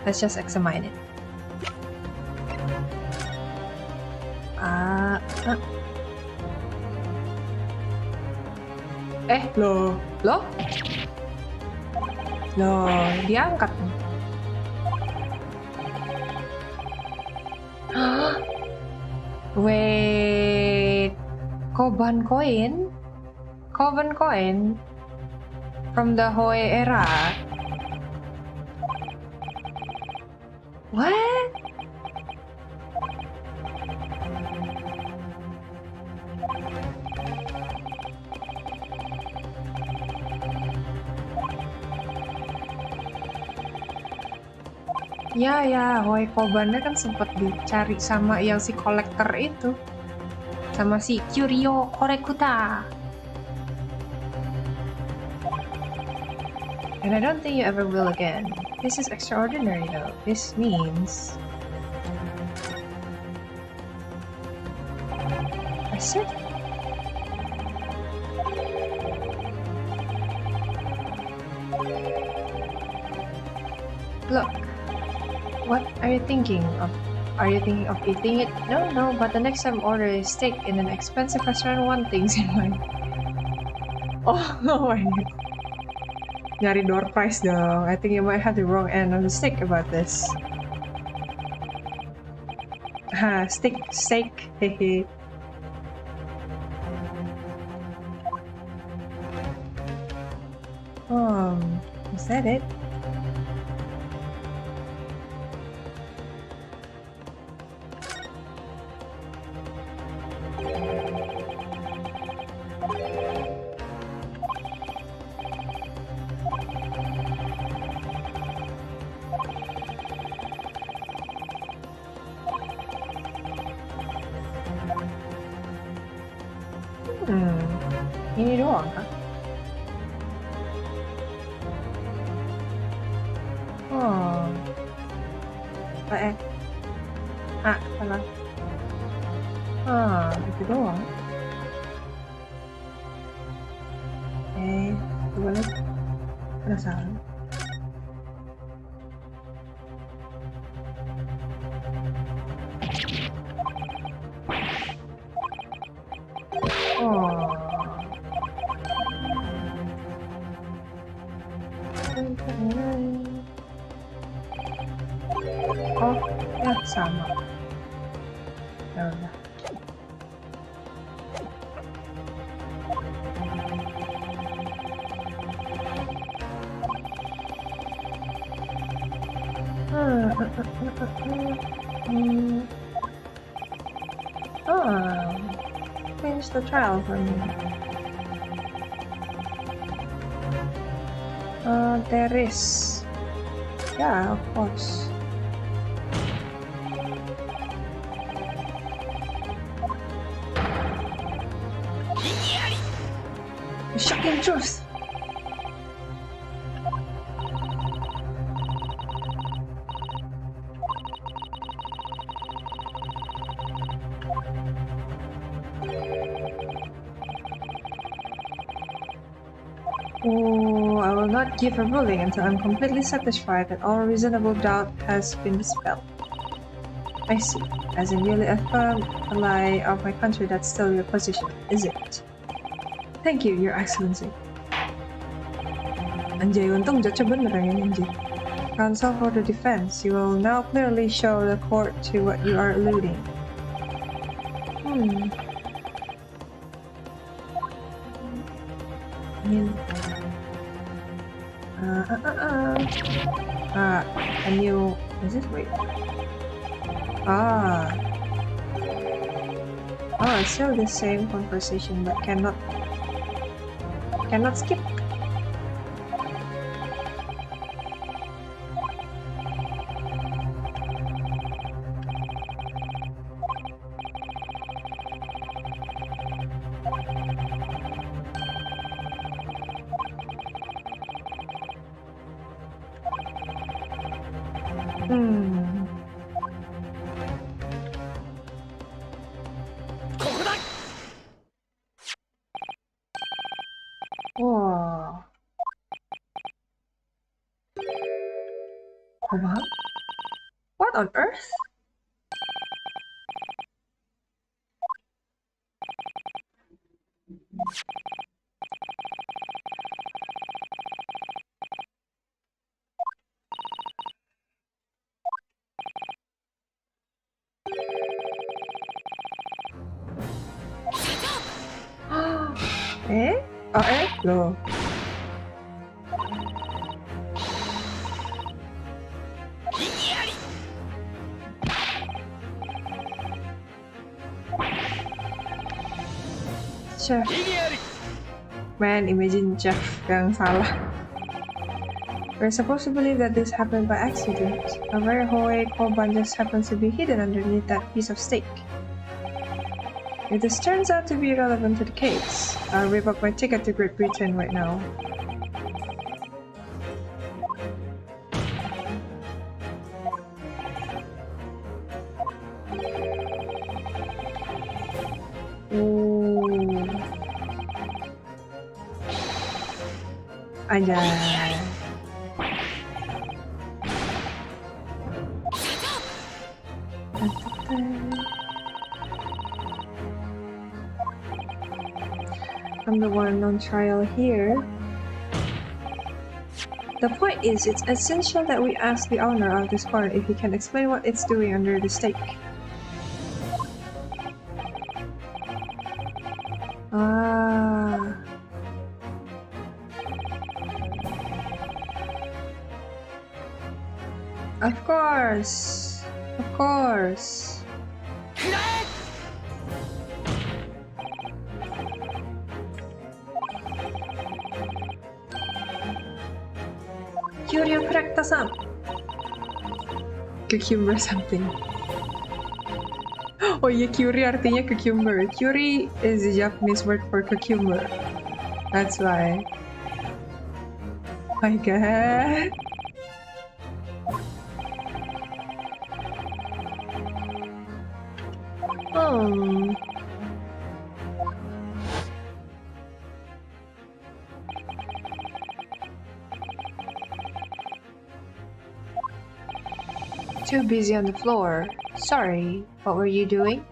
Let's just examine it. Loh, diangkat. Wait, Koban coin from the Hoi era. What? Ya, Hoi Kobannya kan sempat dicari sama yang si kolektor itu. Sama si Kyuryo Korekuta. And I don't think you ever will again. This is extraordinary though. This means... Is it? Look. What are you thinking of? Are you thinking of eating it? No, but the next time order a steak in an expensive restaurant, one thing's in mind. Oh my god. Nyari door prize dong. I think you might have the wrong end of the stick about this. Steak, hehe. Is that it? Ini doang kah? Salah. Itu doang. Coba lihat. Penasaran. Ya sama. Ya udah. Finish the trial for me. There is. Yeah, of course. The shocking truth. I will not give a ruling until I'm completely satisfied that all reasonable doubt has been dispelled. I see. As in merely affirm the lie of my country, that's still your position, is it? Thank you, Your Excellency. Anjay, untung judge bener yang anjay. Counsel for the defense, you will now clearly show the court to what you are alluding. A new... Is it? Wait. It's still the same conversation, but cannot skip. Whoa. What on earth? Loh. Chef. Man, imagine Chef yang salah. We're supposed to believe that this happened by accident. A very Hoei Koban just happens to be hidden underneath that piece of steak. If this turns out to be relevant to the case, I'll rip up my ticket to Great Britain right now. Anjay. I'm the one on trial here. The point is, it's essential that we ask the owner of this corner if he can explain what it's doing under the stake. Ah. Of course. Of course. Curio correcta-san. Cucumber something. Oh iya, Curie artinya cucumber. Curie is the Japanese word for cucumber. That's why. My god. Too busy on the floor. Sorry, what were you doing?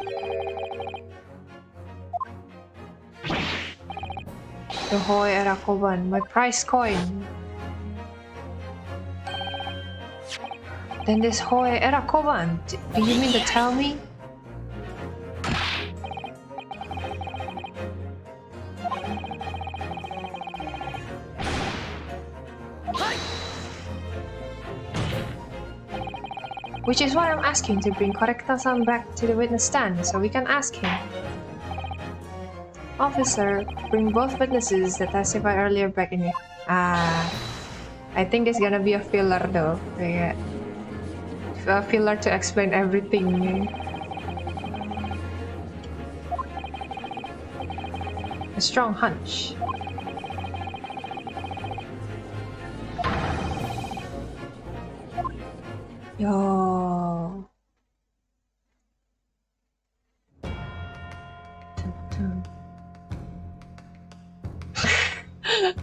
The Hoy Erakoban, my prize coin. Then this Hoy Erakoban, do you mean to tell me? Which is why I'm asking to bring Korekta-san back to the witness stand so we can ask him. Officer, bring both witnesses that testified earlier back in here. I think it's gonna be a filler though. Yeah. A filler to explain everything. A strong hunch. Yo.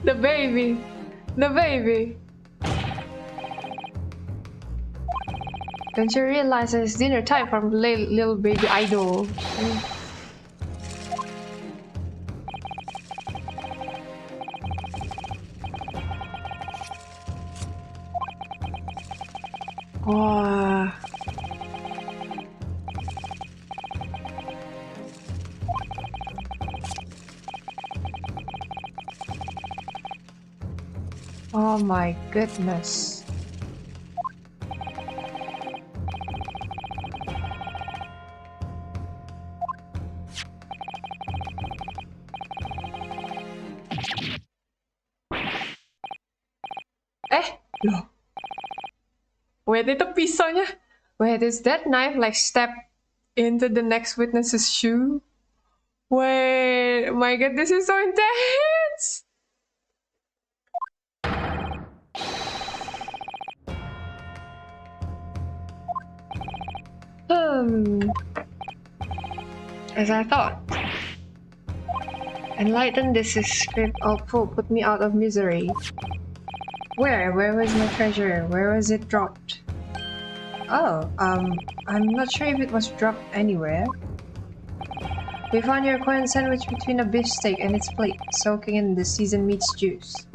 The baby. The baby. Don't you realize it's dinner time from the little baby idol? Wow. Oh my goodness. Loh. Wait, itu pisaunya. Wait, is that knife like step into the next witness's shoe? Wait, my god, this is so intense! As I thought. Enlighten this script put me out of misery. Where was my treasure? Where was it dropped? Oh, I'm not sure if it was dropped anywhere. We found your coin sandwich between a beef steak and its plate, soaking in the seasoned meat's juice.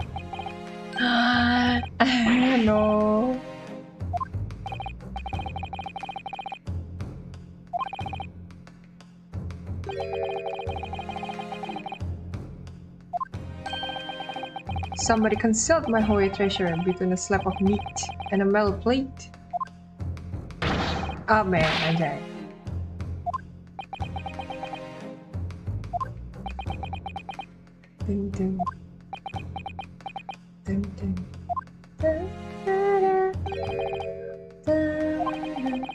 No. Somebody concealed my holy treasure between a slab of meat and a metal plate. Oh man, okay. Dun, dun. Dun, dun. Dun, dun, dun, dun.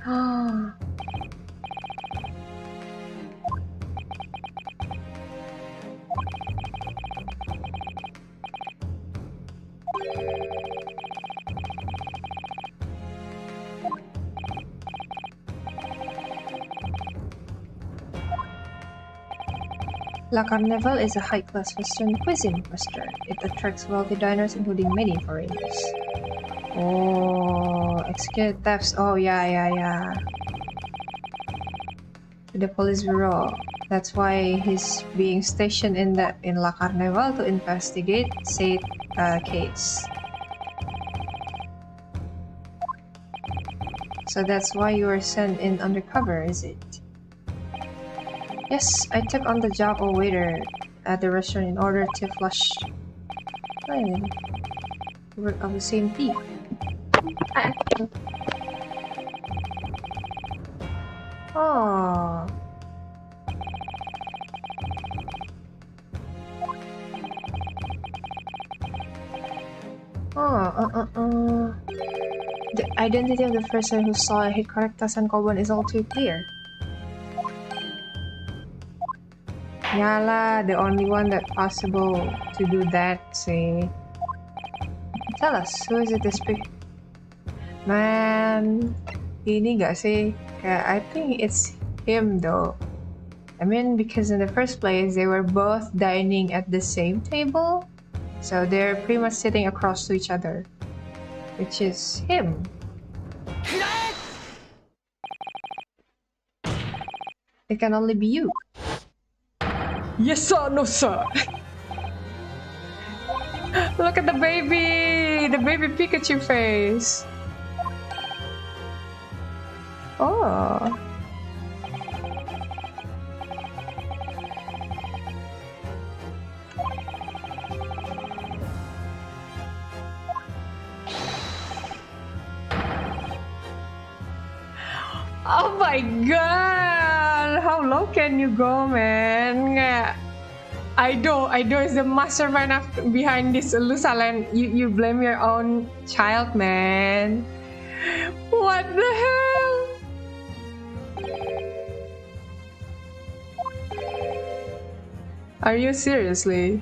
Ah. La Carnival is a high-class Western cuisine restaurant. It attracts wealthy diners, including many foreigners. Oh, execute thefts. Oh, yeah. To the police bureau. That's why he's being stationed in La Carnival to investigate said case. So that's why you were sent in undercover, is it? Yes, I took on the job of waiter at the restaurant in order to flush work of the same thief. Oh. The identity of the person who saw hit Correctas and Colbon is all too clear. Yala, the only one that possible to do that, see. Tell us, who is it this Man, ini gak sih? I think it's him though. I mean, because in the first place, they were both dining at the same table. So they're pretty much sitting across to each other. Which is him. It can only be you. Yes sir, no sir. Look at the baby Pikachu face. Oh. Oh my god! How low can you go, man? Aido is the mastermind behind this. Lu salah, you blame your own child, man. What the hell? Are you seriously?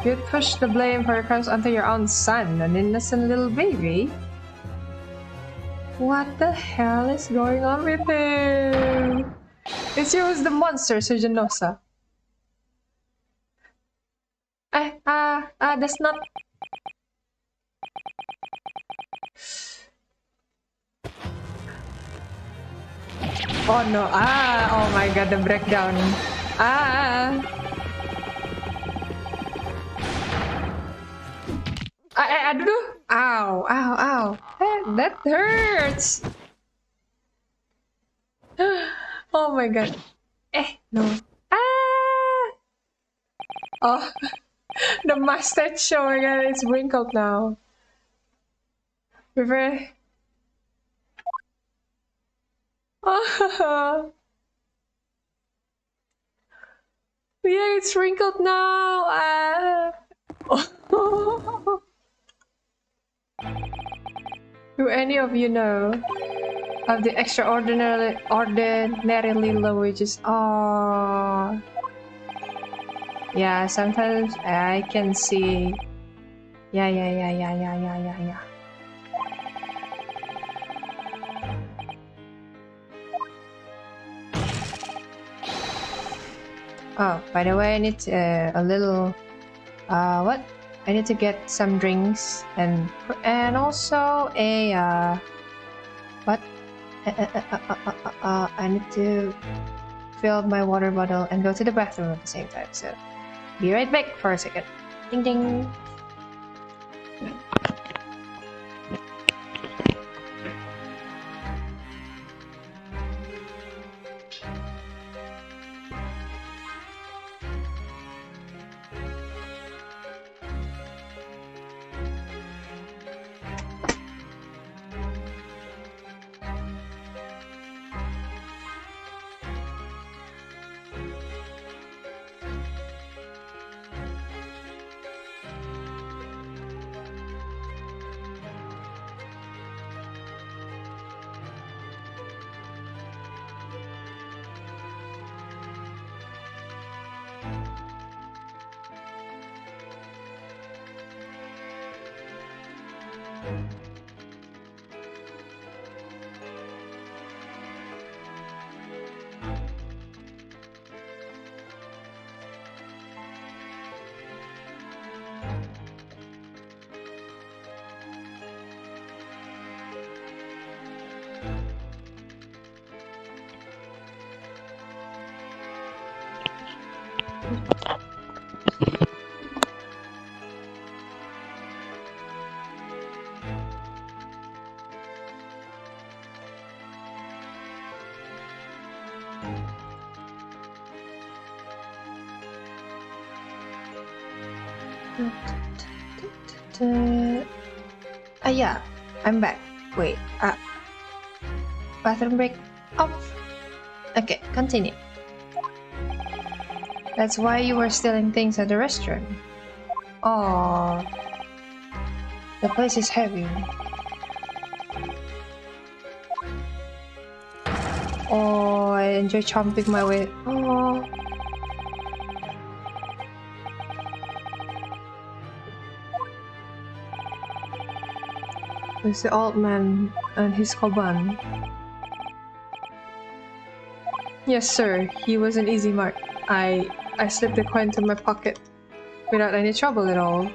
You'd push the blame for your crimes onto your own son, an innocent little baby? What the hell is going on with him? It's you who's the monster, Sujanosa. That's not... Oh no, oh my god, the breakdown. Aduh. Ow. That hurts. Oh my god. No. Oh, the mustache showing and it's wrinkled now. Very... Oh. Yeah, it's wrinkled now. Do any of you know of the ordinarily low wages? Oh. Yeah, sometimes I can see. Yeah. Oh, by the way, I need a little, what? I need to get some drinks and also a, what? I need to fill up my water bottle and go to the bathroom at the same time, so be right back for a second. Ding ding. Yeah, I'm back. Wait, bathroom break off. Okay, continue. That's why you were stealing things at the restaurant. Oh, the place is heavy. Oh, I enjoy chomping my way. Oh. There's the old man and his koban. Yes, sir. He was an easy mark. I slipped the coin into my pocket without any trouble at all.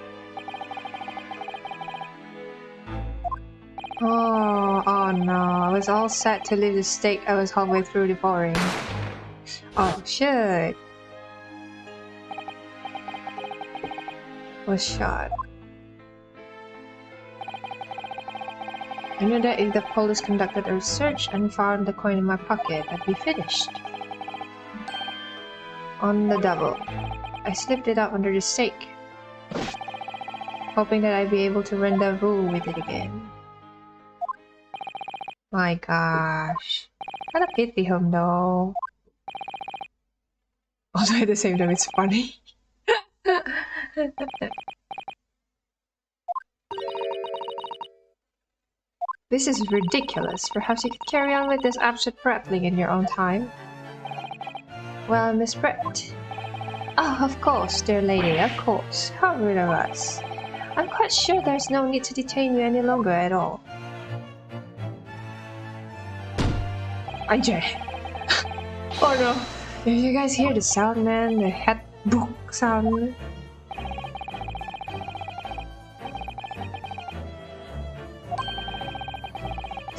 Oh no. I was all set to leave the steak. I was halfway through devouring. Oh, shit. Was shot. I knew that if the police conducted a search and found the coin in my pocket, I'd be finished. On the double, I slipped it up under the steak, hoping that I'd be able to rendezvous with it again. My gosh. Gotta pity him though. Although at the same time it's funny. This is ridiculous. Perhaps you could carry on with this absurd prattling in your own time. Well, Miss Brett. Oh, of course, dear lady, of course. How rude of us. I'm quite sure there's no need to detain you any longer at all. Ajay. Oh no. Did you guys hear the sound, man? The head book sound.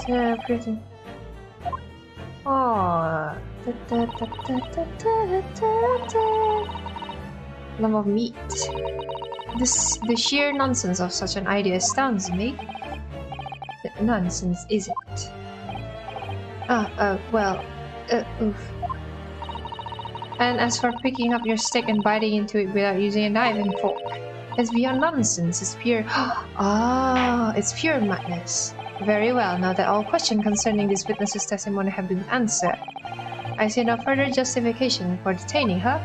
Yeah, pretty. Oh, lump of meat. The sheer nonsense of such an idea astounds me. Nonsense, is it? Oof. And as for picking up your stick and biting into it without using a knife and fork, it's beyond nonsense. It's pure. It's pure madness. Very well, now that all questions concerning this witness's testimony have been answered, I see no further justification for detaining her.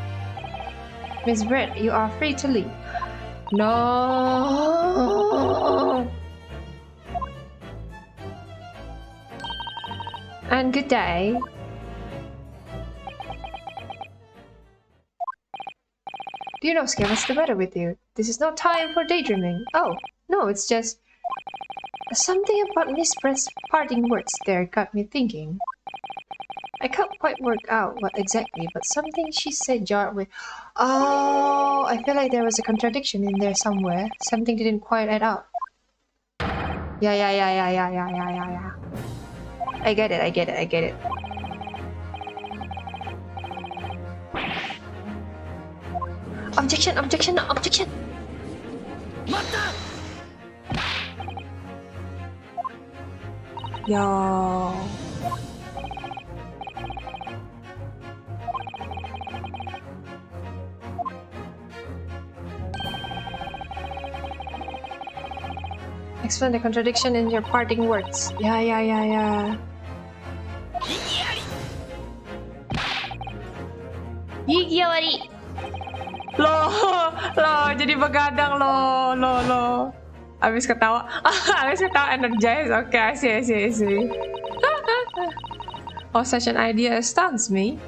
Miss Brett, you are free to leave. No. And good day. Dinosuke, what's the matter with you? This is no time for daydreaming. Oh, no, it's just... something about Miss Brett's parting words there got me thinking. I can't quite work out what exactly, but something she said jarred with... Oh, I feel like there was a contradiction in there somewhere. Something didn't quite add up. Yeah. I get it. Objection! Yo. Explain the contradiction in your parting words. Yeah. Yigiawari. Lo, jadi begadang lo. Abis ketawa energize. Okay, I see. Oh, such an idea astounds me.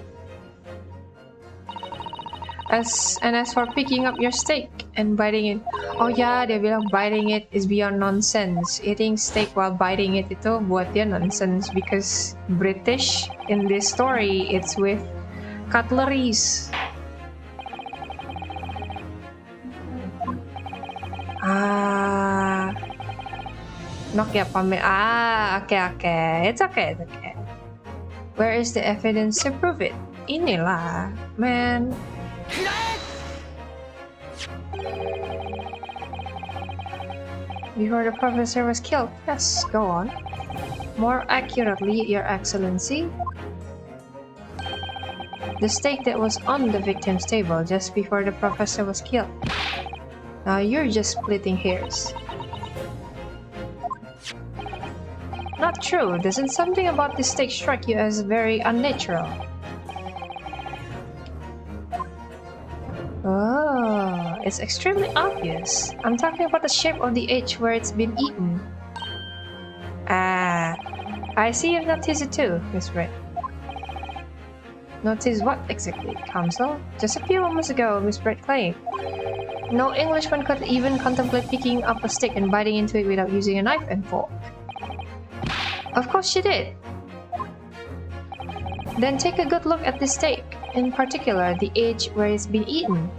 As for picking up your steak and biting it. Oh ya, dia bilang biting it is beyond nonsense. Eating steak while biting it itu buat dia nonsense because British in this story it's with cutleries. Nokia pamit. Okay. It's okay. Where is the evidence to prove it? Inilah, man. Before the professor was killed. Yes, go on. More accurately, Your Excellency. The stake that was on the victim's table just before the professor was killed. Now you're just splitting hairs. Not true. Doesn't something about this stake strike you as very unnatural? Oh, it's extremely obvious. I'm talking about the shape of the edge where it's been eaten. Ah, I see you've noticed it too, Miss Red. Notice what exactly, Counsel? Just a few moments ago, Miss Red claimed no Englishman could even contemplate picking up a stick and biting into it without using a knife and fork. Of course she did. Then take a good look at this steak, in particular the edge where it's been eaten.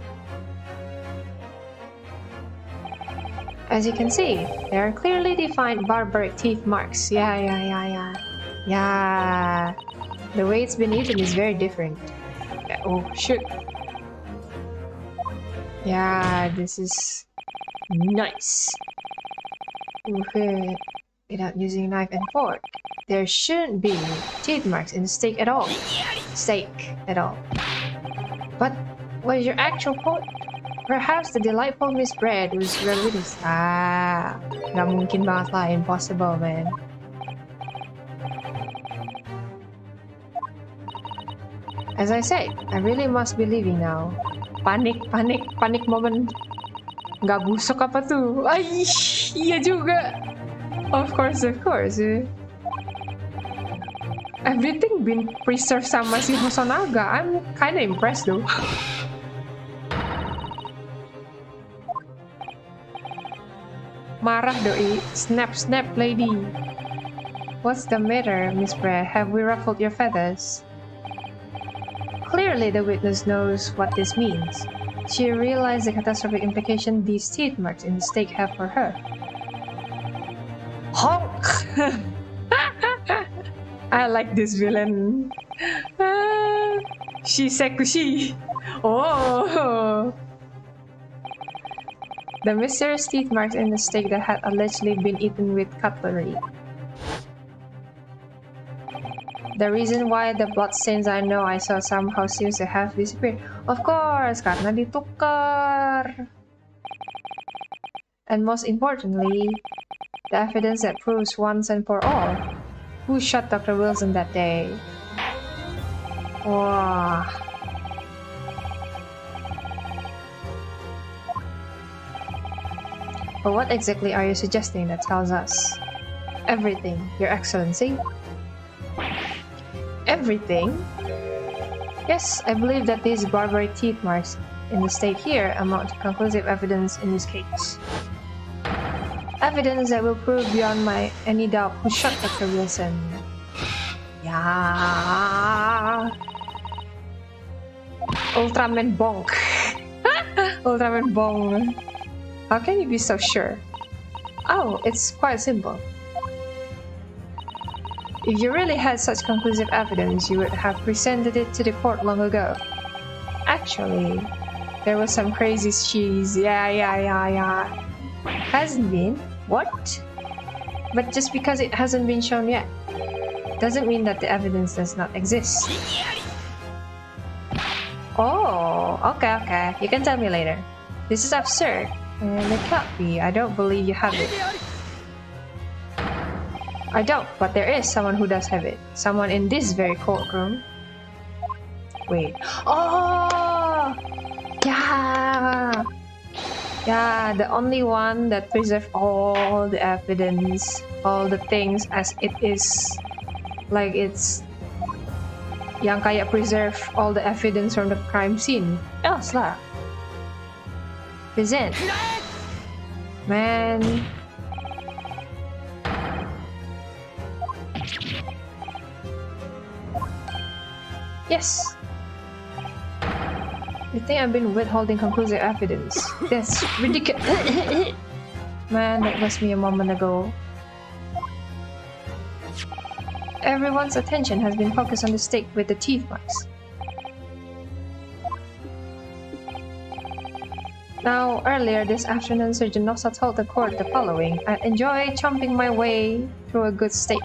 As you can see, there are clearly defined barbaric teeth marks. Yeah. The way it's been eaten is very different. Oh, shoot. Yeah, this is nice. Okay. Without using knife and fork, there shouldn't be teeth marks in the steak at all. But what is your actual point? Perhaps the delightful Miss Bread was religious. Gak mungkin banget lah, impossible, man. As I said, I really must be leaving now. Panik moment. Gak busuk apa tuh? Ay, iya juga. Of course. Everything been preserved sama si Hosonaga. I'm kinda impressed though. Marah doi. Snap lady. What's the matter, Miss Bread? Have we ruffled your feathers? Clearly the witness knows what this means. She realized the catastrophic implication these teeth marks in the steak have for her. Honk! I like this villain. Shisekushi. Oh! The mysterious teeth marks in the steak that had allegedly been eaten with cutlery. The reason why the bloodstains I know I saw somehow seems to have disappeared. Of course, karena ditukar. And most importantly, the evidence that proves once and for all who shot Dr. Wilson that day. Wow. But what exactly are you suggesting that tells us? Everything, Your Excellency. Everything? Yes, I believe that these barbaric teeth marks in the steak here amount to conclusive evidence in this case. Evidence that will prove beyond any doubt who shot Dr. Wilson. Yeah. Ultraman Bonk. Ultraman Bonk. How can you be so sure? Oh, it's quite simple. If you really had such conclusive evidence, you would have presented it to the court long ago. Actually, there was some crazy cheese. Yeah. Hasn't been? What? But just because it hasn't been shown yet, doesn't mean that the evidence does not exist. Oh, okay. You can tell me later. This is absurd. And it can't be. I don't believe you have it. I don't, but there is someone who does have it. Someone in this very courtroom. Wait. Oh! Yeah, the only one that preserved all the evidence, all the things as it is. Like it's yang kayak preserve all the evidence from the crime scene. Else lah. Present. Man. Yes. You think I've been withholding conclusive evidence? That's ridiculous. Man, that was me a moment ago. Everyone's attention has been focused on the steak with the teeth marks. Now, earlier this afternoon, Surgeon Nossa told the court the following. I enjoy chomping my way through a good steak.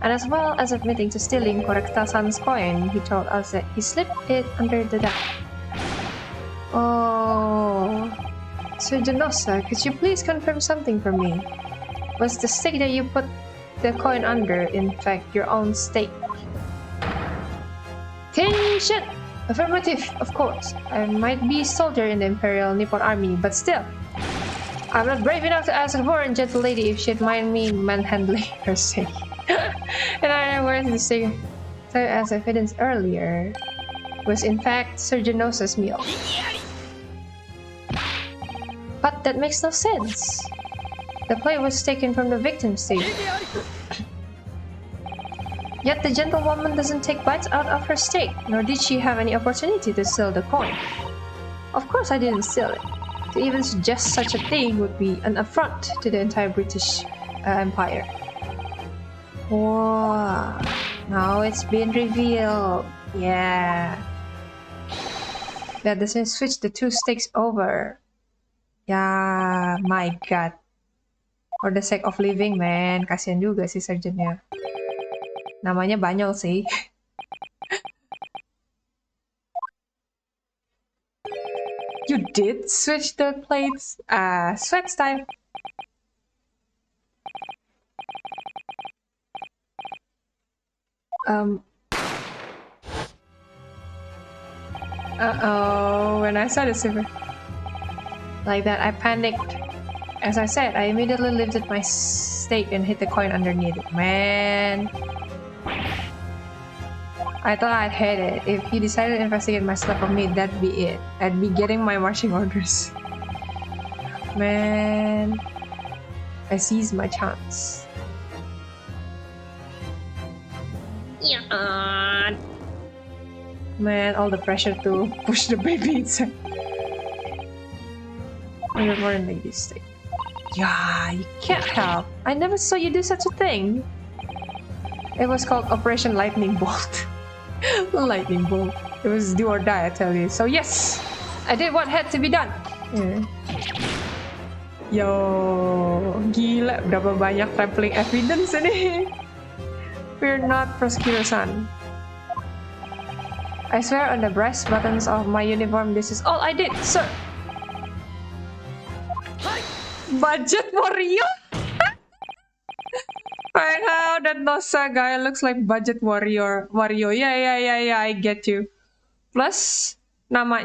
And as well as admitting to stealing Korekta-san's coin, he told us that he slipped it under the deck. Oh... Surgeon Nossa, could you please confirm something for me? Was the steak that you put the coin under, in fact, your own steak? Tension! Affirmative, of course. I might be a soldier in the Imperial Nippon Army, but still. I'm not brave enough to ask a foreign gentle lady if she'd mind me manhandling her steak. And I wear the steak as evidence earlier was in fact Surgeon Nossa's meal. But that makes no sense. The plate was taken from the victim's steak. Yet the gentlewoman doesn't take bites out of her steak, nor did she have any opportunity to steal the coin. Of course I didn't steal it. To even suggest such a thing would be an affront to the entire British Empire. Wow, now it's been revealed. Yeah. That doesn't switch the two steaks over. Yeah, my god. For the sake of living, man. Kasian juga si surgeonnya. Namanya Banyol sih. You did switch the plates? Sweats time. Uh-oh, when I saw the silver like that, I panicked. As I said, I immediately lifted my steak and hit the coin underneath it. Man. I thought I'd had it. If he decided to investigate my slap of meat, that'd be it. I'd be getting my marching orders. Man. I seized my chance. Yeah. Man, all the pressure to push the baby inside. You're more than like this thing. Yeah, you can't help. I never saw you do such a thing. It was called Operation Lightning Bolt. Lightning Bolt. It was do or die, I tell you. So yes, I did what had to be done. Yeah. Yo, gila, berapa banyak traveling evidence ini. Fear not, prosecutor-san. I swear on the breast buttons of my uniform, this is all I did, sir. Budget warrior? I know that Nossa guy looks like budget warrior. Yeah, I get you. Plus, nama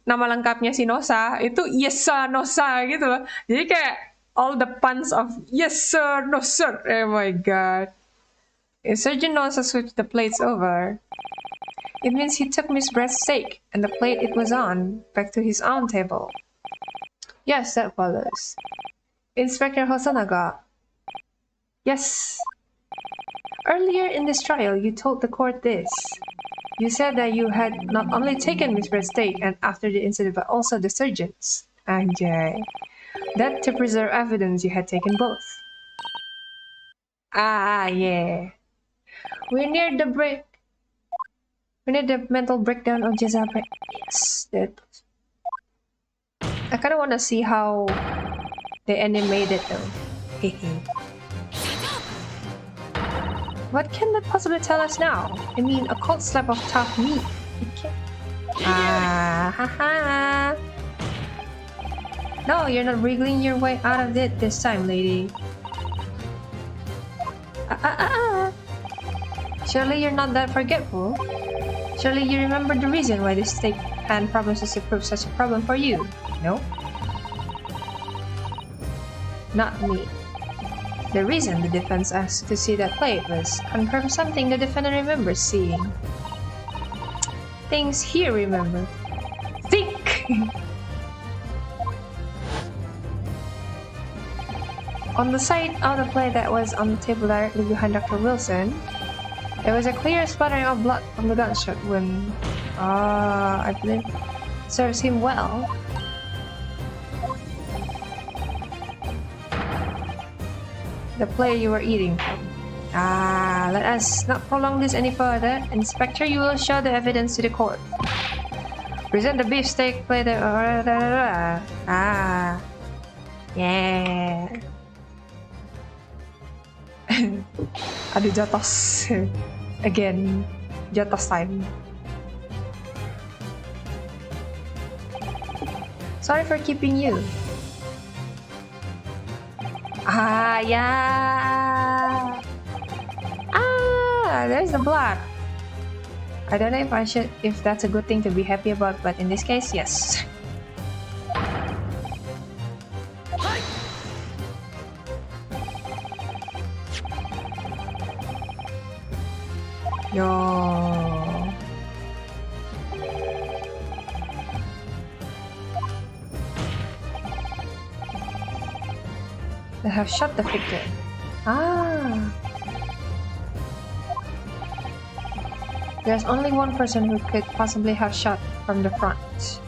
lengkapnya si Nossa itu yes sir, Nossa gitu loh. Jadi kayak all the puns of yes sir, no sir. Oh my god. If Surgeon Nossa switched the plates over, it means he took Miss Brett's steak and the plate it was on back to his own table. Yes, that follows. Inspector Hosonaga. Yes. Earlier in this trial, you told the court this. You said that you had not only taken Miss Brett's steak and after the incident, but also the surgeon's. Anjay. That to preserve evidence you had taken both. Ah, yeah. We're near the mental breakdown of Jezabra. Yes, that. I kind of want to see how they animate it though. What can that possibly tell us now? I mean, a cold slap of tough meat. It can't. Ah, haha. No, you're not wriggling your way out of it this time, lady. Surely you're not that forgetful. Surely you remember the reason why this steak pan promises to prove such a problem for you, no? Not me. The reason the defense asked to see that plate was confirm something the defendant remembers seeing. Things he remembered. Think! On the side of the plate that was on the table directly behind Dr. Wilson, there was a clear splattering of blood from the gunshot when, I believe, serves him well. The plate you were eating from. Let us not prolong this any further. Inspector, you will show the evidence to the court. Present the beefsteak plate. Ah. Yeah. Ada jotos. Again. Jotos time. Sorry for keeping you. Ah, yeah. Ah, there's the blood. I don't know if that's a good thing to be happy about, but in this case, yes. Yo. They have shot the victim. Ah. There's only one person who could possibly have shot from the front.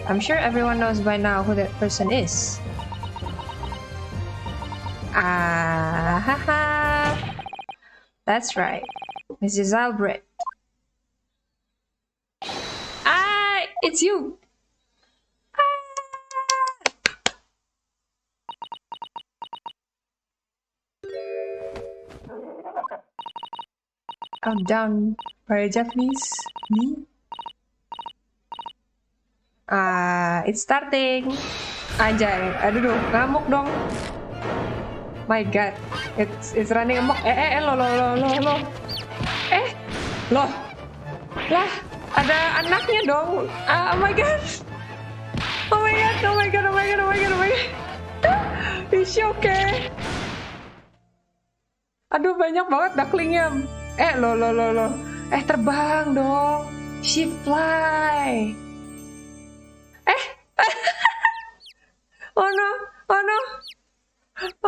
I'm sure everyone knows by now who that person is. Ah, haha. That's right, Mrs. Albrecht. Ah, it's you. I'm down by Japanese. Me? It's starting. Anjay, aduh, ngamuk dong. My God, it's running amok. Loh. Loh. Lah, ada anaknya dong. Oh my God. Oh my God. Is she okay? Aduh, banyak banget ducklingnya. Loh. Terbang dong. She fly. Oh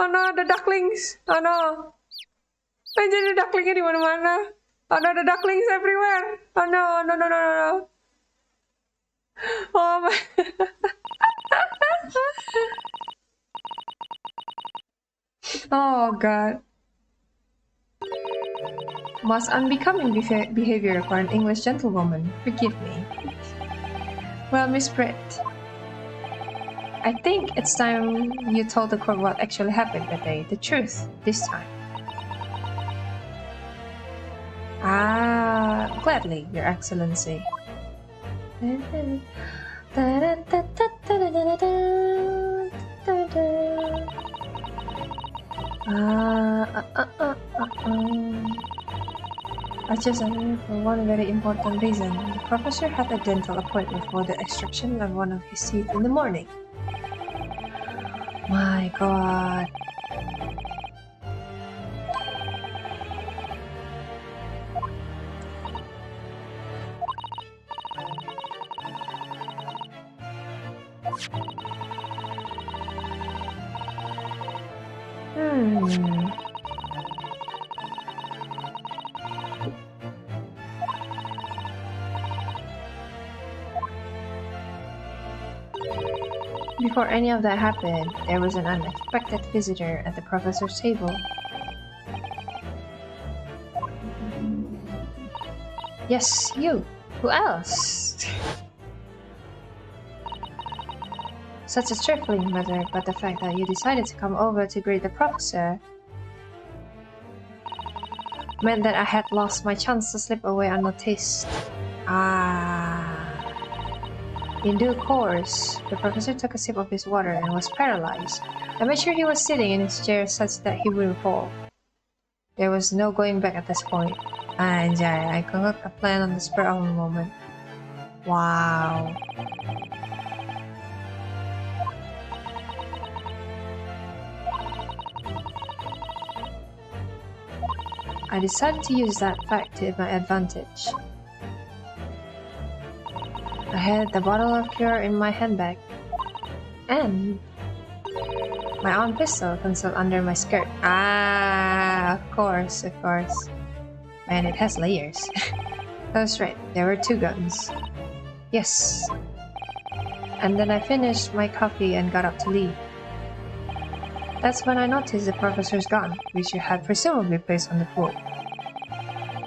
no, the ducklings. Oh no. Jadi ducklingnya di mana-mana. Oh no, the ducklings everywhere. Oh no. Oh my. Oh God. Most unbecoming behavior for an English gentlewoman. Forgive me. Well, Miss Brett, I think it's time you told the court what actually happened that day. The truth, this time. Gladly, Your Excellency. I chose Annie for one very important reason. The professor had a dental appointment for the extraction of one of his teeth in the morning. My God. Before any of that happened, there was an unexpected visitor at the professor's table. Yes, you. Who else? Such a trifling matter, but the fact that you decided to come over to greet the professor meant that I had lost my chance to slip away unnoticed. In due course, the professor took a sip of his water and was paralyzed. I made sure he was sitting in his chair such that he wouldn't fall. There was no going back at this point. Anjay, I concocted a plan on the spur of the moment. Wow. I decided to use that fact to my advantage. I had the bottle of cure in my handbag, and my own pistol concealed under my skirt. Of course. Man, it has layers. That's right, there were 2 guns. Yes. And then I finished my coffee and got up to leave. That's when I noticed the professor's gun, which you had presumably placed on the floor.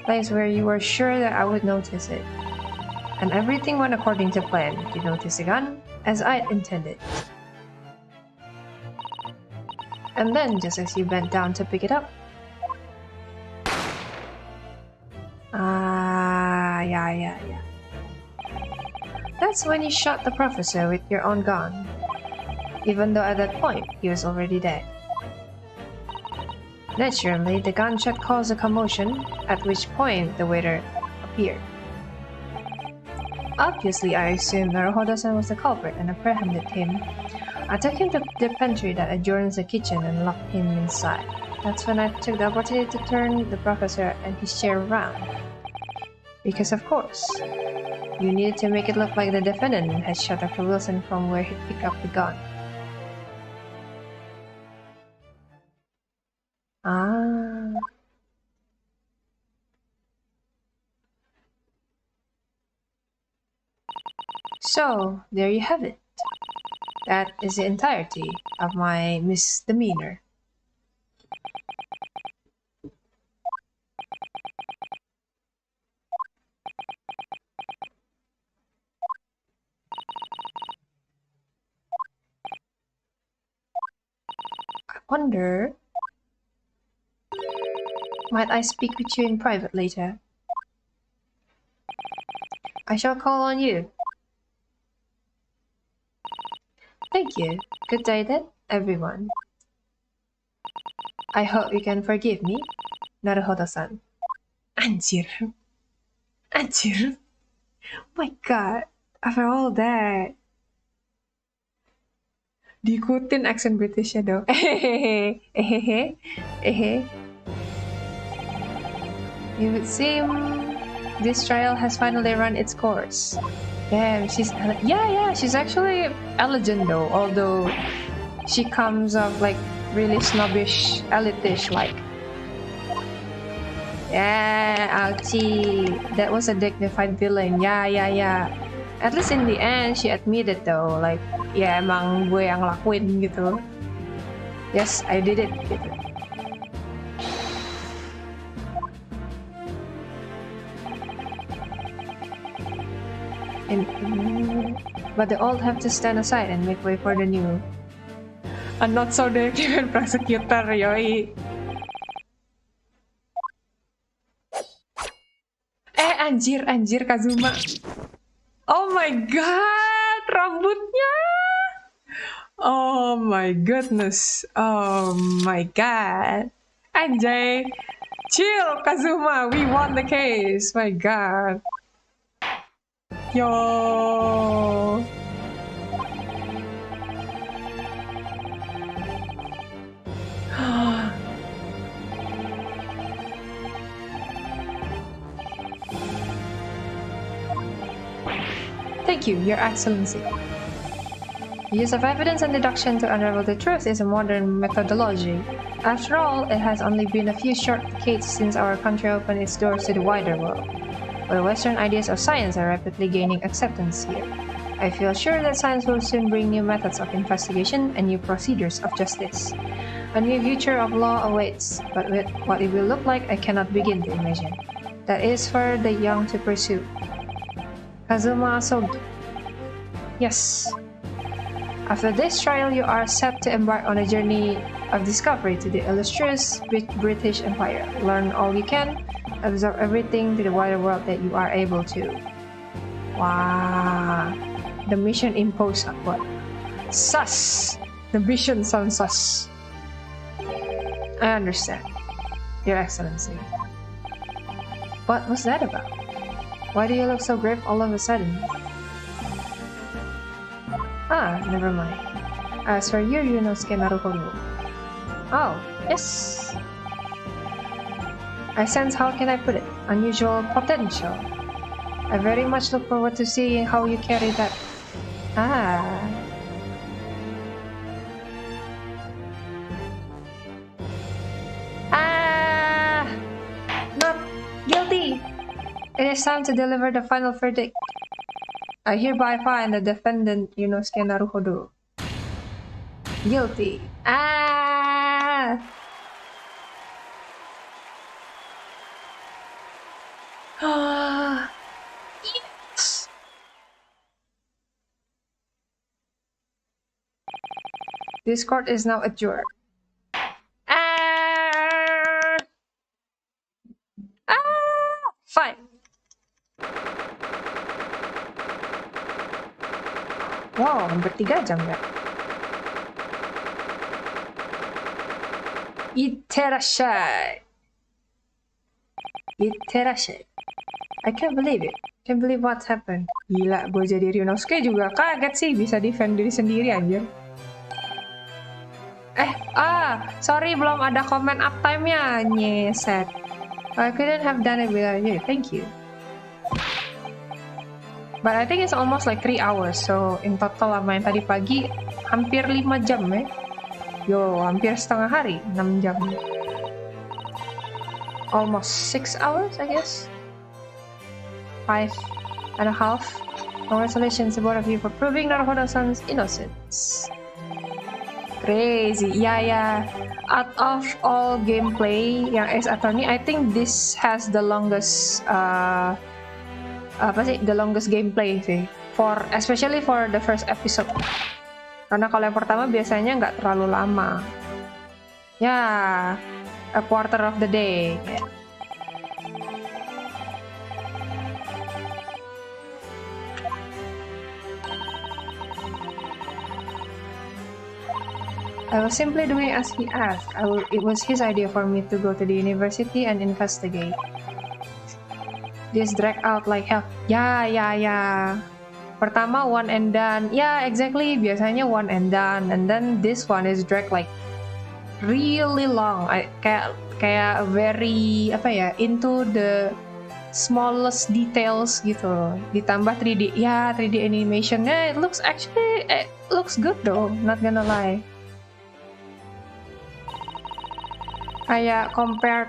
Place where you were sure that I would notice it. and everything went according to plan. You notice the gun? As I intended. And then, just as you bent down to pick it up... yeah. That's when you shot the professor with your own gun. Even though at that point, he was already dead. Naturally, the gunshot caused a commotion, at which point the waiter appeared. Obviously, I assumed Naruhodo-san was the culprit and apprehended him. I took him to the pantry that adjoins the kitchen and locked him inside. That's when I took the opportunity to turn the professor and his chair around. Because of course, you needed to make it look like the defendant had shot Dr. Wilson from where he picked up the gun. Ah. So, there you have it. That is the entirety of my misdemeanor. I wonder... Might I speak with you in private later? I shall call on you. Thank you. Good day then, everyone. I hope you can forgive me, Naruhodo-san. Anjir. Anjir. My god. After all that. Diikutin accent Britishnya dong. It would seem this trial has finally run its course. Damn, she's she's actually a legend though, although she comes off like really snobbish, elitish like. Yeah, ouchie. That was a dignified villain. Yeah. At least in the end, she admitted though, like, ya emang gue yang lakuin gitu. Yes, I did it gitu. But the old have to stand aside and make way for the new. A not so definite prosecutor, yoi. Anjir Kazuma. Oh my god, rambutnya. Oh my goodness. Oh my god. Anjay. Chill, Kazuma. We won the case. My god. Yo. Thank you, Your Excellency. The use of evidence and deduction to unravel the truth is a modern methodology. After all, it has only been a few short decades since our country opened its doors to the wider world. But Western ideas of science are rapidly gaining acceptance here. I feel sure that science will soon bring new methods of investigation and new procedures of justice. A new future of law awaits, but with what it will look like, I cannot begin to imagine. That is for the young to pursue. Kazuma Asogi. Yes. After this trial, you are set to embark on a journey of discovery to the illustrious British Empire. Learn all you can, absorb everything to the wider world that you are able to. Wow. The mission imposed upon. Sus! The mission sounds sus. I understand, Your Excellency. What was that about? Why do you look so grave all of a sudden? Ah, never mind. As for you, Yunosuke Naruhodo. Oh, yes. I sense, how can I put it, unusual potential. I very much look forward to seeing how you carry that. Ah. Not guilty. It is time to deliver the final verdict. I hereby find the defendant Yunosuke Naruhodo guilty. Ah! Yes! Discord is now adjourned. Ah! Fine. Wow, hampir 3 jam ya. Itterashai. I can't believe it. Can't believe what's happened. Gila, gue jadi Ryunosuke juga kaget sih bisa defend diri sendiri anjir. Sorry belum ada komen uptime-nya. Nyeset. I couldn't have done it without you. Thank you. But I think it's almost like 3 hours. So in total sama yang tadi pagi hampir 5 jam ya. Yo, hampir setengah hari, 6 jam. Almost 6 hours, I guess. 5.5. Congratulations to both of you for proving Naruhodo-san's innocence. Crazy. Yeah. Out of all gameplay yang Ace Attorney, I think this has the longest the longest gameplay sih. Especially for the first episode. Karena kalau yang pertama biasanya nggak terlalu lama. Ya, a quarter of the day. I was simply doing as he asked. It was his idea for me to go to the university and investigate. This dragged out like hell. Ya. Pertama one and done. Yeah, exactly. Biasanya one and done. And then this one is dragged like really long. Kayak very into the smallest details gitu. Ditambah 3D. Ya, 3D animationnya it looks good though. Not gonna lie. Kayak compared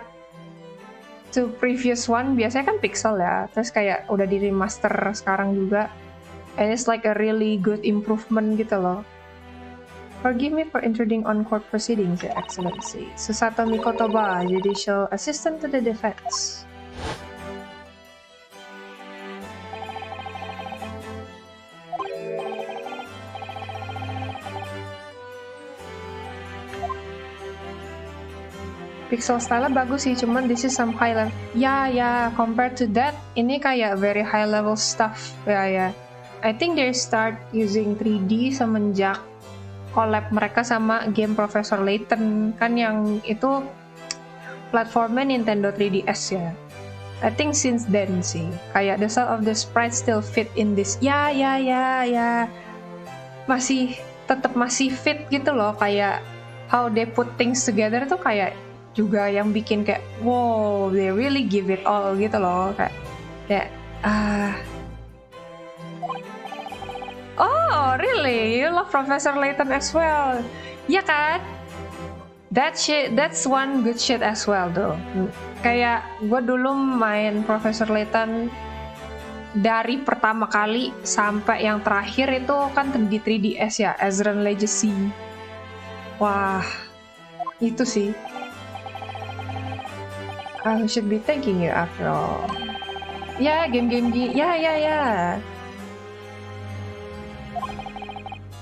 to previous one, biasanya kan pixel ya. Terus kayak udah di remaster sekarang juga. And it's like a really good improvement gitu loh. Forgive me for intruding on court proceedings, Your Excellency. Susato Mikotoba, Judicial Assistant to the Defense. Pixel style bagus sih, cuman this is some high level. Ya, compared to that, ini kayak very high level stuff. Ya. I think they start using 3D semenjak collab mereka sama game Professor Layton. Kan yang itu platformnya Nintendo 3DS ya. I think since then sih. Kayak the style of the sprite still fit in this. Ya. Tetap masih fit gitu loh. Kayak how they put things together tuh kayak juga yang bikin kayak wow, they really give it all gitu loh. Oh, really? You love Professor Layton as well? Ya kan? That's one good shit as well though. Kayak gue dulu main Professor Layton dari pertama kali sampai yang terakhir itu kan di 3DS ya, Ezran Legacy. Wah, itu sih. I should be thanking you after all. Ya, game-game ya.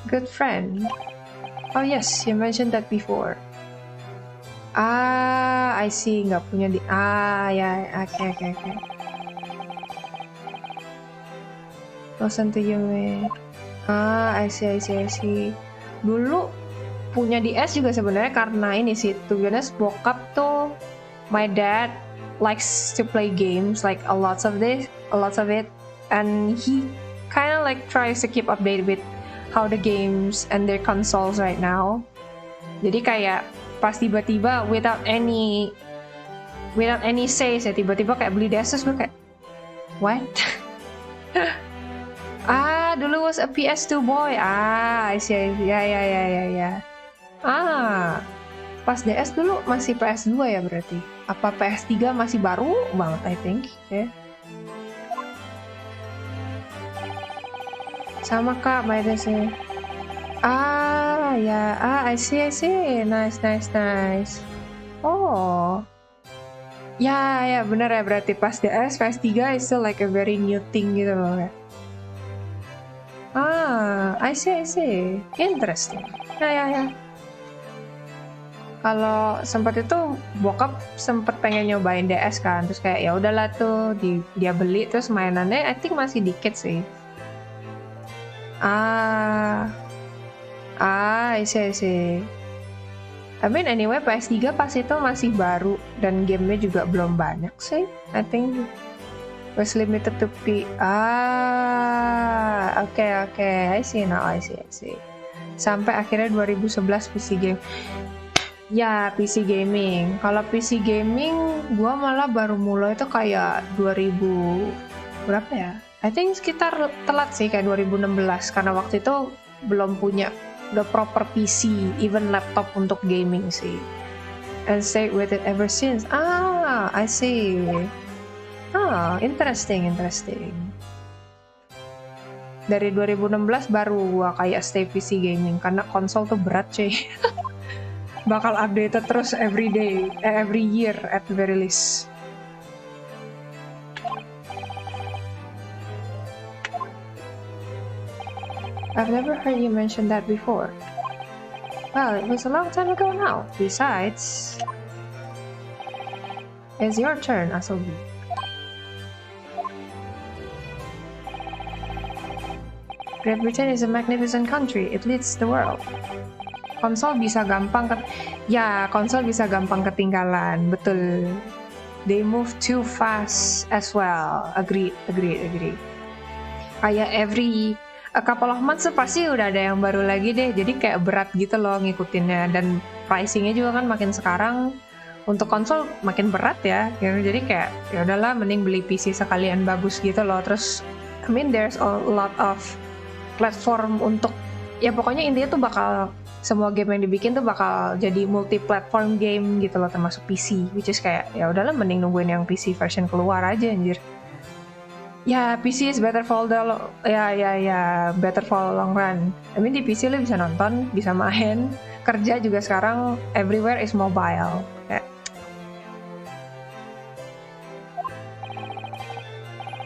Good friend. Oh yes, you mentioned that before. I see. Nggak punya di. Ya. Okay. Listen to you, man. I see. Dulu punya DS juga sebenarnya karena ini sih. To be honest, bokap tuh, my dad likes to play games, like a lots of it, and he kind of like tries to keep updated with how the games and their consoles right now. Jadi kayak pas tiba-tiba without any say saya tiba-tiba kayak beli DS, gue kayak what? Dulu was a PS2 boy. I see. Ya. Pas DS dulu masih PS2 ya berarti. Apa PS3 masih baru banget I think. Yeah. Sama Kak, my sih. I see. Nice. Oh. Ya, benar ya berarti pas DS, PS3 is still like a very new thing gitu loh ya. I see. Interesting. Ya. Kalau sempet itu bokap sempet pengen nyobain DS kan, terus kayak ya udahlah tuh dia beli, terus mainannya I think masih dikit sih. I see. I mean anyway PS3 pas itu masih baru dan gamenya juga belum banyak sih. I think was limited to okay. I see. Sampai akhirnya 2011 PC game. Ya, PC gaming. Kalau PC gaming, gua malah baru mulai itu kayak 2000 berapa ya? I think sekitar telat sih kayak 2016 karena waktu itu belum punya the proper PC, even laptop untuk gaming sih. And stayed with it ever since. I see. Interesting. Dari 2016 baru gua kayak stay PC gaming karena konsol tuh berat cuy. Bakal updated terus every year at the very least. I've never heard you mention that before. Well, it was a long time ago now. Besides, it's your turn, Asobi. Great Britain is a magnificent country. It leads the world. Konsol bisa gampang ketinggalan, betul. They move too fast as well. Agreed. Kayak every a couple of months pasti udah ada yang baru lagi deh. Jadi kayak berat gitu loh ngikutinnya, dan pricingnya juga kan makin sekarang untuk konsol makin berat ya. Jadi kayak ya udahlah mending beli PC sekalian bagus gitu loh. Terus I mean there's a lot of platform untuk ya pokoknya intinya tuh bakal semua game yang dibikin tuh bakal jadi multi-platform game gitu loh, termasuk PC, which is kayak ya udahlah mending nungguin yang PC version keluar aja anjir. Ya PC is better for better for long run. I mean di PC lo bisa nonton, bisa main, kerja juga sekarang everywhere is mobile. Kayak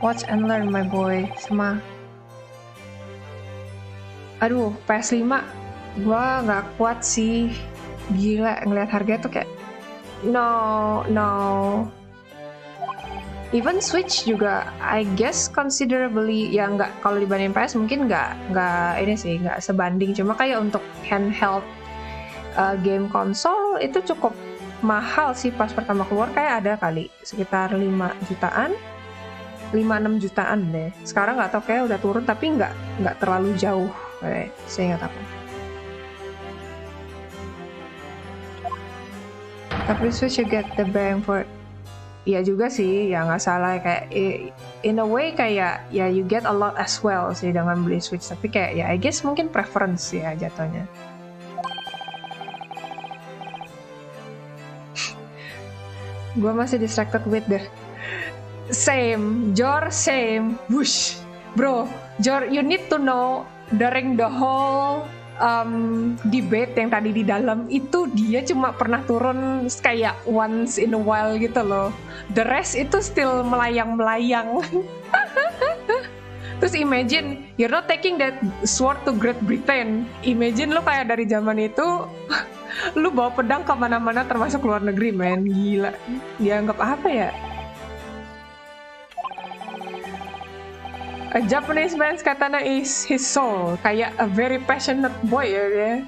watch and learn my boy. Aduh, PS5 gua nggak kuat sih, gila ngeliat harga tuh kayak no. Even Switch juga I guess considerably ya nggak, kalau dibanding PS mungkin nggak ini sih, nggak sebanding, cuma kayak untuk handheld game konsol itu cukup mahal sih. Pas pertama keluar kayak ada kali sekitar 5 jutaan 5-6 jutaan deh. Sekarang nggak tahu, kayak udah turun tapi nggak terlalu jauh saya nggak tahu. Tapi Switch you get the bang for, ya juga sih, ya nggak salah, kayak in a way kayak ya you get a lot as well sih dengan beli Switch, tapi kayak ya I guess mungkin preference ya jatuhnya. Gue masih distracted with the same whoosh bro. Jor, you need to know during the whole debate yang tadi di dalam itu dia cuma pernah turun kayak once in a while gitu loh. The rest itu still melayang-melayang. Terus imagine you're not taking that sword to Great Britain. Imagine lo kayak dari zaman itu lu bawa pedang kemana-mana termasuk luar negeri, men. Gila. Dianggap apa ya? A Japanese man's katana is his soul. Kayak a very passionate boy ya dia.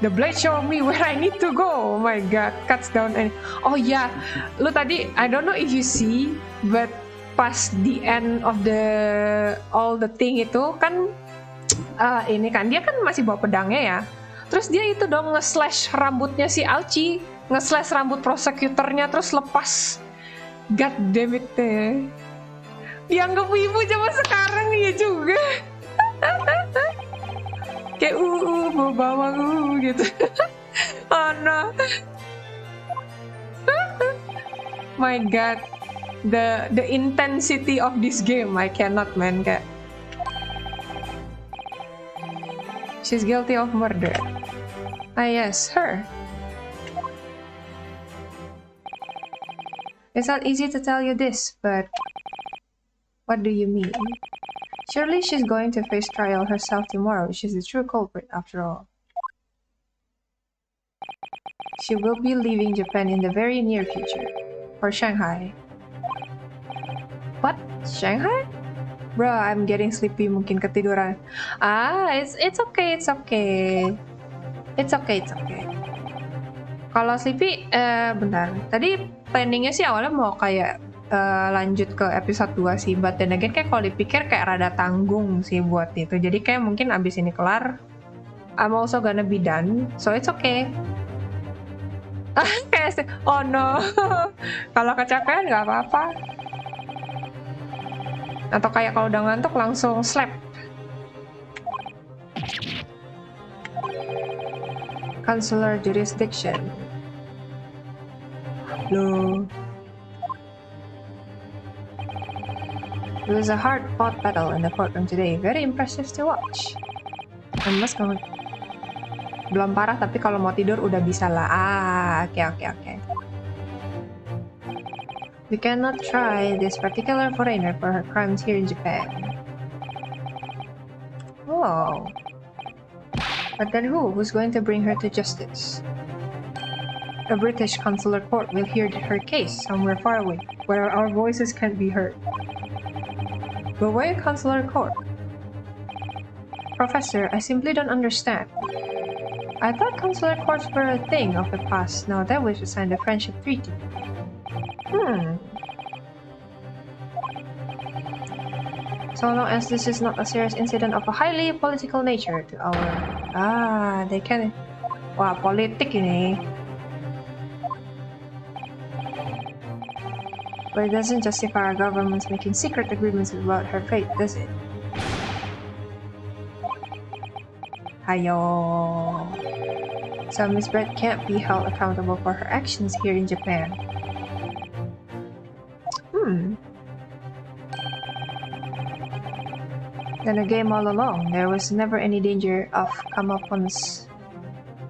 The blade show me where I need to go. Oh my god, cuts down and oh yeah, lu tadi I don't know if you see, but pas the end of all the thing itu kan ini kan dia kan masih bawa pedangnya ya. Terus dia itu dong nge-slash rambutnya si Alchi, nge-slash rambut prosecutornya terus lepas. God damn it deh. Dianggap ibu zaman sekarang ya juga. Kayak mau bawang gitu. Oh no. My god. The intensity of this game I cannot, man. Kayak she's guilty of murder. Yes, her. It's not easy to tell you this, but what do you mean? Surely she's going to face trial herself tomorrow. She's the true culprit after all. She will be leaving Japan in the very near future. Or Shanghai. What? Shanghai? Bro, I'm getting sleepy, mungkin ketiduran. It's okay, it's okay. It's okay. Kalau sleepy, bentar. Tadi planningnya sih awalnya mau kayak lanjut ke episode 2 sih, but then again kayak kalau dipikir kayak rada tanggung sih buat itu. Jadi kayak mungkin abis ini kelar, I'm also gonna be done, so it's okay. Kayak oh no, kalau kecapean nggak apa-apa. Atau kayak kalau udah ngantuk langsung sleep. Consular jurisdiction. Loh. It was a hard-fought battle in the courtroom today. Very impressive to watch. Mas kamu belum parah tapi kalau mau tidur udah bisa lah. Oke. We cannot try this particular foreigner for her crimes here in Japan. Oh. But then who? Who's going to bring her to justice? A British consular court will hear her case somewhere far away, where our voices can't be heard. But why a consular court? Professor, I simply don't understand. I thought consular courts were a thing of the past. Now that we should sign the friendship treaty. So long as this is not a serious incident of a highly political nature to our... they can... Wah, politik ini. But it doesn't justify our governments making secret agreements about her fate, does it? Hayo. So Miss Brett can't be held accountable for her actions here in Japan. Then a game all along. There was never any danger of comeuppance.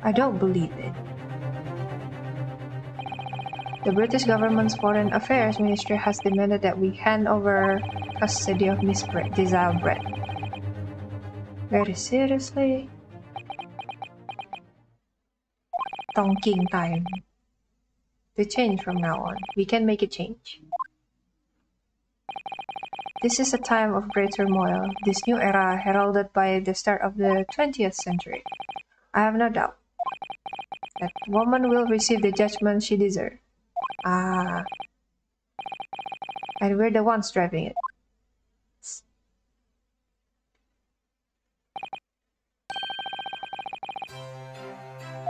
I don't believe it. The British government's Foreign Affairs Ministry has demanded that we hand over custody of Miss Brett, Giselle Brett. Very seriously? Tonking time. To change from now on. We can make a change. This is a time of great turmoil, this new era heralded by the start of the 20th century. I have no doubt that woman will receive the judgment she deserves. And we're the ones driving it.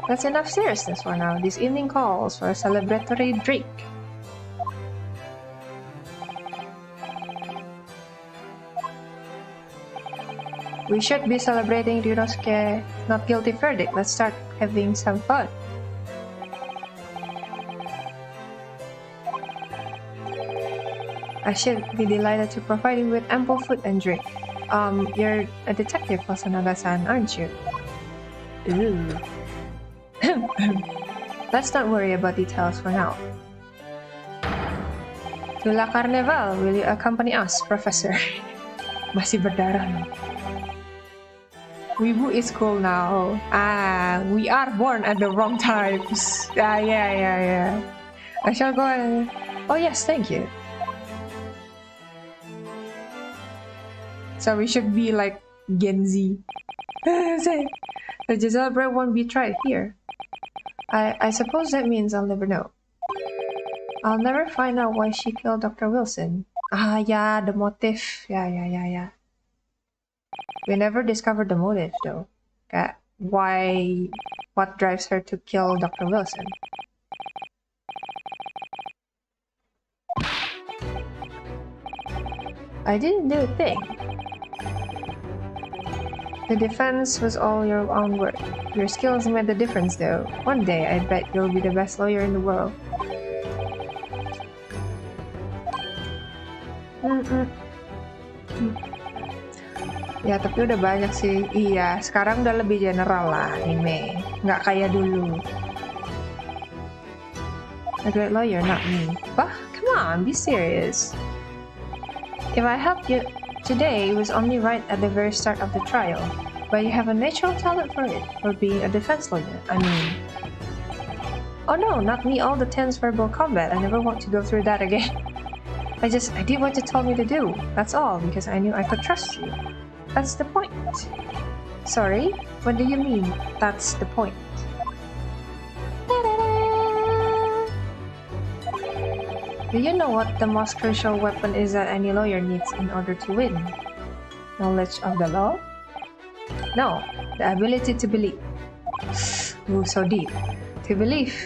That's enough seriousness for now. This evening calls for a celebratory drink. We should be celebrating Ryunosuke not guilty verdict. Let's start having some fun. I should be delighted to provide you with ample food and drink. You're a detective, Wasanaga-san, aren't you? Ooh. Let's not worry about details for now. To La Carnival, will you accompany us, Professor? Masih berdarah nih. Wibu is cool now. We are born at the wrong times. Yeah. I shall go and... Oh yes, thank you. So we should be like Gen Z. The Giselle Brett won't be tried here. I suppose that means I'll never know. I'll never find out why she killed Dr. Wilson. Yeah, the motive. Yeah. We never discovered the motive, though. What drives her to kill Dr. Wilson? I didn't do a thing. The defense was all your own work. Your skills made the difference, though. One day, I bet you'll be the best lawyer in the world. Ya, tapi udah banyak sih. Iya, sekarang udah lebih general lah anime. Nggak kayak dulu. A great lawyer, not me. Bah, come on, be serious. If I help you today was only right at the very start of the trial, but you have a natural talent for it, for being a defense lawyer. I mean... Oh no, not me, all the tense verbal combat. I never want to go through that again. I did what you told me to do. That's all, because I knew I could trust you. That's the point. Sorry? What do you mean, that's the point? Do you know what the most crucial weapon is that any lawyer needs in order to win? Knowledge of the law? No, the ability to believe. Ooh, so deep. To believe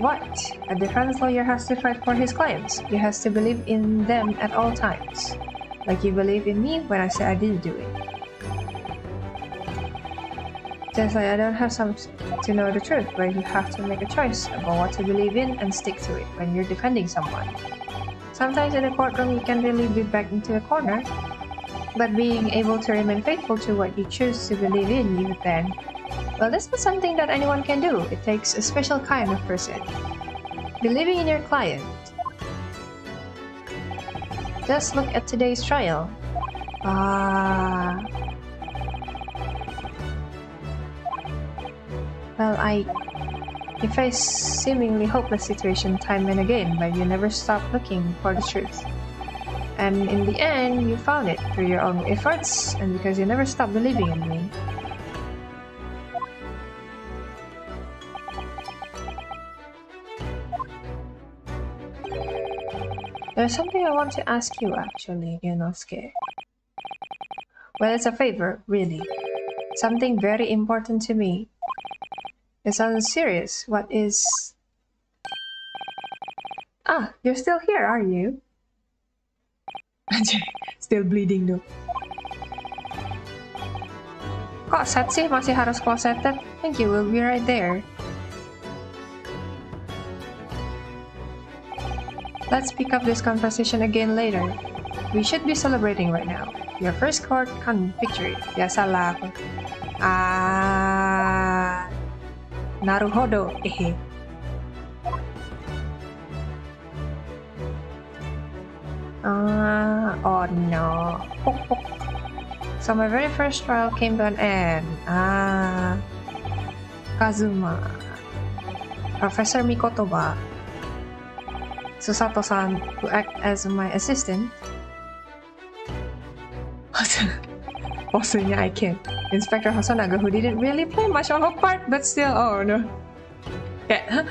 what? A defense lawyer has to fight for his clients. He has to believe in them at all times. Like you believe in me when I say I didn't do it. Just like I don't have to know the truth, but you have to make a choice about what to believe in and stick to it when you're defending someone. Sometimes in a courtroom you can really be backed into a corner, but being able to remain faithful to what you choose to believe in, you then... Well, that's not something that anyone can do. It takes a special kind of person. Believing in your client. Just look at today's trial. Well, you face seemingly hopeless situation time and again, but you never stop looking for the truth. And in the end, you found it through your own efforts, and because you never stopped believing in me. There's something I want to ask you, actually, Yonosuke. Well, it's a favor, really. Something very important to me. It sounds serious. What is... Ah, you're still here, are you? Still bleeding though. Kok set sih? Masih harus closeted? Thank you, we'll be right there. Let's pick up this conversation again later. We should be celebrating right now. Your first court victory. Biasalah aku. Naruhodo. Oh no. So my very first trial came to an end. Kazuma. Professor Mikotoba. Susato-san, who act as my assistant. Bossnya I can. Inspector Hosonaga, who didn't really play much of a part, but still, oh no. Yeah.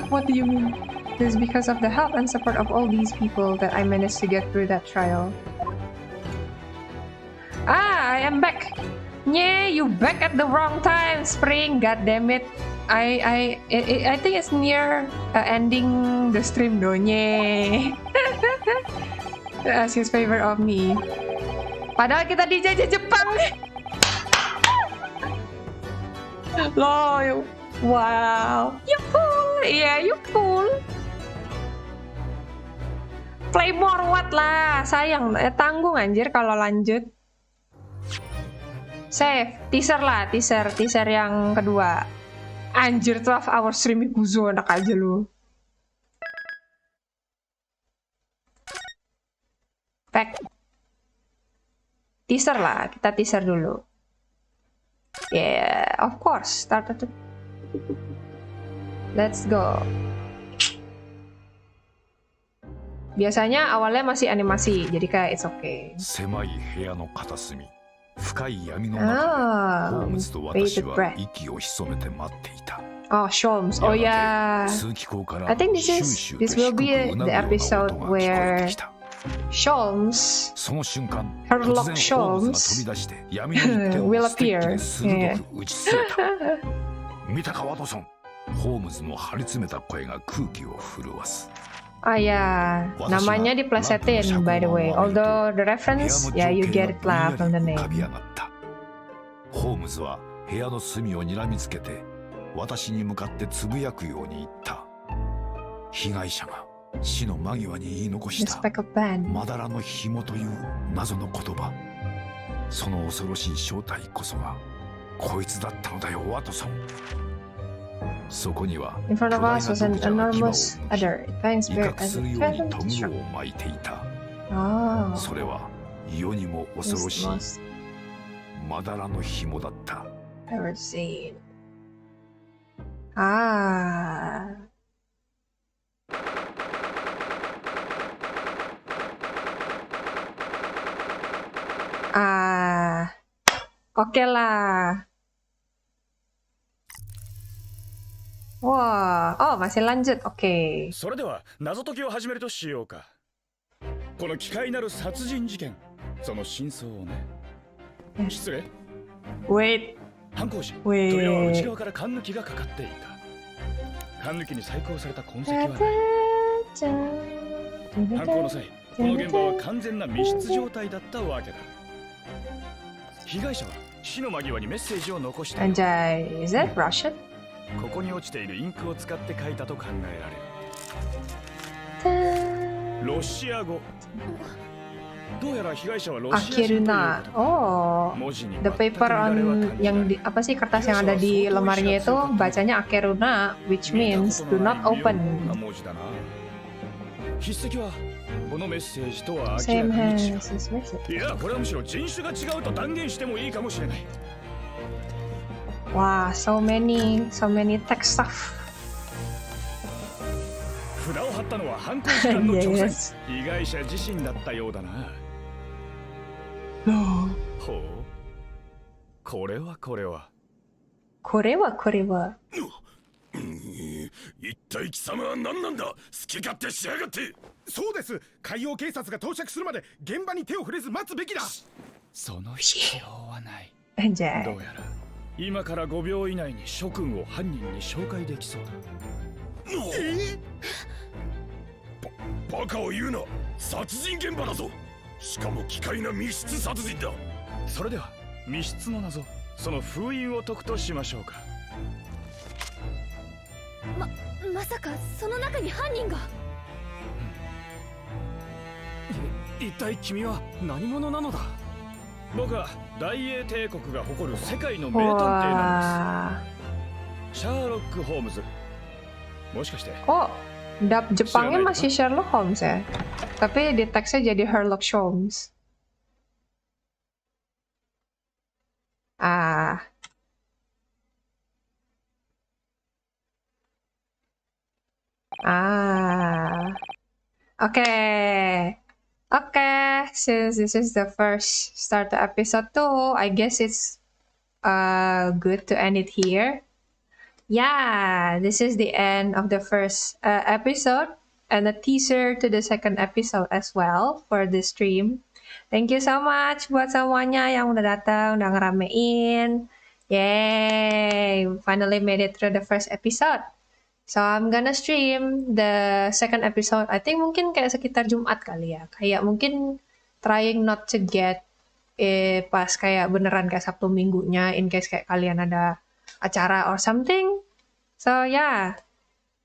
What do you mean? It's because of the help and support of all these people that I managed to get through that trial. I am back! Yeah, you back at the wrong time, Spring, god damn it. I think it's near ending the stream though, nye. That's his favor of me. Padahal kita dijajah Jepang. Loh, wow. You cool, yeah, you cool. Play more what lah, sayang. Tanggung anjir kalau lanjut. Save, teaser lah, teaser yang kedua. Anjir, 12 hour streaming Kuzo, anak aja lu. Back. Teaser lah, kita teaser dulu. Yeah, of course. Start to... Let's go. Biasanya awalnya masih animasi, jadi kayak it's okay. Bated breath. Oh, Sholmes. Oh yeah. I think this will be the episode where Sholmes, Herlock Sholmes, will appear. Yeah. Oh yeah, namanya diplesetin by the way. Although the reference, yeah, you get it lah from the name. Holmes は部屋の隅を睨みつけて私に向かってつぶやくように言った。被害者が死の間際に言い残したまだらの紐という謎の言葉。その恐ろしい正体こそがこいつだったのだよ、ワトソン。そこには In front of us was an enormous adder. It fangs bare as a threatened to strike. それは世にも恐ろしい Most まだらの紐だった。 ever seen. Ah. Ah. Oke lah. Wah, oh masih lanjut. Oke. それでは謎解きを始めるとしようか。この奇怪なる殺人事件、その真相をね。失礼。 Wait. 犯行時、 Wait. 扉は内側から缶抜きがかかっていた。缶抜きに細工をされた痕跡はない。犯行の際、この現場は完全な密室状態だったわけだ。被害者は死の間際にメッセージを残した。 Anjay, is that Russian? ここに落ちているインクを使って書いたと考えられる。ロシア語。どうやら被害者はロシア人ということだ。 Akhiruna. Oh, 文字に the 全く paper 乱れは on 感じない。 yang di, apa sih kertas yang ada di lemarinya itu bacanya Akhiruna, which 見た means こと do の not ない妙な open. 文字だな。筆跡はこのメッセージとは明 Same らかに as 違う。 this message. いや、これはむしろ人種が違うと断言してもいいかもしれない。 Wow, so many text stuff. 札を貼ったのは犯行時間の直前、 Yes. 被害者自身だったようだな。 No. ほう。これは。 Korewa. 一体貴様は何なんだ。好き勝手しやがって。そうです。海洋警察が到着するまで現場に手を触れず待つべきだ。その必要はない。 Anjay. どうやら今から5秒以内に諸君を犯人に紹介できそうだ。バカを言うな。殺人現場だぞ。しかも奇怪な密室殺人だ。それでは密室の謎、その封印を解くとしましょうか。まさかその中に犯人が。一体君は何者なのだ。僕は大英帝国が誇る世界の名探偵な Wah. んです。シャーロック・ホームズ。もしかして Oh, dub Jepangnya masih Sherlock Holmes ya. Tapi di teksnya jadi Sherlock Holmes. Ah. Ah. Okay. Okay, since this is the first start to episode 2, I guess it's good to end it here. Yeah, this is the end of the first episode and a teaser to the second episode as well for the stream. Thank you so much buat semuanya yang udah datang, udah ngeramein. Yay, finally made it through the first episode. So I'm gonna stream the second episode. I think mungkin kayak sekitar Jumat kali ya. Kayak mungkin trying not to get pas kayak beneran kayak Sabtu Minggunya in case kayak kalian ada acara or something. So yeah,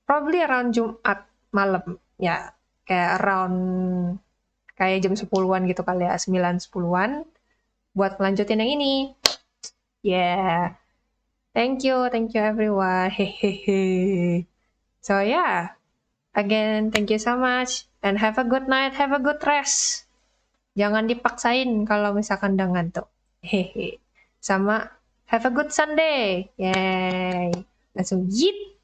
probably around Jumat malam. Ya, kayak around kayak jam 10-an gitu kali ya, 9-10-an buat melanjutin yang ini. Yeah. Thank you everyone. Hehehe. So yeah, again thank you so much and have a good night, have a good rest. Jangan dipaksain kalau misalkan udah ngantuk. Hehe. Sama have a good Sunday. Yay. Langsung yeet.